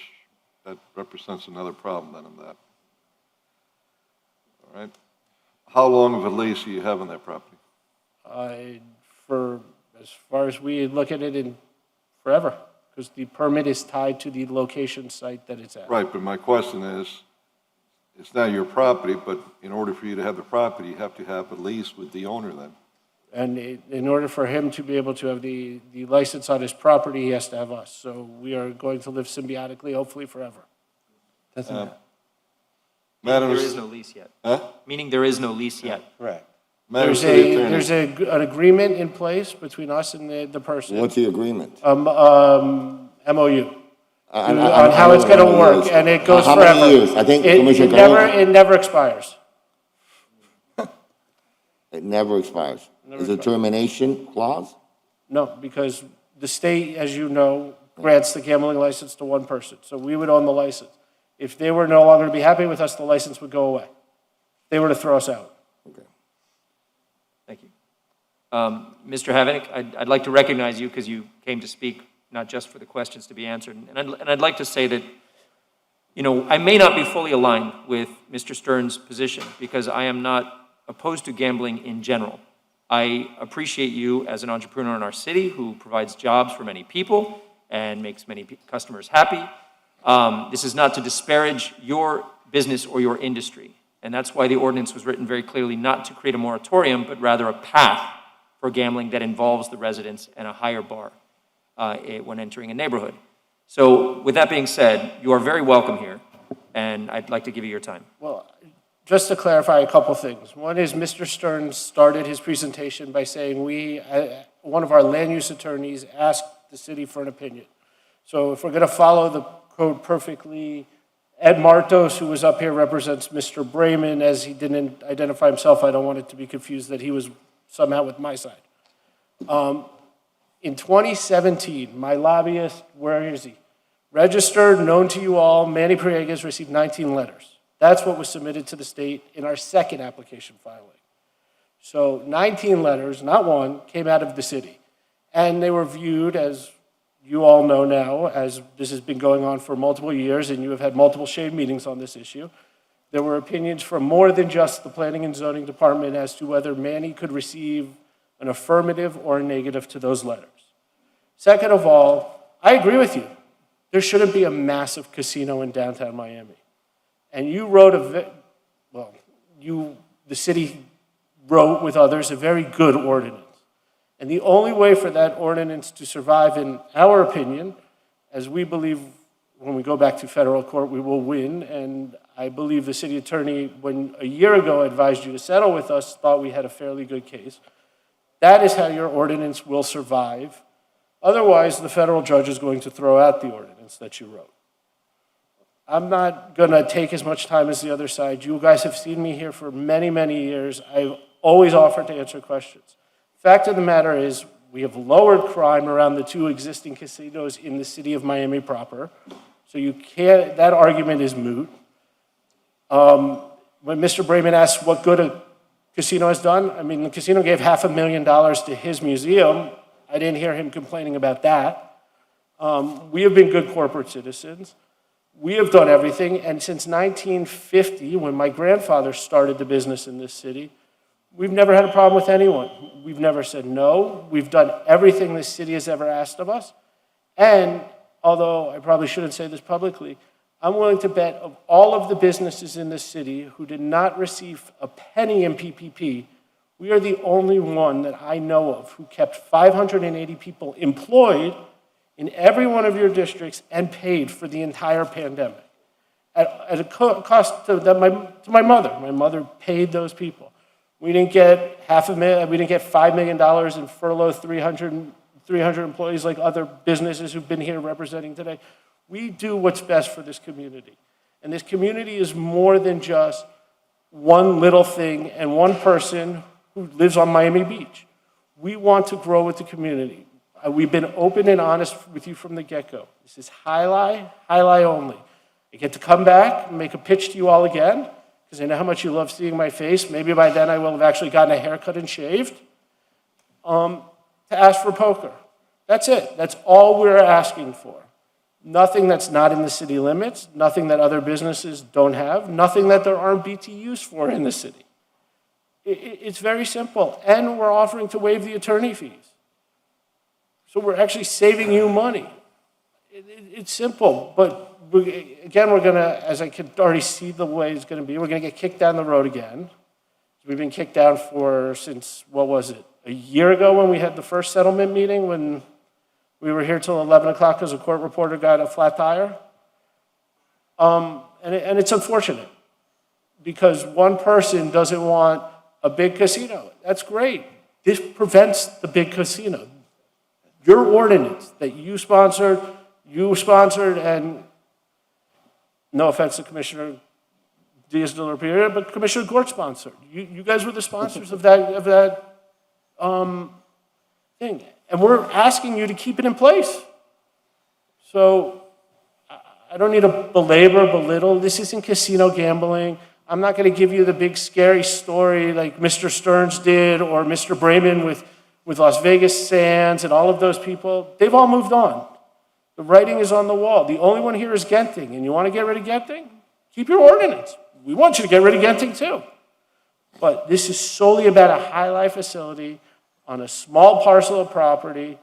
that represents another problem then in that. All right. How long of a lease do you have on that property? For as far as we look at it, in forever, because the permit is tied to the location site that it's at. Right, but my question is, it's not your property, but in order for you to have the property, you have to have a lease with the owner then. And in order for him to be able to have the license on his property, he has to have us. So we are going to live symbiotically, hopefully forever. Madam, There is no lease yet. Huh? Meaning there is no lease yet. Correct. Madam City Attorney. There's an agreement in place between us and the person. What's the agreement? MOU. On how it's going to work, and it goes How forever. many years? I think Commissioner It never expires. It never expires. Is there a termination clause? No, because the state, as you know, grants the gambling license to one person. So we would own the license. If they were no longer to be happy with us, the license would go away. They were to throw us out. Thank you. Mr. Havenick, I'd like to recognize you because you came to speak, not just for the questions to be answered. And I'd like to say that, you know, I may not be fully aligned with Mr. Stern's position because I am not opposed to gambling in general. I appreciate you as an entrepreneur in our city who provides jobs for many people and makes many customers happy. This is not to disparage your business or your industry. And that's why the ordinance was written very clearly, not to create a moratorium, but rather a path for gambling that involves the residents and a higher bar when entering a neighborhood. So with that being said, you are very welcome here, and I'd like to give you your time. Well, just to clarify a couple things. One is Mr. Stern started his presentation by saying one of our land use attorneys asked the city for an opinion. So if we're going to follow the code perfectly, Ed Martos, who was up here, represents Mr. Brayman. As he didn't identify himself, I don't want it to be confused that he was somehow with my side. In 2017, my lobbyist, where is he? Registered, known to you all, Manny Priegas received 19 letters. That's what was submitted to the state in our second application filing. So 19 letters, not one, came out of the city. And they were viewed, as you all know now, as this has been going on for multiple years, and you have had multiple shade meetings on this issue. There were opinions from more than just the Planning and Zoning Department as to whether Manny could receive an affirmative or a negative to those letters. Second of all, I agree with you. There shouldn't be a massive casino in downtown Miami. And you wrote the city wrote with others a very good ordinance. And the only way for that ordinance to survive, in our opinion, as we believe when we go back to federal court, we will win. And I believe the city attorney, when a year ago advised you to settle with us, thought we had a fairly good case. That is how your ordinance will survive. Otherwise, the federal judge is going to throw out the ordinance that you wrote. I'm not going to take as much time as the other side. You guys have seen me here for many, many years. I've always offered to answer questions. Fact of the matter is, we have lowered crime around the two existing casinos in the city of Miami proper. So you can't, that argument is moot. When Mr. Brayman asked what good a casino has done, I mean, the casino gave $500,000 to his museum. I didn't hear him complaining about that. We have been good corporate citizens. We have done everything, and since 1950, when my grandfather started the business in this city, we've never had a problem with anyone. We've never said no. We've done everything this city has ever asked of us. And although I probably shouldn't say this publicly, I'm willing to bet of all of the businesses in this city who did not receive a penny in PPP, We are the only one that I know of who kept 580 people employed in every one of your districts and paid for the entire pandemic. At a cost to my mother. My mother paid those people. We didn't get we didn't get $5 million in furlough 300 employees like other businesses who've been here representing today. We do what's best for this community. And this community is more than just one little thing and one person who lives on Miami Beach. We want to grow with the community. We've been open and honest with you from the get-go. This is highlight only. I get to come back and make a pitch to you all again, because I know how much you love seeing my face. Maybe by then I will have actually gotten a haircut and shaved, to ask for poker. That's it. That's all we're asking for. Nothing that's not in the city limits, nothing that other businesses don't have, nothing that there aren't BTUs for in the city. It's very simple. And we're offering to waive the attorney fees. So we're actually saving you money. It's simple, but we're going to, as I could already see the way it's going to be, we're going to get kicked down the road again. We've been kicked down since, what was it, a year ago when we had the first settlement meeting, when we were here till 11 o'clock because a court reporter got a flat tire. And it's unfortunate because one person doesn't want a big casino. That's great. This prevents the big casino. Your ordinance that you sponsored, and no offense to Commissioner Diaz de la Riera, but Commissioner Gort sponsored. You guys were the sponsors of that thing. And we're asking you to keep it in place. So I don't need to belittle. This isn't casino gambling. I'm not going to give you the big scary story like Mr. Stearns did or Mr. Brayman with Las Vegas Sands and all of those people. They've all moved on. The writing is on the wall. The only one here is Genting. And you want to get rid of Genting? Keep your ordinance. We want you to get rid of Genting too. But this is solely about a high-life facility on a small parcel of property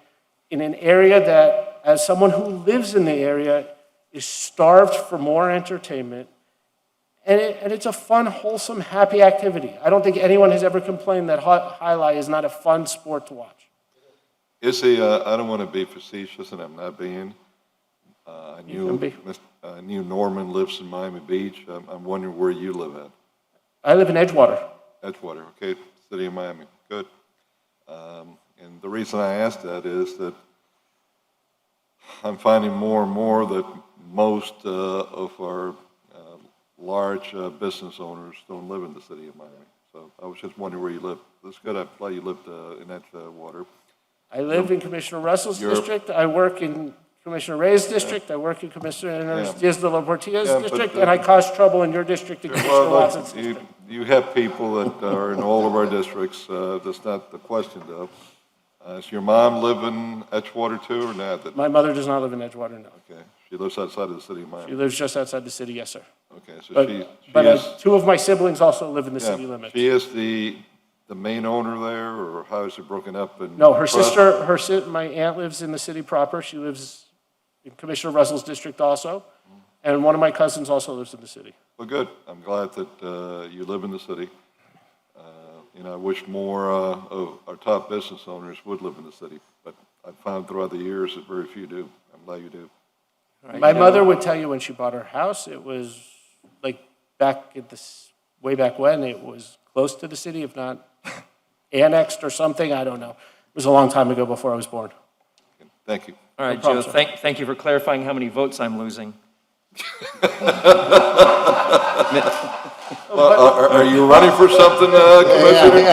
in an area that, as someone who lives in the area, is starved for more entertainment. And it's a fun, wholesome, happy activity. I don't think anyone has ever complained that Highlight is not a fun sport to watch. I don't want to be facetious, and I'm not being. I knew Norman lives in Miami Beach. I'm wondering where you live at. I live in Edgewater. Edgewater, okay, city of Miami, good. And the reason I ask that is that I'm finding more and more that most of our large business owners don't live in the city of Miami. So I was just wondering where you live. That's good. I'm glad you lived in Edgewater. I live in Commissioner Russell's district. I work in Commissioner Ray's district. I work in Commissioner Diaz de la Portilla's district, and I cause trouble in your district and Commissioner Watson's district. You have people that are in all of our districts. That's not the question, though. Does your mom live in Edgewater too, or not? My mother does not live in Edgewater, no. Okay. She lives outside of the city of Miami. She lives just outside the city, yes, sir. Okay, so but two of my siblings also live in the city limits. She is the main owner there, or how is it broken up? No, my aunt lives in the city proper. She lives in Commissioner Russell's district also. And one of my cousins also lives in the city. Well, good. I'm glad that you live in the city. I wish more of our top business owners would live in the city, but I've found throughout the years that very few do. I'm glad you do. My mother would tell you when she bought her house, it was like way back when, it was close to the city, if not annexed or something. I don't know. It was a long time ago before I was born. Thank you. All right, Joe, thank you for clarifying how many votes I'm losing. Are you running for something, Commissioner?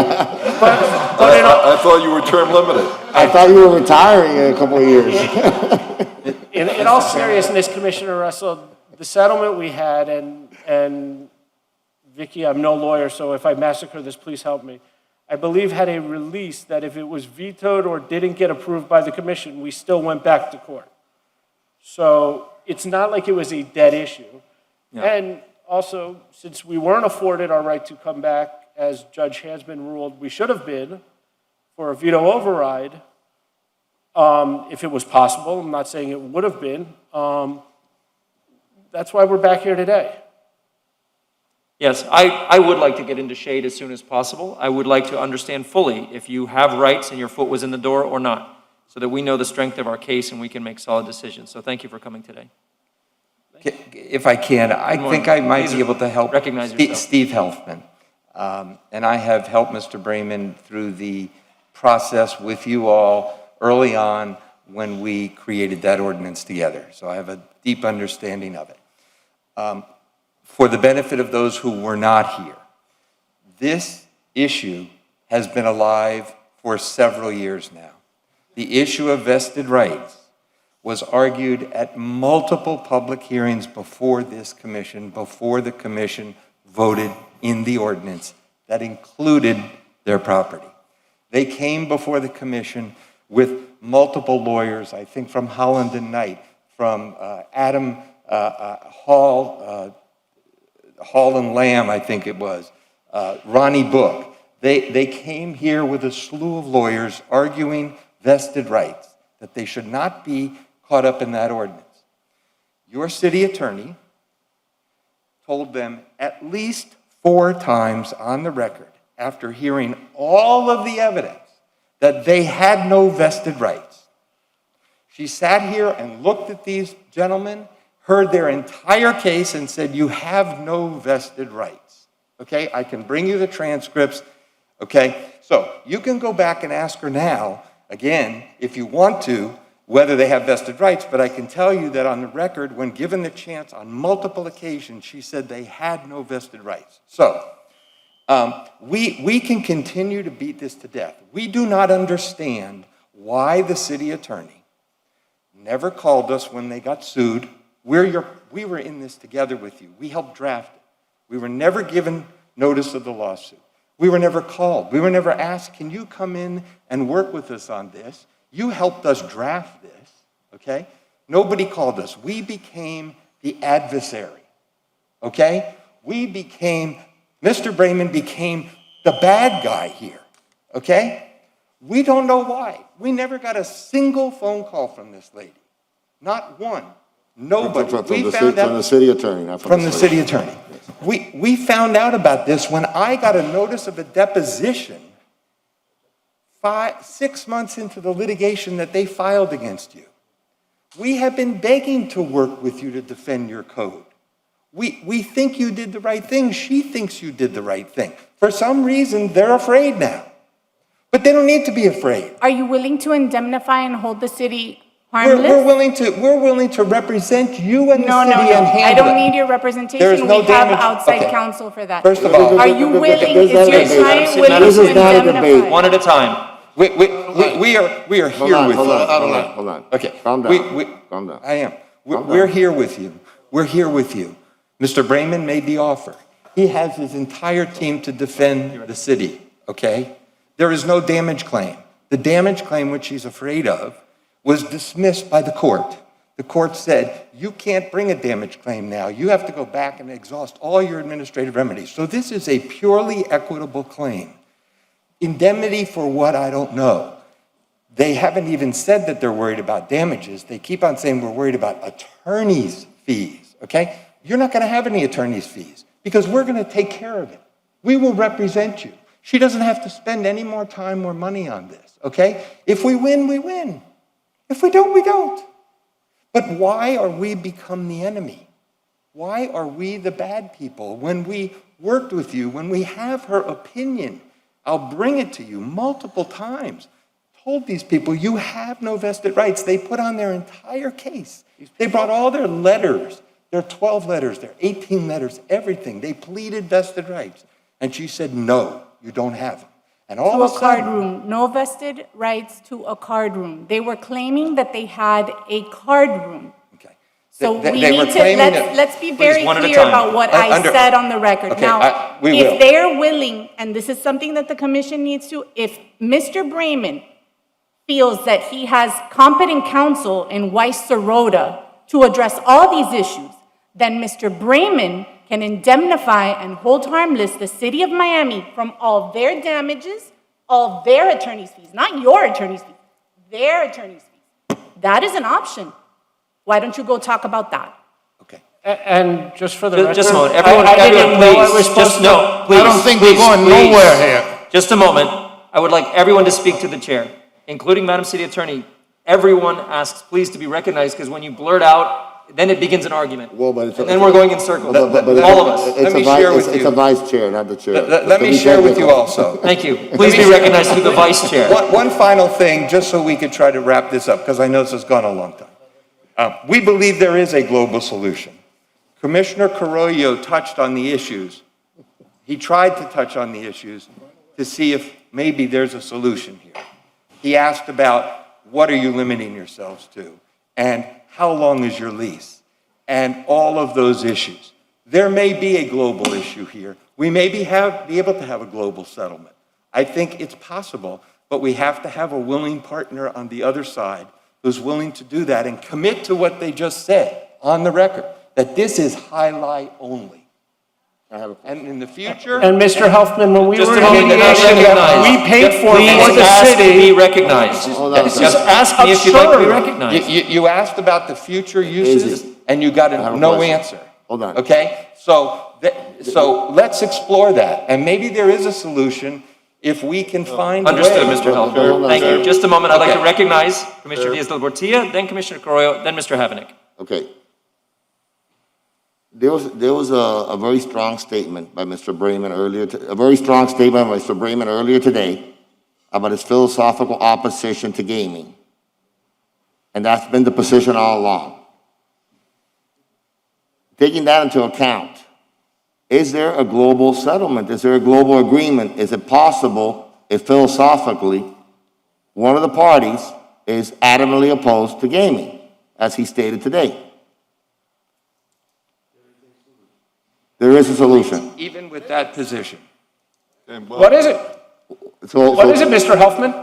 I thought you were term limited. I thought you were retiring in a couple of years. In all seriousness, Commissioner Russell, the settlement we had, and Vicky, I'm no lawyer, so if I massacre this, please help me. I believe had a release that if it was vetoed or didn't get approved by the commission, we still went back to court. So it's not like it was a dead issue. Yeah. And also, since we weren't afforded our right to come back, as Judge Hansman ruled we should have been, for a veto override, if it was possible. I'm not saying it would have been. That's why we're back here today. Yes, I would like to get into shade as soon as possible. I would like to understand fully if you have rights and your foot was in the door or not, so that we know the strength of our case and we can make solid decisions. So thank you for coming today. If I can, I think I might be able to help Recognize yourself. Steve Helfman. And I have helped Mr. Brayman through the process with you all early on when we created that ordinance together. So I have a deep understanding of it. For the benefit of those who were not here, this issue has been alive for several years now. The issue of vested rights was argued at multiple public hearings before this commission, before the commission voted in the ordinance that included their property. They came before the commission with multiple lawyers, I think from Holland and Knight, from Adam Hall and Lamb, I think it was, Ronnie Book. They came here with a slew of lawyers arguing vested rights, that they should not be caught up in that ordinance. Your city attorney told them at least 4 times on the record, after hearing all of the evidence, that they had no vested rights. She sat here and looked at these gentlemen, heard their entire case, and said, you have no vested rights. Okay, I can bring you the transcripts. Okay, so you can go back and ask her now, again, if you want to, whether they have vested rights, but I can tell you that on the record, when given the chance on multiple occasions, she said they had no vested rights. So, we can continue to beat this to death. We do not understand why the city attorney never called us when they got sued. We were in this together with you. We helped draft it. We were never given notice of the lawsuit. We were never called. We were never asked, can you come in and work with us on this? You helped us draft this, okay? Nobody called us. We became the adversary, okay? Mr. Brayman became the bad guy here, okay? We don't know why. We never got a single phone call from this lady. Not one. Nobody. From the city attorney, not from the city attorney. We found out about this when I got a notice of a deposition 6 months into the litigation that they filed against you. We have been begging to work with you to defend your code. We think you did the right thing. She thinks you did the right thing. For some reason, they're afraid now. But they don't need to be afraid. Are you willing to indemnify and hold the city harmless? We're willing to represent you and the city and handle it. I don't need your representation. There is no we have damage. outside counsel for that. First of all, are you willing? Is your client willing to indemnify? One at a time. We are here with you. Hold on. Okay. Calm down. Calm down. I am. We're here with you. We're here with you. Mr. Brayman made the offer. He has his entire team to defend the city, okay? There is no damage claim. The damage claim, which he's afraid of, was dismissed by the court. The court said, you can't bring a damage claim now. You have to go back and exhaust all your administrative remedies. So this is a purely equitable claim. Indemnity for what, I don't know. They haven't even said that they're worried about damages. They keep on saying we're worried about attorney's fees, okay? You're not going to have any attorney's fees because we're going to take care of it. We will represent you. She doesn't have to spend any more time or money on this, okay? If we win, we win. If we don't, we don't. But why are we become the enemy? Why are we the bad people when we worked with you, when we have her opinion? I'll bring it to you multiple times. Told these people, you have no vested rights. They put on their entire case. They brought all their letters, their 12 letters, their 18 letters, everything. They pleaded vested rights. And she said, no, you don't have them. And all of a sudden, card room, no vested rights to a card room. They were claiming that they had a card room. Okay. So They we were need to, claiming that- let's be very one at a clear time. about what I said on the record. Okay, Now, we will. if they're willing, and this is something that the commission needs to, if Mr. Brayman feels that he has competent counsel in Weiss Serota to address all these issues, then Mr. Brayman can indemnify and hold harmless the city of Miami from all their damages, all their attorney's fees, not your attorney's fees, their attorney's fees. That is an option. Why don't you go talk about that? okay. And just for the record. Just a moment, I everyone, didn't know I was please, supposed just, to. no, please. I don't think we're please, going please. nowhere here. Just a moment. I would like everyone to speak to the chair, including Madam City Attorney. Everyone asks, please, to be recognized, because when you blurt out, then it begins an argument. Well, but it's And then we're going in circles, all of us. Let me share with It's you. a vice chair, not the chair. Let me share with you also. Thank you. Please be recognized through the vice chair. One final thing, just so we could try to wrap this up, because I know this has gone a long time. We believe there is a global solution. Commissioner Carollo touched on the issues. He tried to touch on the issues to see if maybe there's a solution here. He asked about, what are you limiting yourselves to? And how long is your lease? And all of those issues. There may be a global issue here. We may be able to have a global settlement. I think it's possible, but we have to have a willing partner on the other side who's willing to do that and commit to what they just said on the record, that this is highlight only. And in the future. And Mr. Huffman, when we Just were a in moment, they're not mediation that we recognized. paid for Please the ask to be city. recognized. Just ask me if you'd like to be recognized. You asked about the future uses, and you got have a no question. answer. Hold on. Okay? So let's explore that, and maybe there is a solution if we can find a way. Understood, Mr. Helper. Thank you. Just a moment, I'd like to Okay. recognize Commissioner Diaz-Del Portilla, then Commissioner Carollo, then Mr. Havenick. Okay. There was a very strong statement by Mr. Bremen earlier, today about his philosophical opposition to gaming. And that's been the position all along. Taking that into account, is there a global settlement? Is there a global agreement? Is it possible if philosophically one of the parties is adamantly opposed to gaming, as he stated today? There is a solution. Even with that position. What is it? What is it, Mr. Huffman?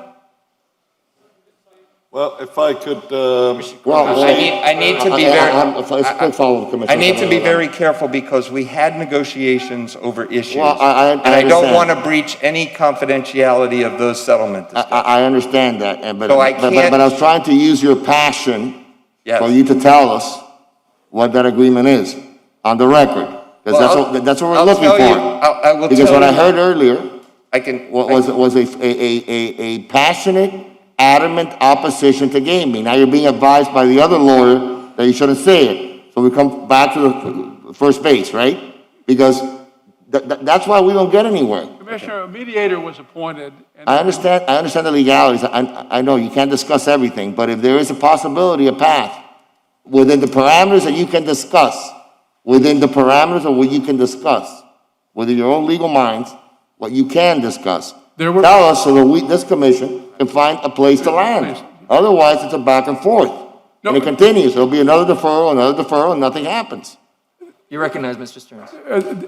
Well, if I could, I need to be very. It's a quick follow-up, Commissioner. I need to be very careful because we had negotiations over issues. Well, I and I don't understand. want to breach any confidentiality of those settlement discussions. I understand that, but So I I can't- was trying to use your passion Yes. for you to tell us what that agreement is on the record, because Well, that's what we're I'll looking tell for. you. I will Because tell what I you. heard earlier I can. was a passionate, adamant opposition to gaming. Now you're being advised by the other lawyer that you shouldn't say it. So we come back to the first base, right? Because that's why we don't get anywhere. Commissioner, a mediator was appointed. And I understand the legalities. I know you can't discuss everything, but if there is a possibility, a path, within the parameters that you can discuss, within the parameters of what you can discuss, within your own legal minds, what you can discuss, tell us so that this commission can find a place to land. Otherwise, it's a back and forth. And it continues. There'll be another deferral, and nothing happens. You recognize, Mr. Stearns.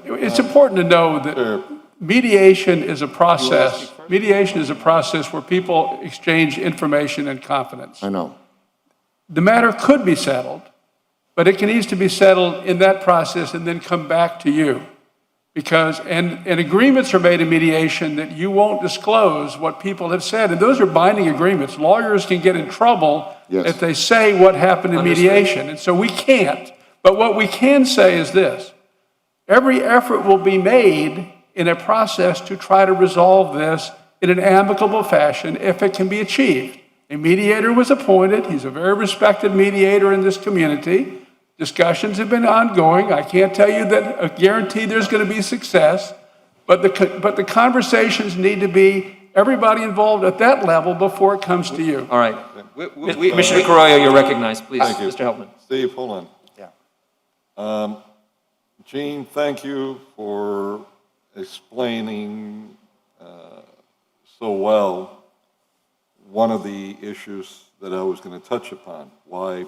It's important to know that mediation is a process. Mediation is a process where people exchange information and confidence. I know. The matter could be settled, but it needs to be settled in that process and then come back to you. Because, and agreements are made in mediation that you won't disclose what people have said, and those are binding agreements. Lawyers can get in trouble if they say what happened in mediation, and so we can't. But what we can say is this: every effort will be made in a process to try to resolve this in an amicable fashion if it can be achieved. A mediator was appointed. He's a very respected mediator in this community. Discussions have been ongoing. I can't tell you that a guarantee there's going to be success, but the conversations need to be everybody involved at that level before it comes to you. All right. Commissioner Carollo, you're recognized, please. Thank you. Mr. Helpman. Steve, hold on. Yeah. Gene, thank you for explaining so well one of the issues that I was going to touch upon, why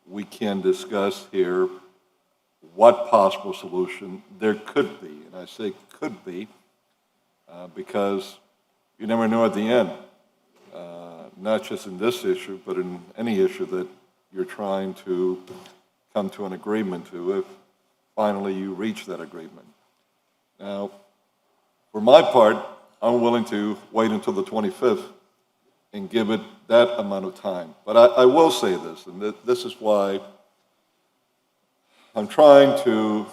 we can discuss here what possible solution there could be. And I say could be because you never know at the end, not just in this issue, but in any issue that you're trying to come to an agreement to, if finally you reach that agreement. Now, for my part, I'm willing to wait until the 25th and give it that amount of time. But I will say this, and this is why I'm trying to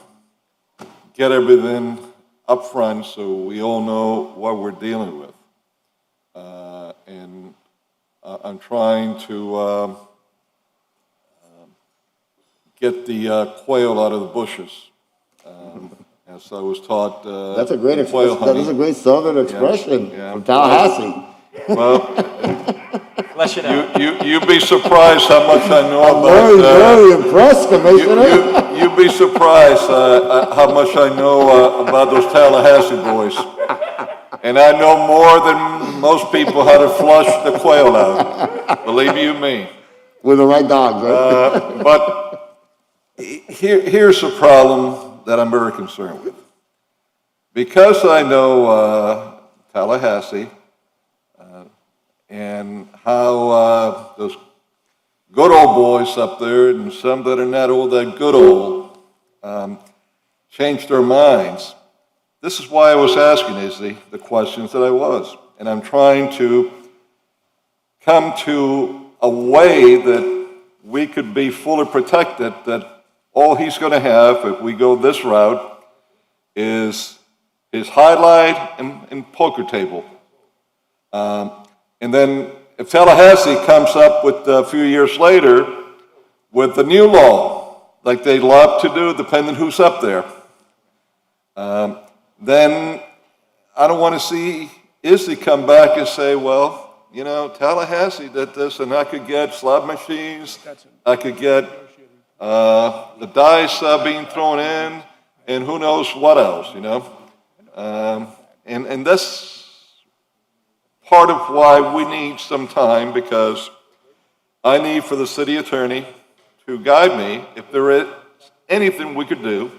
get everything up front so we all know what we're dealing with. And I'm trying to get the quail out of the bushes. As I was taught. That's a great quail expression. That is a great southern expression from Tallahassee. Well, Flesh it out. you'd be surprised how much I know I'm about. very impressed, Commissioner. You'd be surprised how much I know about those Tallahassee boys. And I know more than most people how to flush the quail out. Believe you me. With the right dogs, right? But here's the problem that I'm very concerned with. Because I know Tallahassee and how those good old boys up there and some that are not all that good old changed their minds. This is why I was asking Izzy the questions that I was. And I'm trying to come to a way that we could be fully protected, that all he's going to have, if we go this route, is his highlight and poker table. And then if Tallahassee comes up with a few years later with the new law, like they love to do, depending who's up there, then I don't want to see Izzy come back and say, well, you know, Tallahassee did this, and I could get slot machines, I could get the dice being thrown in, and who knows what else, you know. And that's part of why we need some time, because I need for the city attorney to guide me if there is anything we could do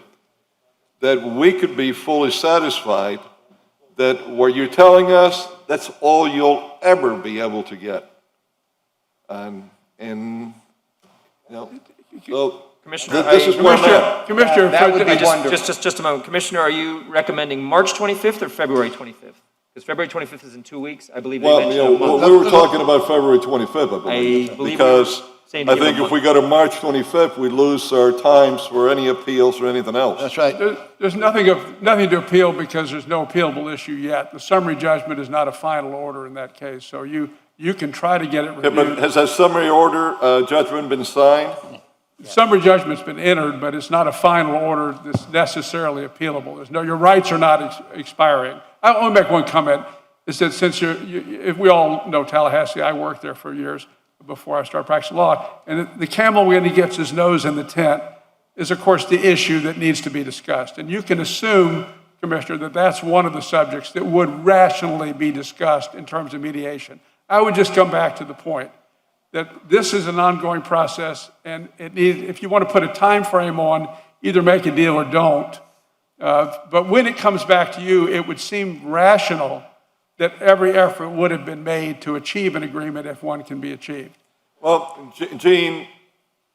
that we could be fully satisfied that what you're telling us, that's all you'll ever be able to get. And you know, so Commissioner, this is where I'm at. Commissioner, That would be just a moment. Commissioner, are you recommending March 25th or February 25th? Because February 25th is in 2 weeks. I believe they Well, mentioned you a month. know, we were talking about February 25th, I believe. I believe Because we were saying to I give think a if we go to March 25th, we lose our times for any appeals or anything else. That's right. There's nothing to appeal because there's no appealable issue yet. The summary judgment is not a final order in that case, so you can try to get it Yeah, but reviewed. has that summary order judgment been signed? Summary judgment's been entered, but it's not a final order that's necessarily appealable. Your rights are not expiring. I want to make one comment. Is that since if we all know Tallahassee, I worked there for years before I started practicing law, and the camel when he gets his nose in the tent is, of course, the issue that needs to be discussed. And you can assume, Commissioner, that that's one of the subjects that would rationally be discussed in terms of mediation. I would just come back to the point that this is an ongoing process, and if you want to put a time frame on, either make a deal or don't. But when it comes back to you, it would seem rational that every effort would have been made to achieve an agreement if one can be achieved. Well, Gene,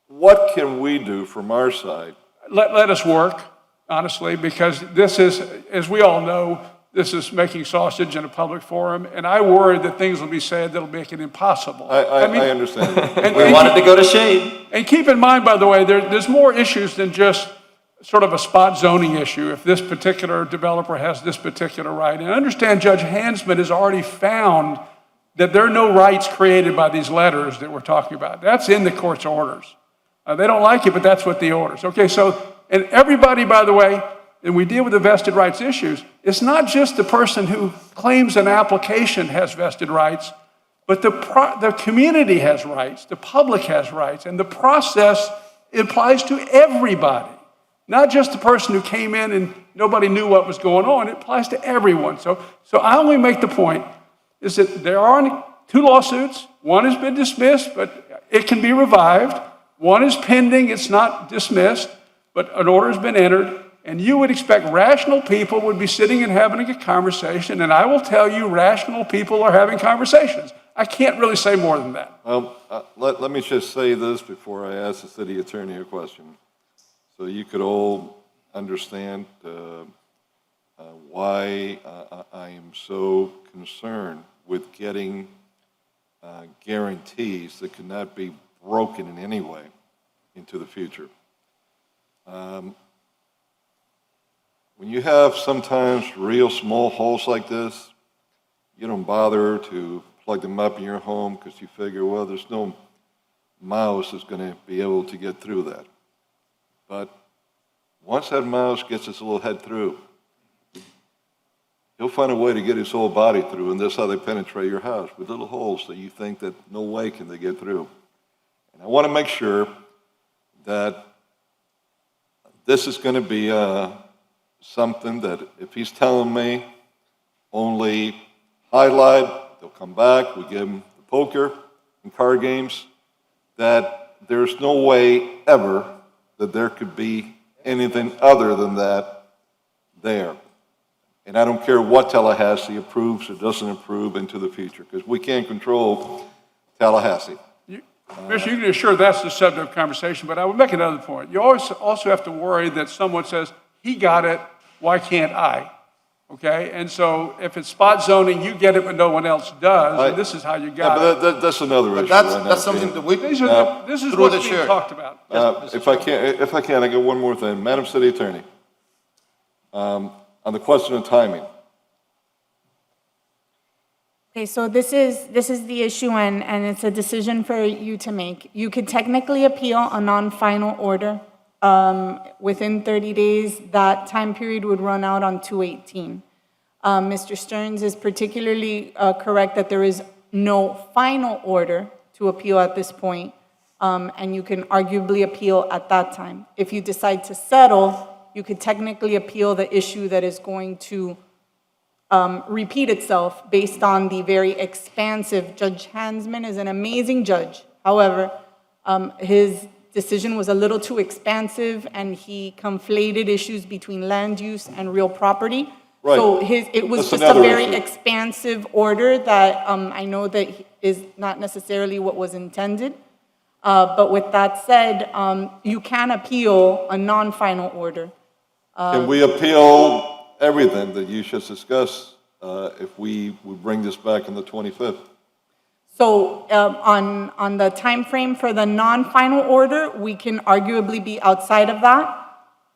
what can we do from our side? Let us work, honestly, because this is, as we all know, this is making sausage in a public forum, and I worry that things will be said that'll make it impossible. I understand. We wanted to go to shade. And keep in mind, by the way, there's more issues than just sort of a spot zoning issue, if this particular developer has this particular right. And I understand Judge Hansman has already found that there are no rights created by these letters that we're talking about. That's in the court's orders. They don't like it, but that's what the orders. Okay, so, and everybody, by the way, and we deal with the vested rights issues, it's not just the person who claims an application has vested rights, but the community has rights, the public has rights, and the process applies to everybody. Not just the person who came in and nobody knew what was going on. It applies to everyone. So I only make the point is that there are 2 lawsuits. One has been dismissed, but it can be revived. One is pending. It's not dismissed, but an order has been entered. And you would expect rational people would be sitting and having a conversation. And I will tell you, rational people are having conversations. I can't really say more than that. Well, let me just say this before I ask the city attorney a question, so you could all understand why I am so concerned with getting guarantees that cannot be broken in any way into the future. When you have sometimes real small holes like this, you don't bother to plug them up in your home because you figure, well, there's no mouse that's going to be able to get through that. But once that mouse gets its little head through, he'll find a way to get his whole body through, and that's how they penetrate your house, with little holes that you think that no way can they get through. And I want to make sure that this is going to be something that if he's telling me only highlight, they'll come back, we give them the poker and card games, that there's no way ever that there could be anything other than that there. And I don't care what Tallahassee approves or doesn't approve into the future, because we can't control Tallahassee. Commissioner, you can assure that's the subject of conversation, but I would make another point. You always also have to worry that someone says, he got it, why can't I? Okay, and so if it's spot zoning, you get it, but no one else does, and this is how you got it. But that's another issue. That's something that we, This is through what's the being chair. talked about. If I can, I got one more thing. Madam City Attorney, on the question of timing, Okay, so this is the issue, and it's a decision for you to make. You could technically appeal a non-final order. Within 30 days, that time period would run out on 2/18. Mr. Stearns is particularly correct that there is no final order to appeal at this point, and you can arguably appeal at that time. If you decide to settle, you could technically appeal the issue that is going to repeat itself based on the very expansive, Judge Hansman is an amazing judge. However, his decision was a little too expansive, and he conflated issues between land use and real property. Right. So it was That's just a another very issue. expansive order that I know that is not necessarily what was intended. But with that said, you can appeal a non-final order. can we appeal everything that you just discussed if we bring this back on the 25th? So on the time frame for the non-final order, we can arguably be outside of that,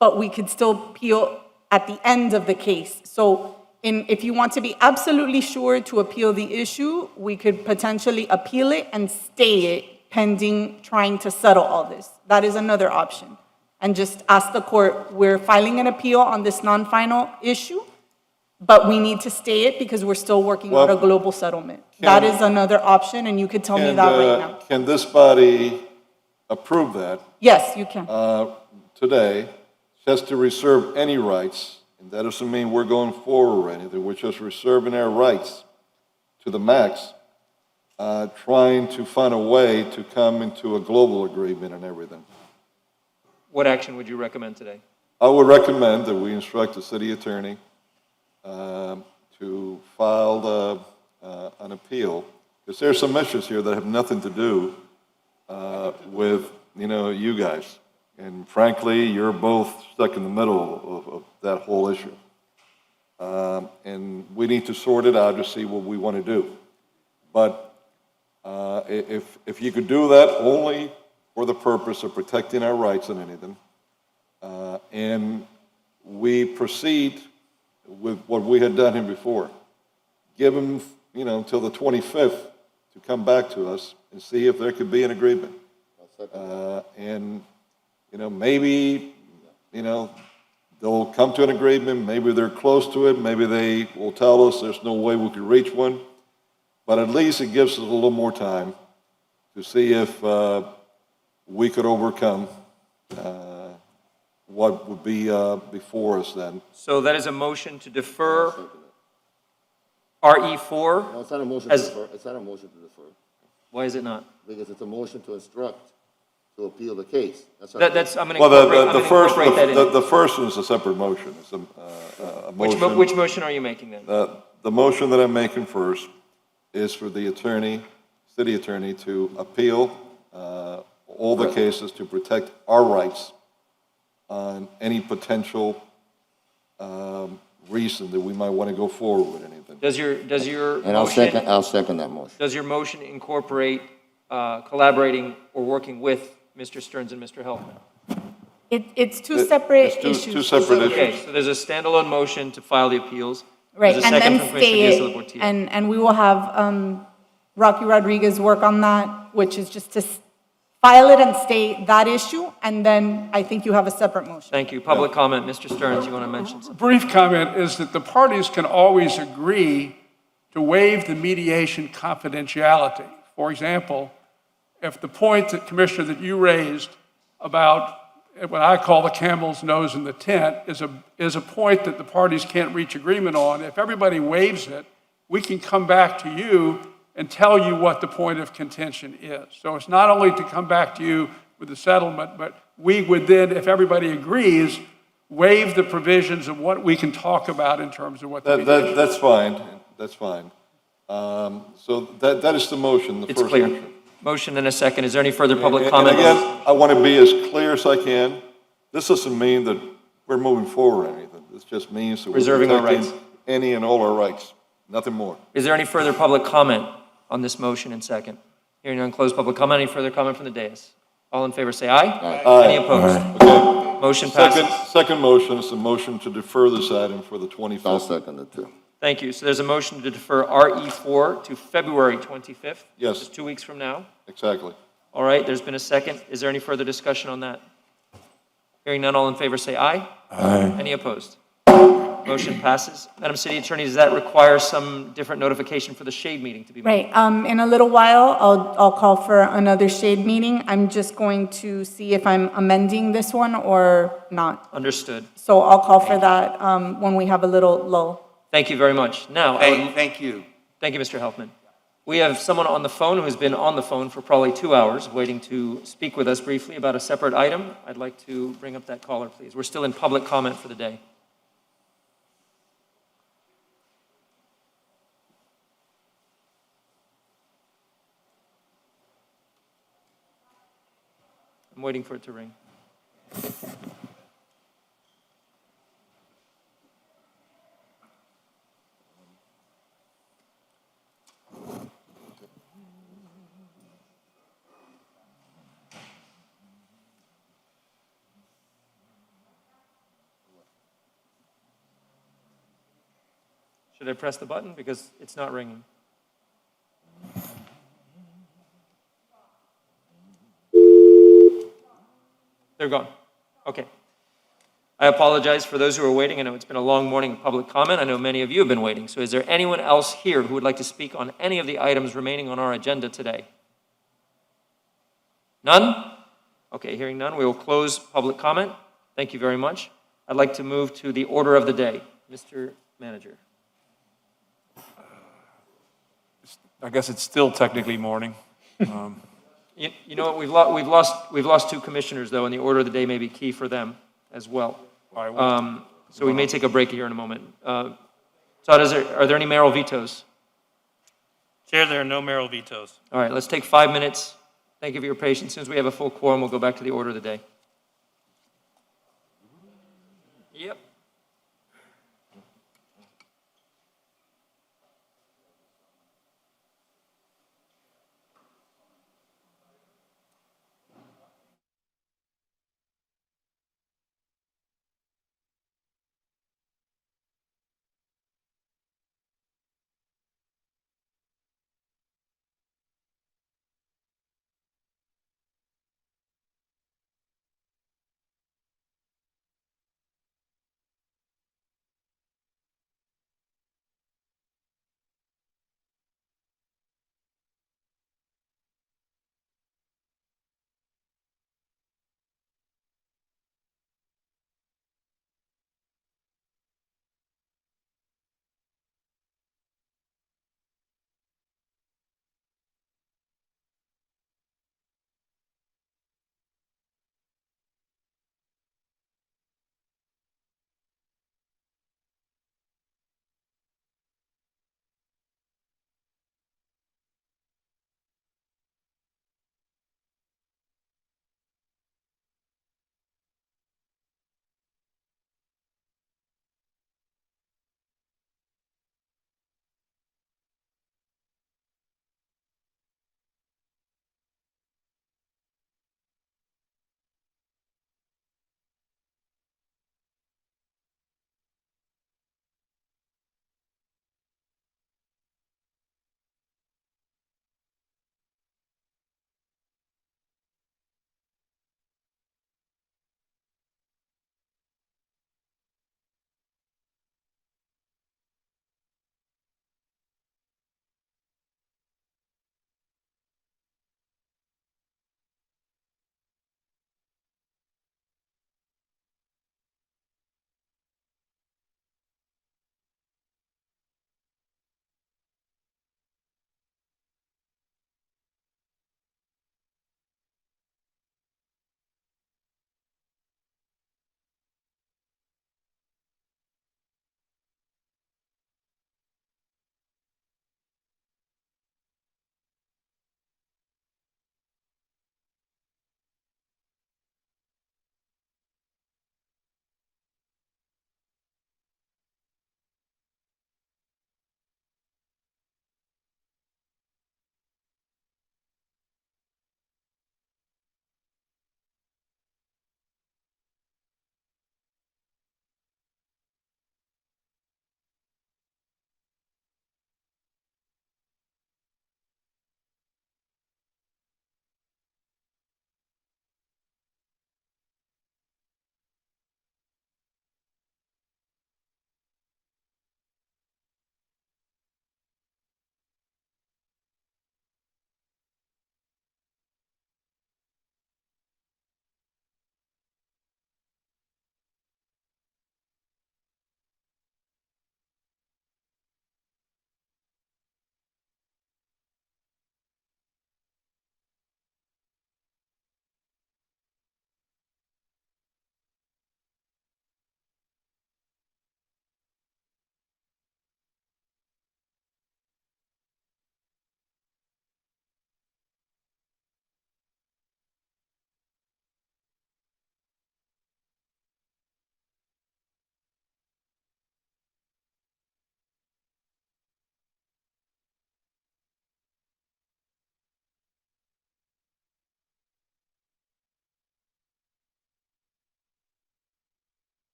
but we could still appeal at the end of the case. So if you want to be absolutely sure to appeal the issue, we could potentially appeal it and stay it pending trying to settle all this. That is another option. And just ask the court, we're filing an appeal on this non-final issue, but we need to stay it because we're still working out a global settlement. That is another option, and you could tell me that right now. Can this body approve that Yes, you can. today, just to reserve any rights? And that doesn't mean we're going forward or anything. We're just reserving our rights to the max, trying to find a way to come into a global agreement and everything. What action would you recommend today? I would recommend that we instruct the city attorney to file an appeal, because there's some issues here that have nothing to do with, you guys. And frankly, you're both stuck in the middle of that whole issue. And we need to sort it out to see what we want to do. But if you could do that only for the purpose of protecting our rights and anything, and we proceed with what we had done here before, give them, until the 25th to come back to us and see if there could be an agreement. And, maybe, they'll come to an agreement, maybe they're close to it, maybe they will tell us there's no way we could reach one, but at least it gives us a little more time to see if we could overcome what would be before us then. So that is a motion to defer RE4? No, it's not a motion as- to defer. It's not a motion to defer, Why is it not? because it's a motion to instruct to appeal the case. That's I'm going to Well, incorporate that in. the first one is a separate motion. It's a motion. Which motion are you making then? The motion that I'm making first is for the city attorney to appeal all the cases to protect our rights on any potential reason that we might want to go forward with anything. Does your And motion, I'll second that motion. does your motion incorporate collaborating or working with Mr. Stearns and Mr. Helfman? It's two separate It's two issues. separate issues. Okay, so there's a standalone motion to file the appeals. Right, There's a and second then from Commissioner stay Diaz-de la it, Portilla. and we will have Rocky Rodriguez work on that, which is just to file it and stay that issue, and then I think you have a separate motion. Thank you. Public comment, Mr. Stearns, you want to mention something? Brief comment is that the parties can always agree to waive the mediation confidentiality. For example, if the point that, Commissioner, that you raised about what I call the camel's nose in the tent is a point that the parties can't reach agreement on, if everybody waives it, we can come back to you and tell you what the point of contention is. So it's not only to come back to you with the settlement, but we would then, if everybody agrees, waive the provisions of what we can talk about in terms of what the mediation. That's fine, that's fine. So that is the motion, the It's first clear. motion. Motion and a second. Is there any further public And comment? again, I want to be as clear as I can. This doesn't mean that we're moving forward or anything. This just means that we're Reserving our protecting rights. any and all our rights, nothing more. Is there any further public comment on this motion and second? Hearing none, close public comment. Any further comment from the dais? All in favor say aye. Aye. Any opposed? Okay. Motion passes. Second motion is the motion to defer this item for the 25th. I'll second it too. Thank you. So there's a motion to defer RE4 to February 25th. Yes. Just 2 weeks from now. Exactly. All right, there's been a second. Is there any further discussion on that? Hearing none, all in favor say aye. Aye. Any opposed? Motion passes. Madam City Attorney, does that require some different notification for the shade meeting to be made? Right, in a little while, I'll call for another shade meeting. I'm just going to see if I'm amending this one or not. Understood. So I'll call for that when we have a little lull. Thank you very much. Now, Thank you. thank you, Mr. Helfman. We have someone on the phone who's been on the phone for probably 2 hours, waiting to speak with us briefly about a separate item. I'd like to bring up that caller, please. We're still in public comment for the day. I'm waiting for it to ring. Should I press the button? Because it's not ringing. They're gone. Okay. I apologize for those who are waiting. I know it's been a long morning of public comment. I know many of you have been waiting. So is there anyone else here who would like to speak on any of the items remaining on our agenda today? None? Okay, hearing none, we will close public comment. Thank you very much. I'd like to move to the order of the day. Mr. Manager. I guess it's still technically morning. You know what, we've lost two commissioners though, and the order of the day may be key for them as well. So we may take a break here in a moment. Todd, are there any mayoral vetoes? Chair, there are no mayoral vetoes. All right, let's take 5 minutes. Thank you for your patience. As soon as we have a full quorum, we'll go back to the order of the day. Yep.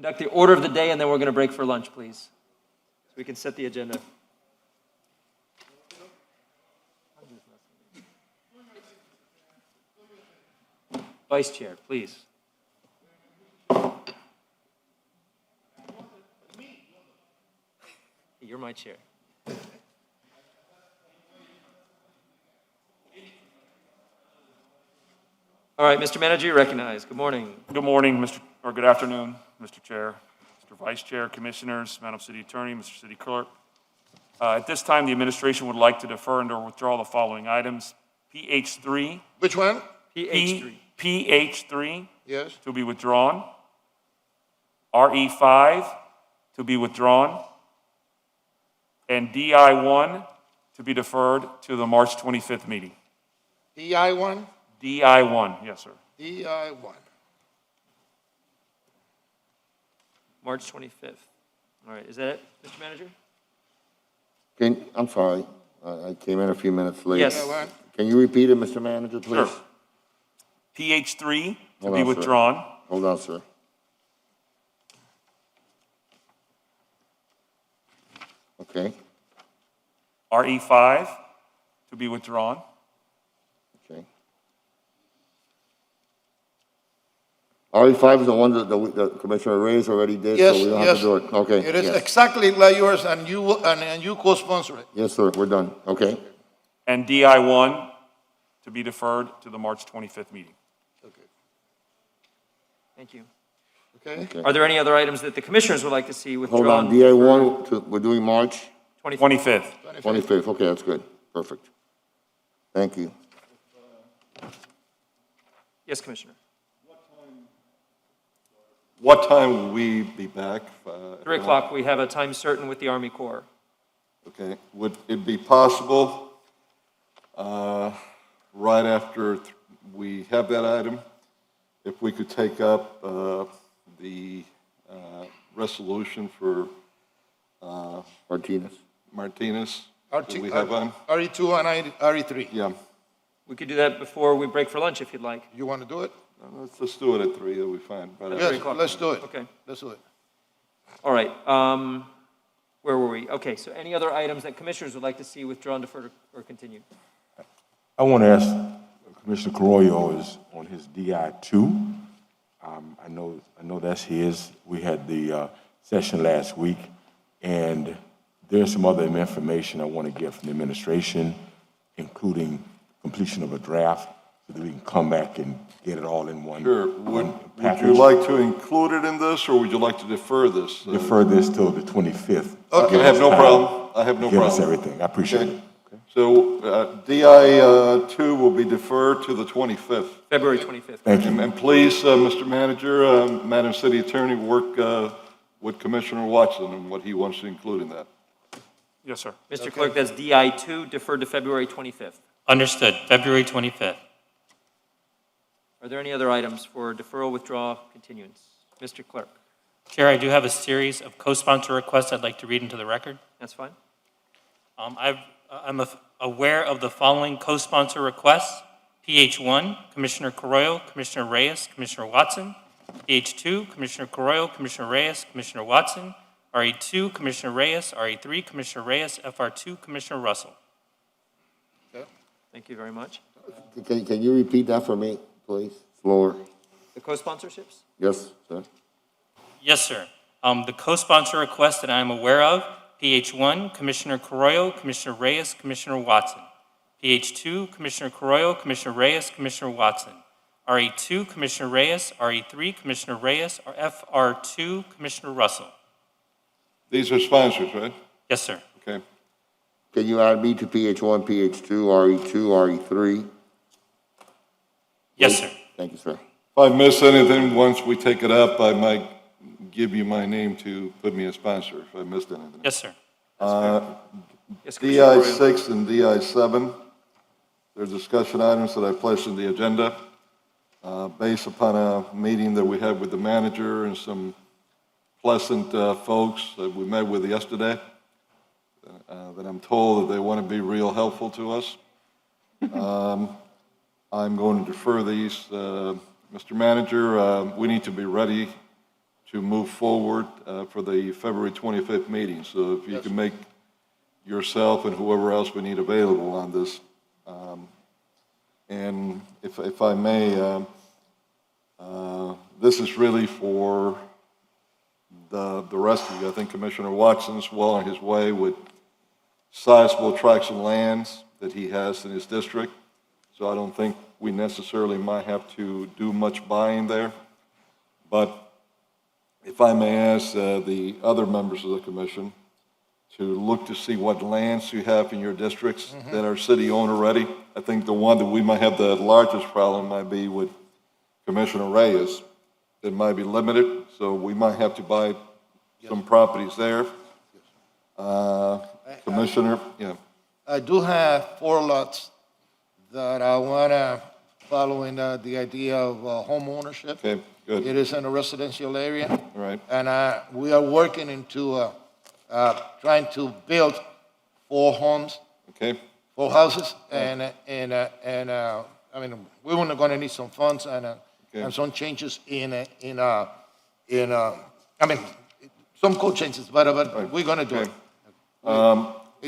conduct the order of the day, and then we're going to break for lunch, please. So we can set the agenda. Vice Chair, please. You're my chair. All right, Mr. Manager, you're recognized. Good morning. Good morning, good afternoon, Mr. Chair, Mr. Vice Chair, Commissioners, Madam City Attorney, Mr. City Clerk. At this time, the administration would like to defer and or withdraw the following items. PH3. Which one? PH3. PH3 Yes. to be withdrawn. RE5 to be withdrawn. And DI1 to be deferred to the March 25th meeting. DI1? DI1, yes, sir. DI1. March 25th. All right, is that it, Mr. Manager? I'm sorry, I came in a few minutes late. Yes. Can you repeat it, Mr. Manager, please? Sure. PH3 to Hold be on, sir. withdrawn. Hold on, sir. Okay, RE5 to be withdrawn. okay. RE5 is the one that the Commissioner Reyes already did, so Yes, we don't have yes. to do it. Okay, It is yes. exactly like yours, and you co-sponsor it. Yes, sir, we're done. Okay. And DI1 to be deferred to the March 25th meeting. Thank you. Okay. Okay. Are there any other items that the commissioners would like to see withdrawn? Hold on, DI1, we're doing March 25th. 25th. Okay, that's good. Perfect. Thank you. Yes, Commissioner. What time will we be back? 3 o'clock, we have a time certain with the Army Corps. Okay, would it be possible, right after we have that item, if we could take up the resolution for Martinez. Martinez that RT we have on? RE2 and RE3. Yeah, We could do that before we break for lunch if you'd like. You want to do it? let's do it at 3, that'll be fine. Right after. Yes, 3 o'clock. let's do it. Okay. Let's do it. All right. Where were we? Okay, so any other items that commissioners would like to see withdrawn, deferred, or continued? I want to ask, Commissioner Carollo is on his DI2. I know that's his. We had the session last week, and there's some other information I want to get from the administration, including completion of a draft, so that we can come back and get it all in one. Sure, one would package. you like to include it in this, or would you like to defer this? Defer this till the 25th. Okay, I have no problem, I have no Give us problem. everything. I appreciate Okay. it. So, DI2 will be deferred to the 25th. February 25th. Thank you. And please, Mr. Manager, Madam City Attorney, work with Commissioner Watson and what he wants to include in that. Yes, sir. Mr. Clerk, that's DI2 deferred to February 25th. Understood. February 25th. Are there any other items for deferral, withdrawal, continuance? Mr. Clerk, Chair, I do have a series of co-sponsor requests I'd like to read into the record. that's fine. I'm aware of the following co-sponsor requests. PH1, Commissioner Carollo, Commissioner Reyes, Commissioner Watson. PH2, Commissioner Carollo, Commissioner Reyes, Commissioner Watson. RE2, Commissioner Reyes. RE3, Commissioner Reyes. FR2, Commissioner Russell. Thank you very much. Can you repeat that for me, please? Slower. The co-sponsorships? Yes, sir. Yes, sir. The co-sponsor request that I'm aware of, PH1, Commissioner Carollo, Commissioner Reyes, Commissioner Watson. PH2, Commissioner Carollo, Commissioner Reyes, Commissioner Watson. RE2, Commissioner Reyes. RE3, Commissioner Reyes. FR2, Commissioner Russell. These are sponsors, right? Yes, sir. Okay. Can you add me to PH1, PH2, RE2, RE3? Yes, sir. Thank you, sir. If I miss anything, once we take it up, I might give you my name to put me as sponsor if I missed anything. Yes, sir. Yes, Commissioner Carollo. DI6 and DI7, they're discussion items that I placed on the agenda based upon a meeting that we had with the manager and some pleasant folks that we met with yesterday, that I'm told that they want to be real helpful to us. I'm going to defer these. Mr. Manager, we need to be ready to move forward for the February 25th meeting. So if you can make yourself and whoever else we need available on this. And if I may, this is really for the rest of you. I think Commissioner Watson's well on his way with sizable tracts of lands that he has in his district. So I don't think we necessarily might have to do much buying there. But if I may ask the other members of the commission to look to see what lands you have in your districts that are city-owned already. I think the one that we might have the largest problem might be with Commissioner Reyes. It might be limited, so we might have to buy some properties there. Commissioner, yeah. I do have 4 lots that I want to, following the idea of home ownership. Okay, good. It is in a residential area. Right. And we are working into trying to build 4 homes. Okay. 4 houses, and I mean, we're going to need some funds and some changes in I mean, some code changes, but we're going to do it.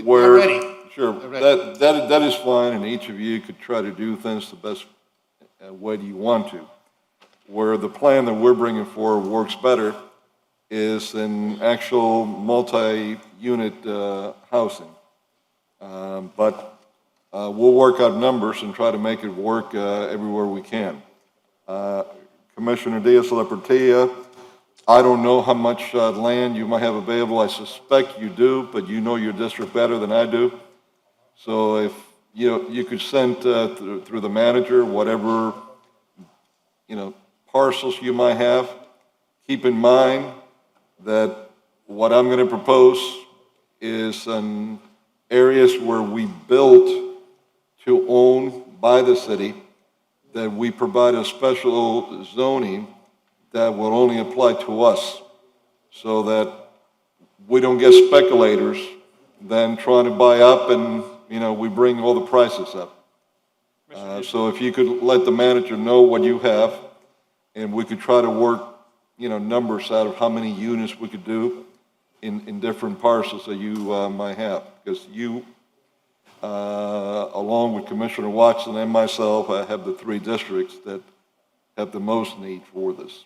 Where, ready. sure, We're ready. that is fine, and each of you could try to do things the best way you want to. Where the plan that we're bringing forward works better is in actual multi-unit housing. But we'll work out numbers and try to make it work everywhere we can. Commissioner Diaz-La Portilla, I don't know how much land you might have available. I suspect you do, but you know your district better than I do. So if you could send through the manager whatever parcels you might have. Keep in mind that what I'm going to propose is in areas where we built to own by the city, that we provide a special zoning that will only apply to us, so that we don't get speculators then trying to buy up and, we bring all the prices up. So if you could let the manager know what you have, and we could try to work, numbers out of how many units we could do in different parcels that you might have. Because you, along with Commissioner Watson and myself, I have the 3 districts that have the most need for this.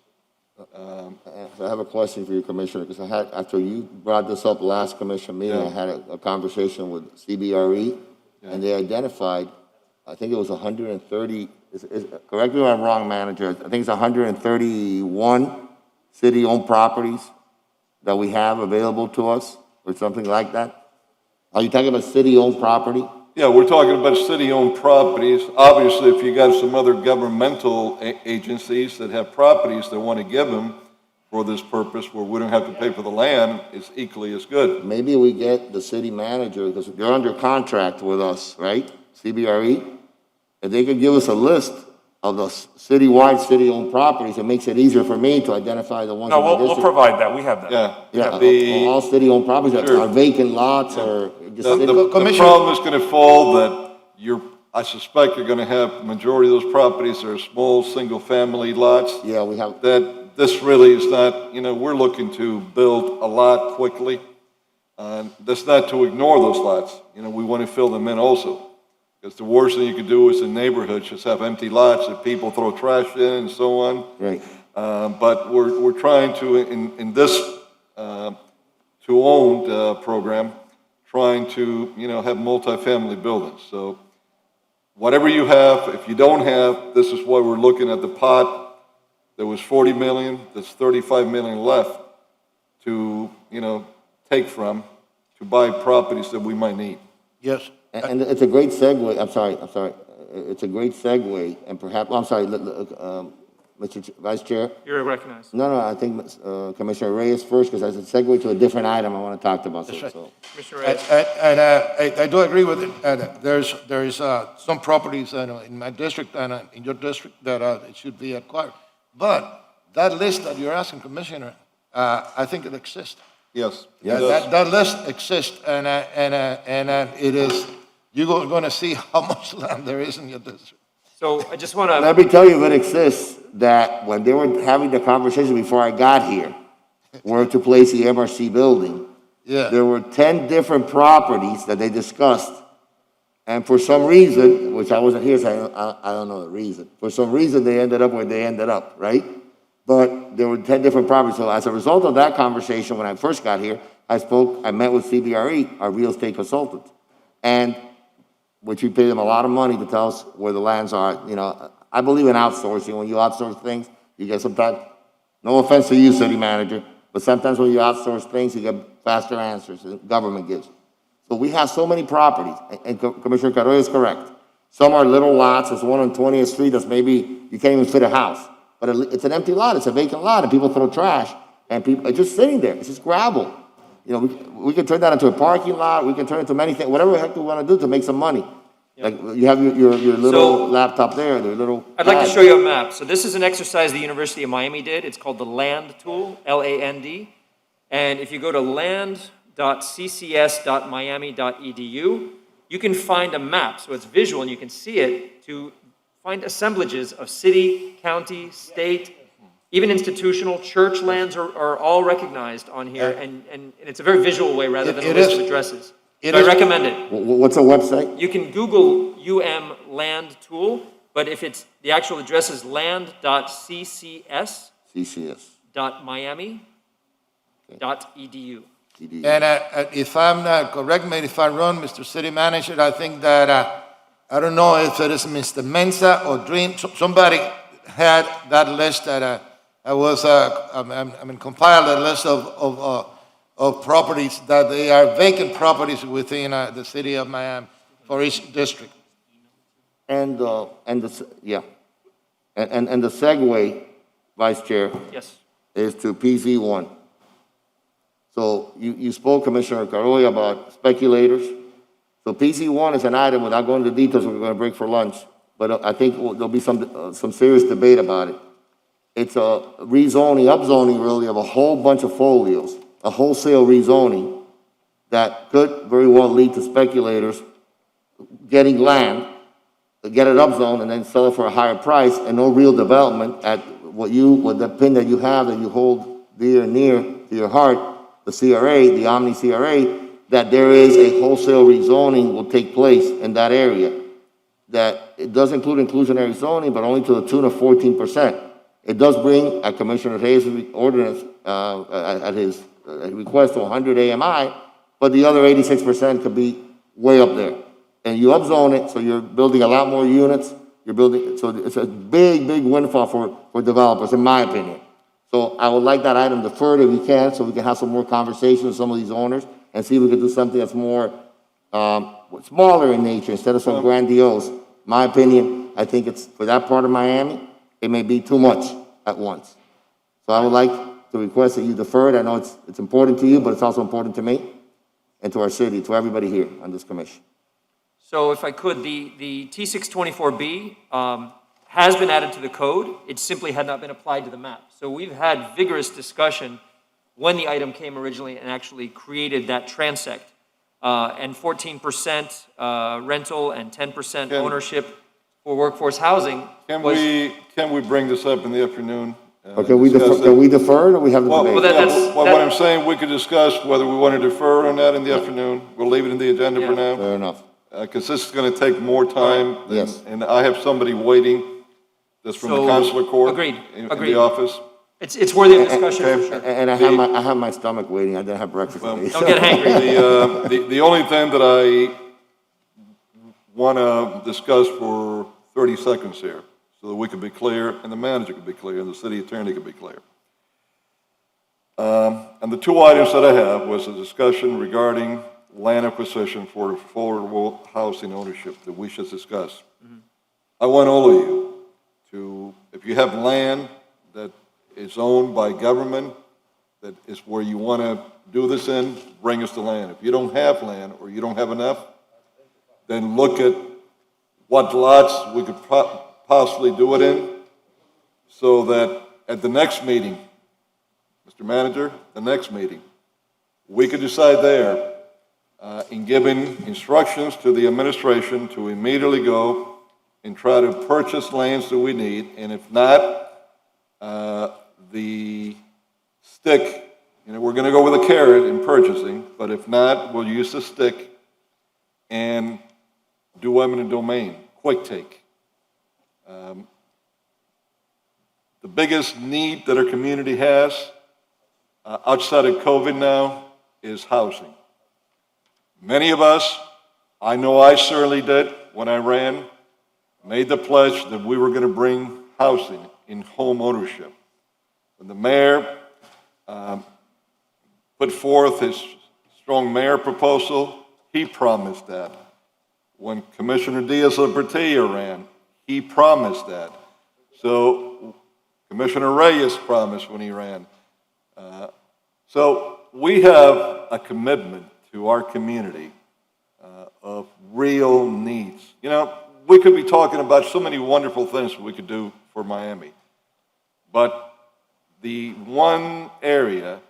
I have a question for you, Commissioner, because after you brought this up last commission meeting, I had a conversation with CBRE, and they identified, I think it was 130, correct me if I'm wrong, manager, I think it's 131 city-owned properties that we have available to us, or something like that? Are you talking about city-owned property? Yeah, we're talking about city-owned properties. Obviously, if you got some other governmental agencies that have properties that want to give them for this purpose, where we don't have to pay for the land, it's equally as good. Maybe we get the city manager, because they're under contract with us, right? CBRE? If they could give us a list of the citywide, city-owned properties, it makes it easier for me to identify the ones in my we'll district. provide that. We have that. Yeah, all city-owned properties Sure. are vacant lots or just city. The problem is going to fall that I suspect you're going to have majority of those properties are small, single-family lots. Yeah, we have. That this really is not, we're looking to build a lot quickly. That's not to ignore those lots. We want to fill them in also. Because the worst thing you could do is in neighborhoods, just have empty lots that people throw trash in and so on. Right. But we're trying to, in this to-owned program, trying to, have multifamily buildings. So whatever you have, if you don't have, this is why we're looking at the pot. There was 40 million, there's 35 million left to, take from to buy properties that we might need. Yes. And it's a great segue, I'm sorry. It's a great segue, and perhaps, I'm sorry, Mr. Vice Chair? You're recognized. No, I think Commissioner Reyes first, because that's a segue to a different item I want to talk about. That's right. Commissioner Reyes. And I do agree with it. There is some properties in my district and in your district that it should be acquired. But that list that you're asking, Commissioner, I think it exists. Yes. That list exists, and it is, you're going to see how much land there is in your district. So I just want to. Let me tell you if it exists, that when they were having the conversation before I got here, were to place the MRC building, Yeah. there were 10 different properties that they discussed. And for some reason, which I wasn't here, so I don't know the reason. For some reason, they ended up where they ended up, right? But there were 10 different properties. So as a result of that conversation, when I first got here, I met with CBRE, our real estate consultant. And, which we pay them a lot of money to tell us where the lands are. You know, I believe in outsourcing. When you outsource things, you get sometimes, no offense to you, city manager, but sometimes when you outsource things, you get faster answers than the government gives. So we have so many properties, and Commissioner Carollo is correct. Some are little lots. There's one on 20th Street that's maybe, you can't even fit a house. But it's an empty lot, it's a vacant lot, and people throw trash, and people, it's just sitting there, it's just gravel. You know, we can turn that into a parking lot, we can turn it into many things, whatever the heck we want to do to make some money. Like, you have your little laptop there, your little. I'd like to show you a map. So this is an exercise the University of Miami did. It's called the LAND tool, L-A-N-D. And if you go to land.ccs.miami.edu, you can find a map. So it's visual and you can see it to find assemblages of city, county, state, even institutional, church lands are all recognized on here. And it's a very visual way rather than a list of addresses. So I recommend it. What's the website? You can Google land tool, but if it's, the actual address is land.ccs.miami.edu. And if I'm not, correct me if I'm wrong, Mr. City Manager, I think that, I don't know if it is Mr. Mensa or Dream, somebody had that list that I was, compiled a list of properties that they are vacant properties within the city of Miami for each district. And the segue, Vice Chair, Yes. is to PZ1. So you spoke, Commissioner Carollo, about speculators. So PZ1 is an item, without going into details, we're going to break for lunch, but I think there'll be some serious debate about it. It's a rezoning, upzoning really, of a whole bunch of folios, a wholesale rezoning that could very well lead to speculators getting land, get it upzoned, and then sell it for a higher price, and no real development at what the pin that you have that you hold dear and near to your heart, the CRA, the Omni CRA, that there is a wholesale rezoning will take place in that area. That it does include inclusionary zoning, but only to the tune of 14%. It does bring a Commissioner Hayes' ordinance at his request to 100 AMI, but the other 86% could be way up there. And you upzone it, so you're building a lot more units. So it's a big, big windfall for developers, in my opinion. So I would like that item deferred if you can, so we can have some more conversations with some of these owners and see if we can do something that's more smaller in nature instead of some grandiose. My opinion, I think it's, for that part of Miami, it may be too much at once. So I would like to request that you defer it. I know it's important to you, but it's also important to me and to our city, to everybody here on this commission. So if I could, the T624B has been added to the code. It simply had not been applied to the map. So we've had vigorous discussion when the item came originally and actually created that transect. And 14% rental and 10% ownership for workforce housing. Can we bring this up in the afternoon? Okay, can we defer it or we have the debate? What I'm saying, we could discuss whether we want to defer on that in the afternoon. We'll leave it in the agenda for now. Fair enough. Because this is going to take more time. Yes. And I have somebody waiting that's from the consular court. Agreed. In the office. It's worthy of discussion for sure. And I have my stomach waiting. I didn't have breakfast. Don't get hangry. The only thing that I want to discuss for 30 seconds here, so that we can be clear, and the manager can be clear, and the city attorney can be clear. And the two items that I have was a discussion regarding land acquisition for affordable housing ownership that we should discuss. I want all of you to, if you have land that is owned by government, that is where you want to do this in, bring us the land. If you don't have land or you don't have enough, then look at what lots we could possibly do it in, so that at the next meeting, Mr. Manager, the next meeting, we could decide there in giving instructions to the administration to immediately go and try to purchase lands that we need, and if not, the stick we're going to go with a carrot in purchasing, but if not, we'll use the stick and do eminent domain, quick take. The biggest need that our community has outside of COVID now is housing. Many of us, I know I certainly did when I ran, made the pledge that we were going to bring housing in home ownership. When the mayor put forth his strong mayor proposal, he promised that. When Commissioner Diaz-Portillo ran, he promised that. So Commissioner Reyes promised when he ran. So we have a commitment to our community of real needs. We could be talking about so many wonderful things we could do for Miami, but the one area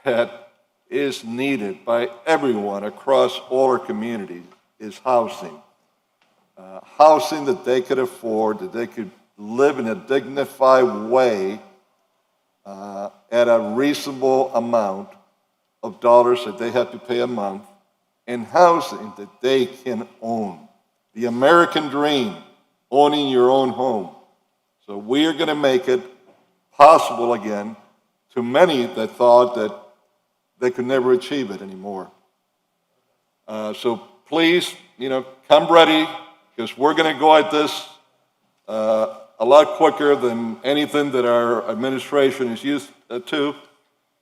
that is needed by everyone across all our communities is housing. Housing that they could afford, that they could live in a dignified way at a reasonable amount of dollars that they have to pay a month, and housing that they can own. The American dream, owning your own home. So we are going to make it possible again to many that thought that they could never achieve it anymore. So please, come ready, because we're going to go at this a lot quicker than anything that our administration is used to.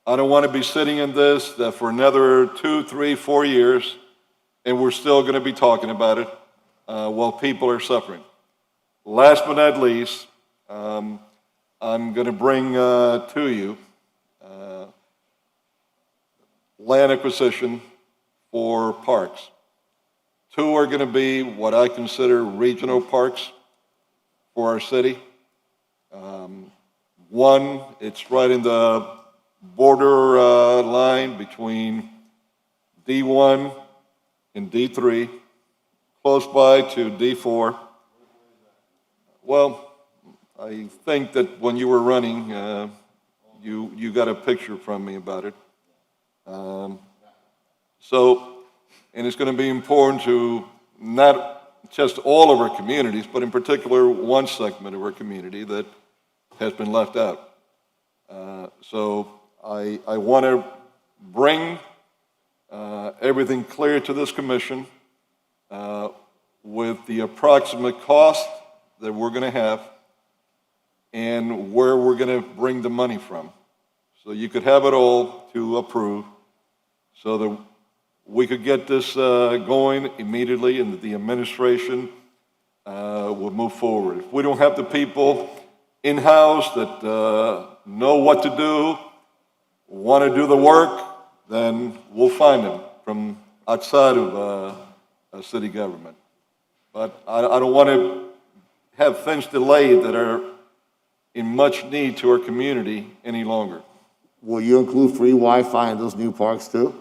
I don't want to be sitting in this for another 2, 3, 4 years, and we're still going to be talking about it while people are suffering. Last but not least, I'm going to bring to you land acquisition for parks. 2 are going to be what I consider regional parks for our city. 1, it's right in the border line between D1 and D3, close by to D4. Well, I think that when you were running, you got a picture from me about it. And it's going to be important to not just all of our communities, but in particular one segment of our community that has been left out. So I want to bring everything clear to this commission with the approximate cost that we're going to have and where we're going to bring the money from. So you could have it all to approve so that we could get this going immediately and that the administration will move forward. If we don't have the people in-house that know what to do, want to do the work, then we'll find them from outside of city government. But I don't want to have things delayed that are in much need to our community any longer. Will you include free Wi-Fi in those new parks too?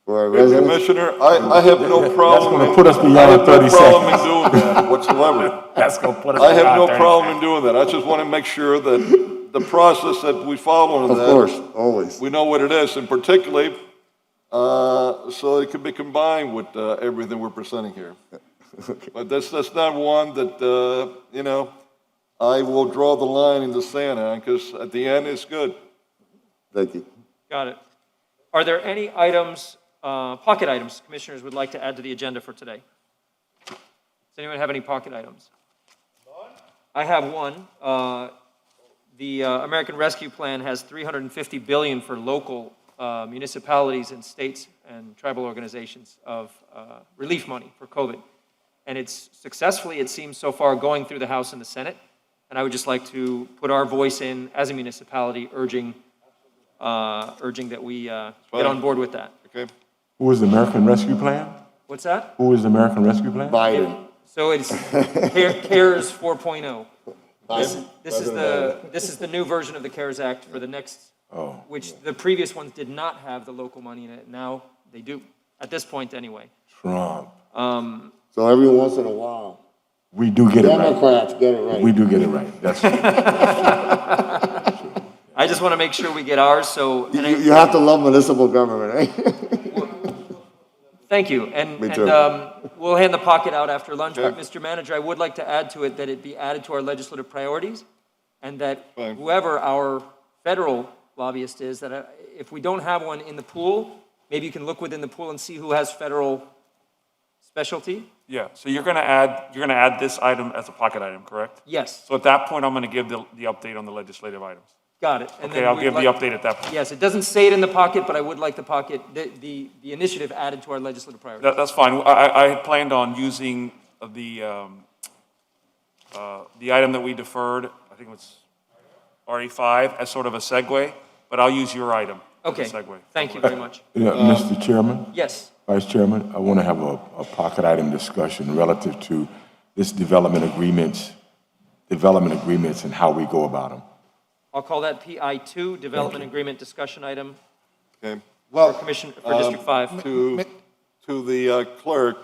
For our residents? Commissioner, I have no problem. That's gonna put us beyond I have 30 no problem in doing that whatsoever. That's going to put us I have beyond no 30 problem in doing that. I just want to make sure that the process that we follow in Of that. course, always. We know what it is, and particularly, so it can be combined with everything we're presenting here. But that's not one that, I will draw the line in the sand on, because at the end, it's good. Thank you. Got it. Are there any items, pocket items, commissioners would like to add to the agenda for today? Does anyone have any pocket items? I have one. The American Rescue Plan has $350 billion for local municipalities and states and tribal organizations of relief money for COVID. And it's successfully, it seems so far, going through the House and the Senate. And I would just like to put our voice in as a municipality, urging that we get on board with that. Okay. Who is the American Rescue Plan? What's that? Who is the American Rescue Plan? Biden. So it's CARES 4.0. Biden. This is the new version of the CARES Act for the next, which the previous ones did not have the local money in it. Now they do, at this point anyway. Trump. So every once in a while, We do get it right. Democrats get it right. We do get it right. That's I just want to make sure we get ours, so. and I- You have to love municipal government, right? Thank you, and, Me and too. we'll hand the pocket out after lunch, but Okay. Mr. Manager, I would like to add to it that it be added to our legislative priorities, and that Fine. whoever our federal lobbyist is, that if we don't have one in the pool, maybe you can look within the pool and see who has federal specialty? Yeah, so you're going to add this item as a pocket item, correct? Yes, So at that point, I'm going to give the update on the legislative items. got it. And Okay, then I'll we'd give the like- update at that point. Yes, it doesn't say it in the pocket, but I would like the pocket, the initiative added to our legislative priorities. That's fine. I had planned on using the item that we deferred, I think it was RE5, as sort of a segue, but I'll use your item as Okay, a segue. thank you very much. Yeah, Mr. Chairman? Yes, Vice Chairman, I want to have a pocket item discussion relative to this development agreements and how we go about them. I'll call that PI2, Development Agreement Discussion Item Okay. for District 5. To the clerk,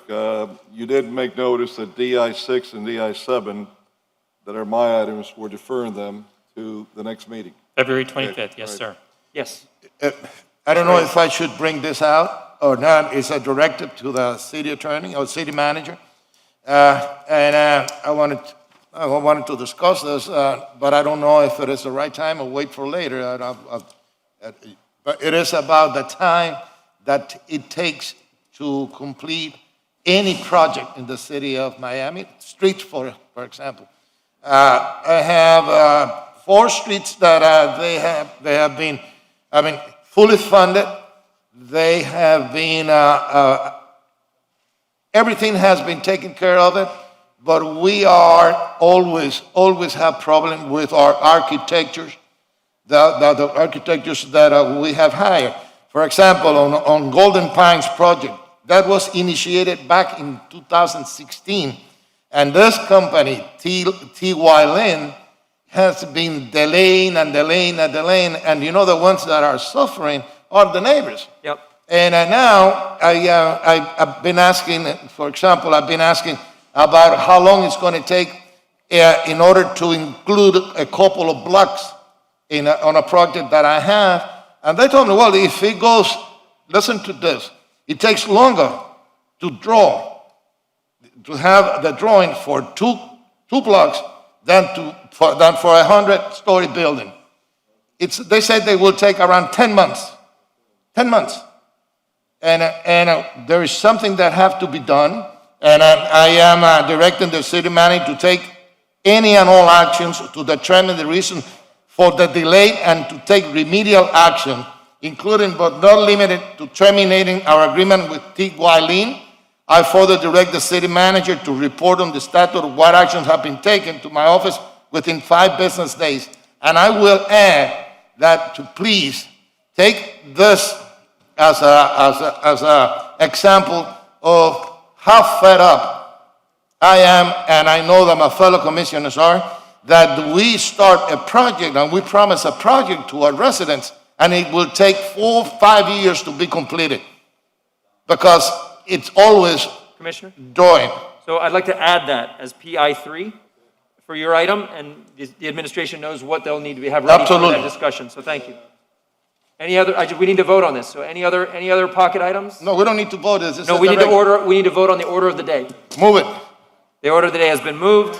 you did make notice that DI6 and DI7, that are my items, we're deferring them to the next meeting. February Okay, 25th, yes, all sir. right. Yes. I don't know if I should bring this out or not. It's a directive to the city attorney or city manager. I wanted to discuss this, but I don't know if it is the right time or wait for later. But it is about the time that it takes to complete any project in the city of Miami, streets, for example. I have 4 streets that they have been, fully funded. They have been, everything has been taken care of it, but we are always have problem with our architectures, the architectures that we have hired. For example, on Golden Pines project, that was initiated back in 2016, and this company, T.Y. Lin, has been delaying, and you know the ones that are suffering are the neighbors. Yep. And now I've been asking, for example, about how long it's going to take in order to include a couple of blocks on a project that I have. And they told me, well, if it goes, listen to this, it takes longer to have the drawing for two blocks than for a 100-story building. They said they will take around 10 months. 10 months. And there is something that have to be done. And I am directing the city manager to take any and all actions to determine the reason for the delay and to take remedial action, including but not limited to terminating our agreement with T.Y. Lin. I further direct the city manager to report on the status of what actions have been taken to my office within 5 business days. And I will add that to please take this as a example of how fed up I am, and I know that my fellow commissioners are, that we start a project and we promise a project to our residents, and it will take 4 or 5 years to be completed because it's always Commissioner? drawing. So I'd like to add that as PI3 for your item, and the administration knows what they'll need to have ready for Absolutely. that discussion, so thank you. Any other, we need to vote on this, so any other pocket items? No, we don't need to vote. This is No, a we need direct- to vote on the order of the day. Move it. The order of the day has been moved.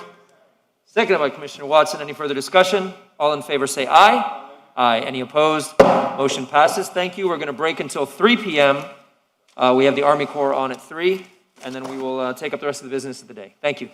Seconded by Commissioner Watson. Any further discussion? All in favor say aye. Aye. Any opposed? Motion passes. Thank you. We're going to break until 3 p.m. We have the Army Corps on at 3, and then we will take up the rest of the business of the day. Thank you.